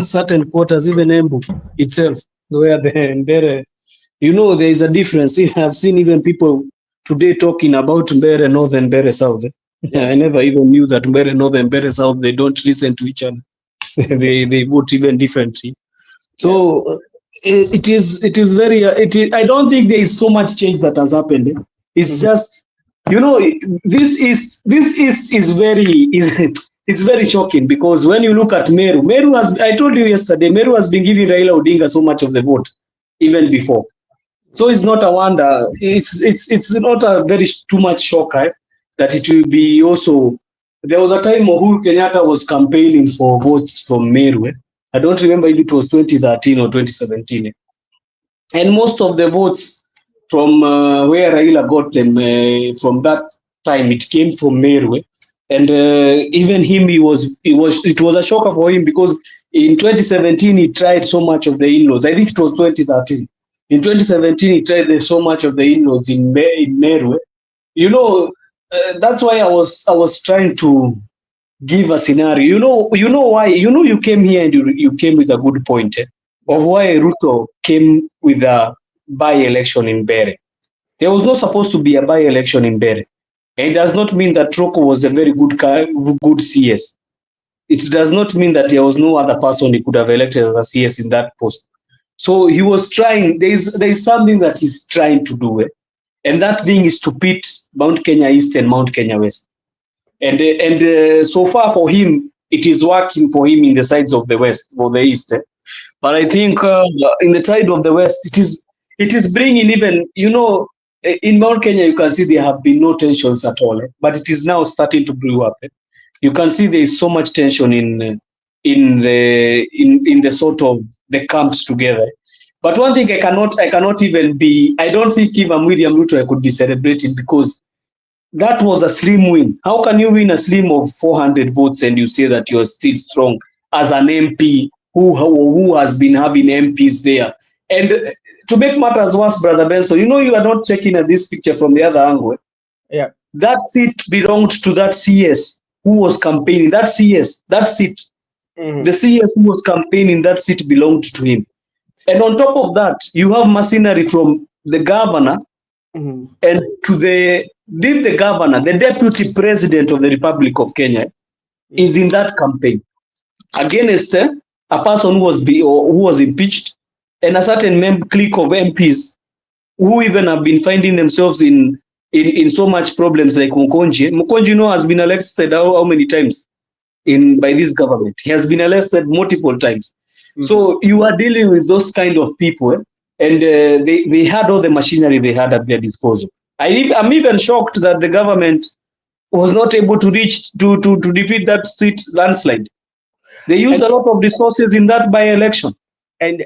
Speaker 3: certain quarters, even Embu itself, where the Mbeere. You know, there is a difference. I've seen even people today talking about Mbeere North and Mbeere South. I never even knew that Mbeere North and Mbeere South, they don't listen to each other. they vote even differently. So it is very. I don't think there is so much change that has happened. It's just, you know, this is very it's very shocking, because when you look at Meru has, I told you yesterday, Meru has been giving Raila Odinga so much of the vote even before. So it's not a wonder. It's not a very too much shock that it will be also. There was a time Uhuru Kenyatta was campaigning for votes from Meru. I don't remember if it was 2013 or 2017. And most of the votes from where Raila got them from that time, it came from Meru. And even him, it was a shocker for him, because in 2017 he tried so much of the in-laws. I think it was 2013. In 2017 he tried so much of the in-laws in Meru. You know, that's why I was trying to give a scenario. You know why. You came here and you came with a good point of why Ruto came with a by-election in Mbeere. There was not supposed to be a by-election in Mbeere. And it does not mean that Troko was a very good CS. It does not mean that there was no other person he could have elected as a CS in that post. So he was trying. There is something that he's trying to do, and that thing is to pit Mount Kenya East and Mount Kenya West. And so far for him, it is working for him in the sides of the West or the East. But I think in the side of the West, it is bringing even, in Mount Kenya, you can see there have been no tensions at all, but it is now starting to brew up. You can see there is so much tension in the sort of the camps together. But one thing I cannot even be. I don't think even William Ruto could be celebrated, because that was a slim win. How can you win a slim of 400 votes and you say that you're still strong as an MP who has been having MPs there? And to make matters worse, Brother Benson, you are not checking at this picture from the other angle.
Speaker 1: Yeah.
Speaker 3: That seat belonged to that CS who was campaigning. That CS, that seat, the CS who was campaigning, that seat belonged to him. And on top of that, you have machinery from the governor and to the governor, the deputy president of the Republic of Kenya, is in that campaign against a person who was impeached, and a certain clique of MPs who even have been finding themselves in so much problems, like Mukonji. Mukonji, has been elected how many times by this government? He has been elected multiple times. So you are dealing with those kind of people, and they had all the machinery they had at their disposal. I'm even shocked that the government was not able to defeat that seat landslide. They used a lot of resources in that by-election.
Speaker 1: And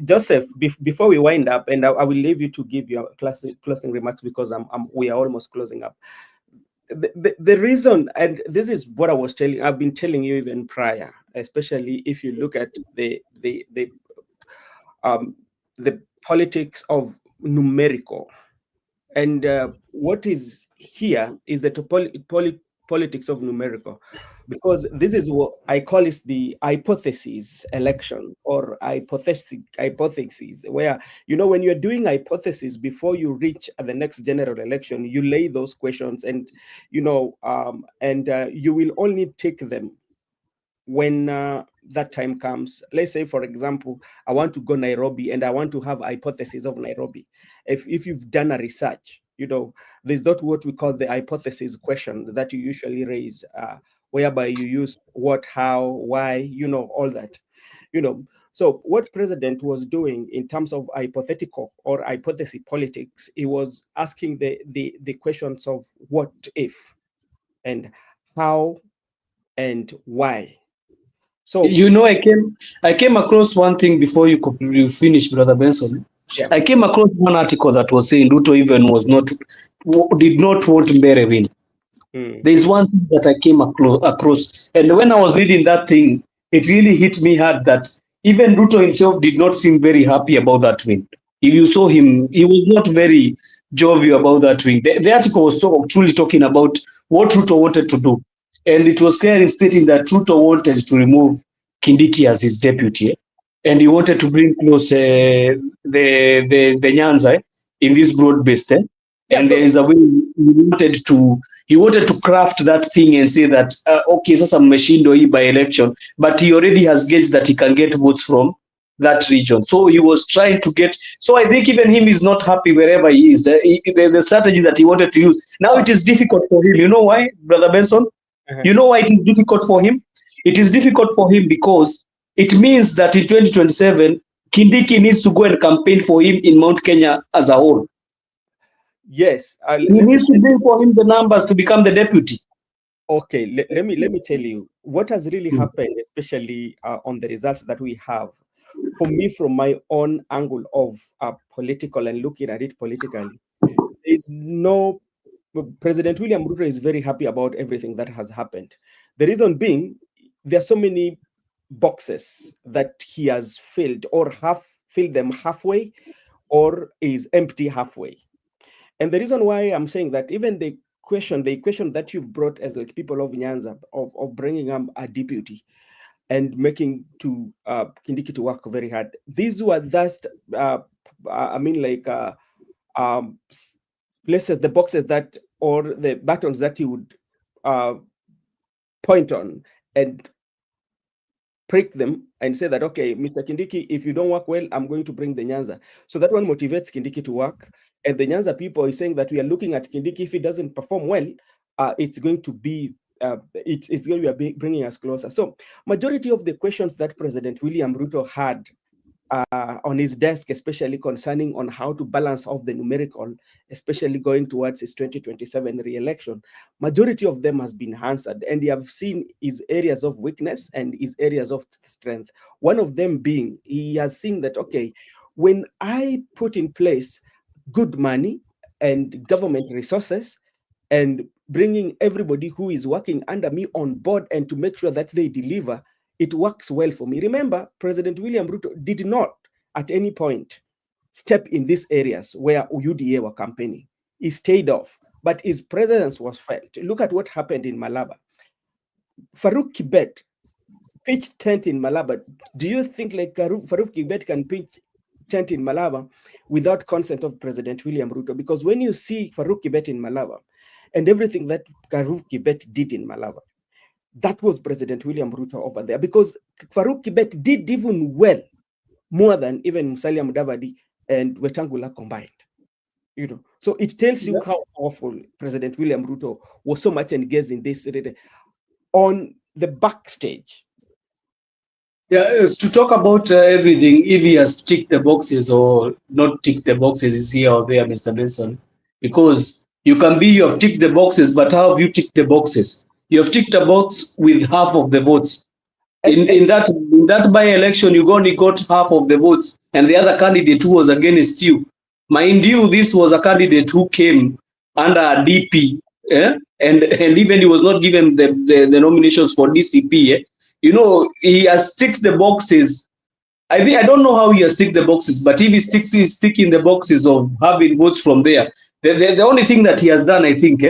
Speaker 1: Joseph, before we wind up, and I will leave you to give your closing remarks, because we are almost closing up. The reason, and this is what I've been telling you even prior, especially if you look at the politics of numerical, and what is here is that politics of numerical, because this is what I call is the hypothesis election, or hypothesis, where, you know, when you're doing hypothesis before you reach the next general election, you lay those questions, and you know, you will only take them when that time comes. Let's say, for example, I want to go Nairobi and I want to have a hypothesis of Nairobi. If you've done a research, you know, there's not what we call the hypothesis question that you usually raise, whereby you use what, how, why, you know, all that, you know. So what president was doing in terms of hypothetical or hypothesis politics, he was asking the questions of what if, and how, and why. So
Speaker 5: You know, I came across one thing before you finish, Brother Benson.
Speaker 1: yeah.
Speaker 5: I came across one article that was saying Ruto even did not want Mbeere win. There is one thing that I came across, and when I was reading that thing, it really hit me hard that even Ruto himself did not seem very happy about that win. If you saw him, he was not very jovial about that win. The article was truly talking about what Ruto wanted to do, and it was clear in stating that Ruto wanted to remove Kindiki as his deputy, and he wanted to bring close the Nyanza in this broad-based.
Speaker 1: Yeah,
Speaker 5: And there is a way he wanted to craft that thing and say that okay, sasa mmeshindwa hii by election, but he already has gauged that he can get votes from that region. So he was trying to get. So I think even him is not happy wherever he is. The strategy that he wanted to use now, it is difficult for him. You know why, Brother Benson? You know why it is difficult for him? It is difficult for him because it means that in 2027, Kindiki needs to go and campaign for him in Mount Kenya as a whole.
Speaker 1: Yes,
Speaker 5: He needs to bring for him the numbers to become the deputy.
Speaker 1: Okay, let me tell you what has really happened, especially on the results that we have. For me, from my own angle of political and looking at it politically, is no. President William Ruto is very happy about everything that has happened. The reason being, there are so many boxes that he has filled, or half filled them halfway, or is empty halfway. And the reason why I'm saying that, even the equation that you've brought as like people of Nyanza, of bringing up a deputy and making to Kindiki to work very hard. These were just, I mean, like, let's say the boxes that, or the buttons that you would point on and prick them and say that, okay, Mr. Kindiki, if you don't work well, I'm going to bring the Nyanza. So that one motivates Kindiki to work. And the Nyanza people is saying that we are looking at Kindiki. If he doesn't perform well, it's going to be it's going to be bringing us closer. So majority of the questions that President William Ruto had on his desk, especially concerning on how to balance off the numerical, especially going towards his 2027 re-election, majority of them has been answered, and you have seen his areas of weakness and his areas of strength. One of them being, he has seen that, okay, when I put in place good money and government resources, and bringing everybody who is working under me on board, and to make sure that they deliver, it works well for me. Remember, President William Ruto did not at any point step in these areas where UDA were campaigning. He stayed off, but his presence was felt. Look at what happened in Malaba. Farouk Kibet pitched tent in Malaba. Do you think like Farouk Kibet can pitch tent in Malaba without consent of President William Ruto? Because when you see Farouk Kibet in Malaba and everything that Farouk Kibet did in Malaba, that was President William Ruto over there, because Farouk Kibet did even well, more than even Musalia Mudavadi and Wetangula combined. You know, so it tells you how powerful President William Ruto was, so much engaged in this on the backstage.
Speaker 5: Yeah, to talk about everything, if he has ticked the boxes or not ticked the boxes, is here or there, Mr. Benson. Because you have ticked the boxes, but how have you ticked the boxes? You have ticked a box with half of the votes. In that by-election, you only got half of the votes, and the other candidate who was against you. Mind you, this was a candidate who came under a DP, and even he was not given the nominations for DCP. You know, he has ticked the boxes. I don't know how he has ticked the boxes, but if he's sticking the boxes of having votes from there, the only thing that he has done, I think,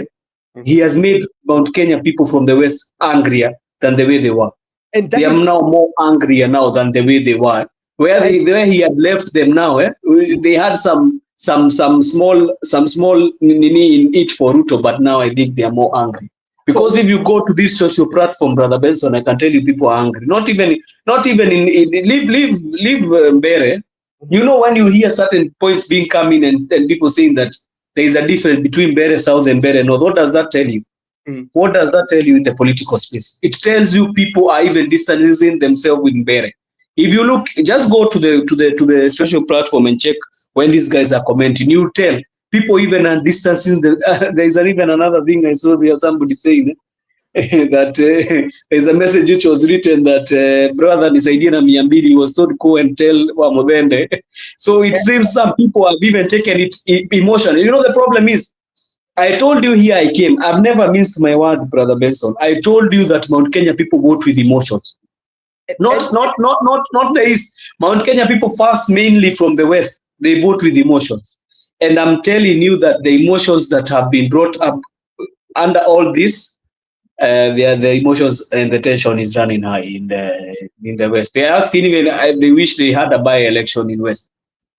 Speaker 5: he has made Mount Kenya people from the West angrier than the way they were.
Speaker 1: And
Speaker 5: They
Speaker 1: that
Speaker 5: are
Speaker 1: is
Speaker 5: now more angrier now than the way they were. Where he had left them now, they had some small nini in it for Ruto, but now I think they are more angry. Because
Speaker 1: so
Speaker 5: if you go to this social platform, Brother Benson, I can tell you people are angry. Not even in leave Mbeere. You know, when you hear certain points being coming and people saying that there is a difference between Mbeere South and Mbeere North, what does that tell you? What does that tell you in the political space? It tells you people are even distancing themselves with Mbeere. If you look, just go to the social platform and check when these guys are commenting. You tell people even are distancing. There is even another thing I saw there. Somebody saying that there's a message which was written that brother nisaidie na 200 was told go and tell Wamodende. So it seems some people have even taken it emotionally. You know, the problem is, I told you here I came. I've never minced my word, Brother Benson. I told you that Mount Kenya people vote with emotions. Not the East. Mount Kenya people fast mainly from the West. They vote with emotions. And I'm telling you that the emotions that have been brought up under all this, the emotions and the tension is running high in the West. They're asking even, they wish they had a by-election in West.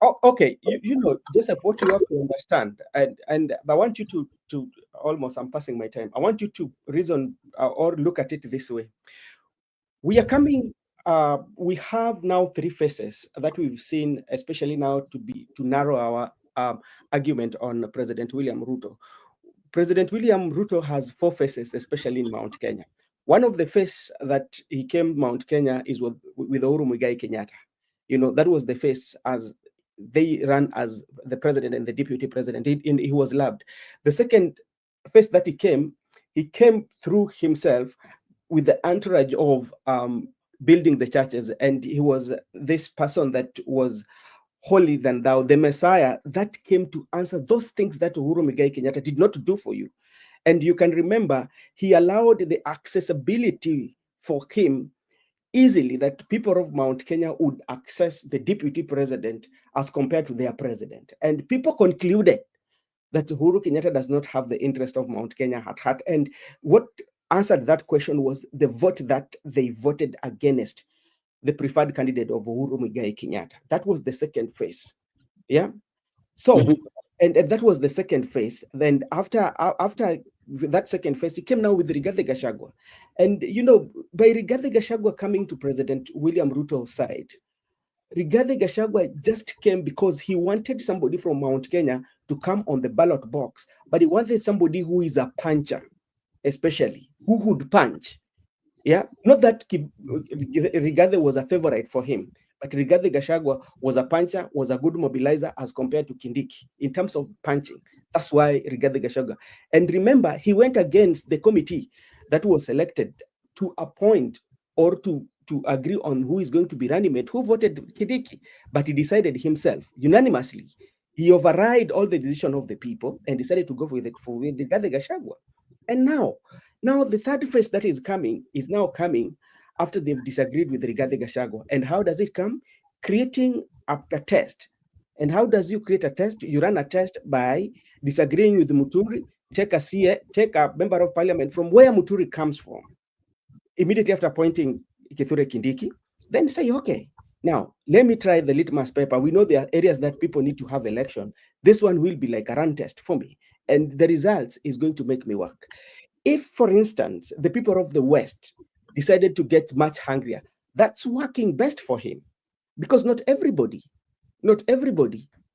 Speaker 1: Oh, okay, you know, Joseph, what you have to understand, and I want you to almost, I'm passing my time. I want you to reason or look at it this way. We are coming. We have now 3 phases that we've seen, especially now to narrow our argument on President William Ruto. President William Ruto has 4 phases, especially in Mount Kenya. One of the phase that he came Mount Kenya is with Uhuru Muigai Kenyatta. You know, that was the phase as they ran as the president and the deputy president. He was loved. The second phase that he came through himself with the entourage of building the churches, and he was this person that was holy than thou, the Messiah that came to answer those things that Uhuru Muigai Kenyatta did not do for you. And you can remember, he allowed the accessibility for him easily that people of Mount Kenya would access the deputy president as compared to their president. And people concluded that Uhuru Kenyatta does not have the interest of Mount Kenya at heart. And what answered that question was the vote that they voted against the preferred candidate of Uhuru Muigai Kenyatta. That was the second phase. Yeah. So, and that was the second phase. Then after that second phase, he came now with Rigathi Gachagua. And, you know, by Rigathi Gachagua coming to President William Ruto's side, Rigathi Gachagua just came because he wanted somebody from Mount Kenya to come on the ballot box, but he wanted somebody who is a puncher, especially, who would punch. Yeah, not that Rigathi was a favorite for him, but Rigathi Gachagua was a puncher, was a good mobilizer as compared to Kindiki in terms of punching. That's why Rigathi Gachagua. And remember, he went against the committee that was selected to appoint or to agree on who is going to be running mate, who voted Kindiki, but he decided himself unanimously. He override all the decision of the people and decided to go with Rigathi Gachagua. And now the third phase that is now coming after they've disagreed with Rigathi Gachagua. And how does it come? Creating a test. And how does you create a test? You run a test by disagreeing with Muturi, take a member of parliament from where Muturi comes from, immediately after appointing Kithure Kindiki, then say, okay, now let me try the litmus paper. We know there are areas that people need to have election. This one will be like a run test for me. And the results is going to make me work. If, for instance, the people of the West decided to get much hungrier, that's working best for him, because not everybody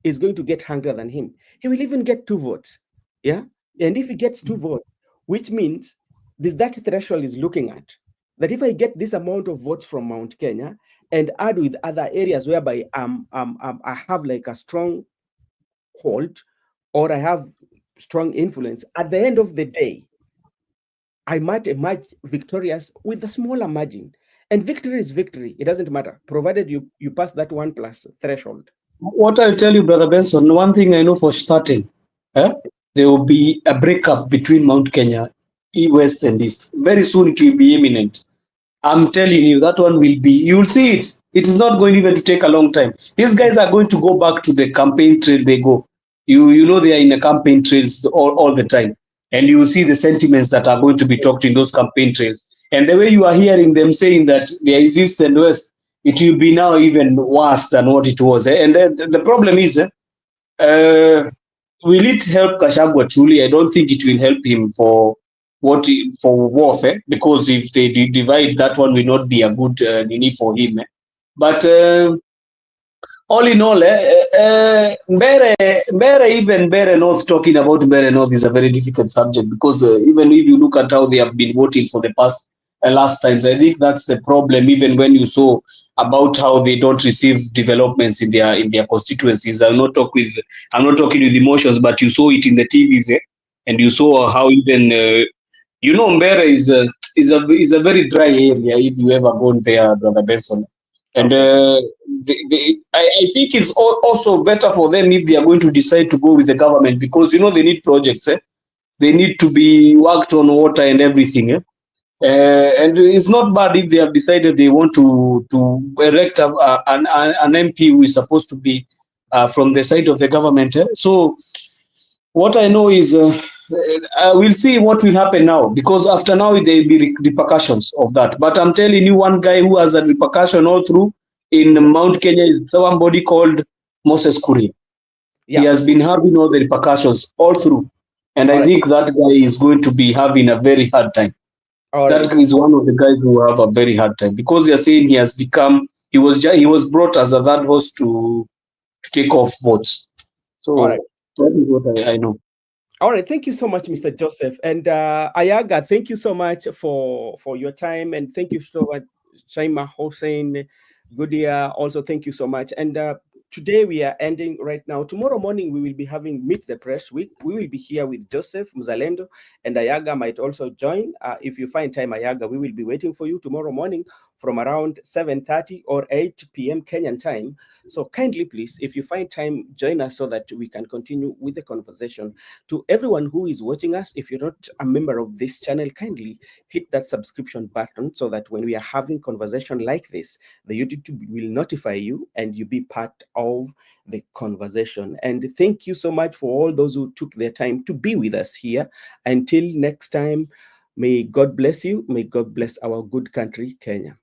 Speaker 1: is going to get hungrier than him. He will even get 2 votes. Yeah. And if he gets 2 votes, which means that threshold is looking at that if I get this amount of votes from Mount Kenya and add with other areas whereby I have like a strong hold or I have strong influence, at the end of the day, I might emerge victorious with a smaller margin. And victory is victory. It doesn't matter, provided you pass that 1+ threshold.
Speaker 5: What I'll tell you, Brother Benson, one thing I know for starting, there will be a breakup between Mount Kenya, West and East. Very soon it will be imminent. I'm telling you, that one will be, you'll see it. It is not going even to take a long time. These guys are going to go back to the campaign trail they go. You know they are in the campaign trails all the time. and you will see the sentiments that are going to be talked in those campaign trails. And the way you are hearing them saying that there is East and West, it will be now even worse than what it was. And the problem is, will it help Kashagwa truly? I don't think it will help him for for warfare, because if they divide, that one will not be a good need for him. But all in all, Mbeere North, talking about Mbeere North is a very difficult subject, because even if you look at how they have been voting for the past last times, I think that's the problem. Even when you saw about how they don't receive developments in their constituencies, I'm not talking with emotions, but you saw it in the TVs, and you saw how even Mbeere is a very dry area if you ever gone there, Brother Benson. And I think it's also better for them if they are going to decide to go with the government, because they need projects. They need to be worked on, water and everything. And it's not bad if they have decided they want to elect an MP who is supposed to be from the side of the government. So what I know is we'll see what will happen now, because after now there will be repercussions of that. But I'm telling you, one guy who has a repercussion all through in Mount Kenya is somebody called Moses Kuria.
Speaker 1: Yeah.
Speaker 5: He has been having all the repercussions all through. And I think that guy is going to be having a very hard time. That is one of the guys who have a very hard time, because they're saying he was brought as a third horse to take off votes. So that is what I know.
Speaker 1: All right, thank you so much, Mr. Joseph. And Ayaga, thank you so much for your time, and thank you so much, Shaima Hossein Goodia. Also, thank you so much. And today we are ending right now. Tomorrow morning we will be having Meet the Press Week. We will be here with Joseph Mzalendo, and Ayaga might also join. If you find time, Ayaga, we will be waiting for you tomorrow morning from around 7:30 or 8 p.m. Kenyan time. So kindly, please, if you find time, join us so that we can continue with the conversation. To everyone who is watching us, if you're not a member of this channel, kindly hit that subscription button so that when we are having conversation like this, the YouTube will notify you and you be part of the conversation. And thank you so much for all those who took their time to be with us here. Until next time, may God bless you. May God bless our good country, Kenya.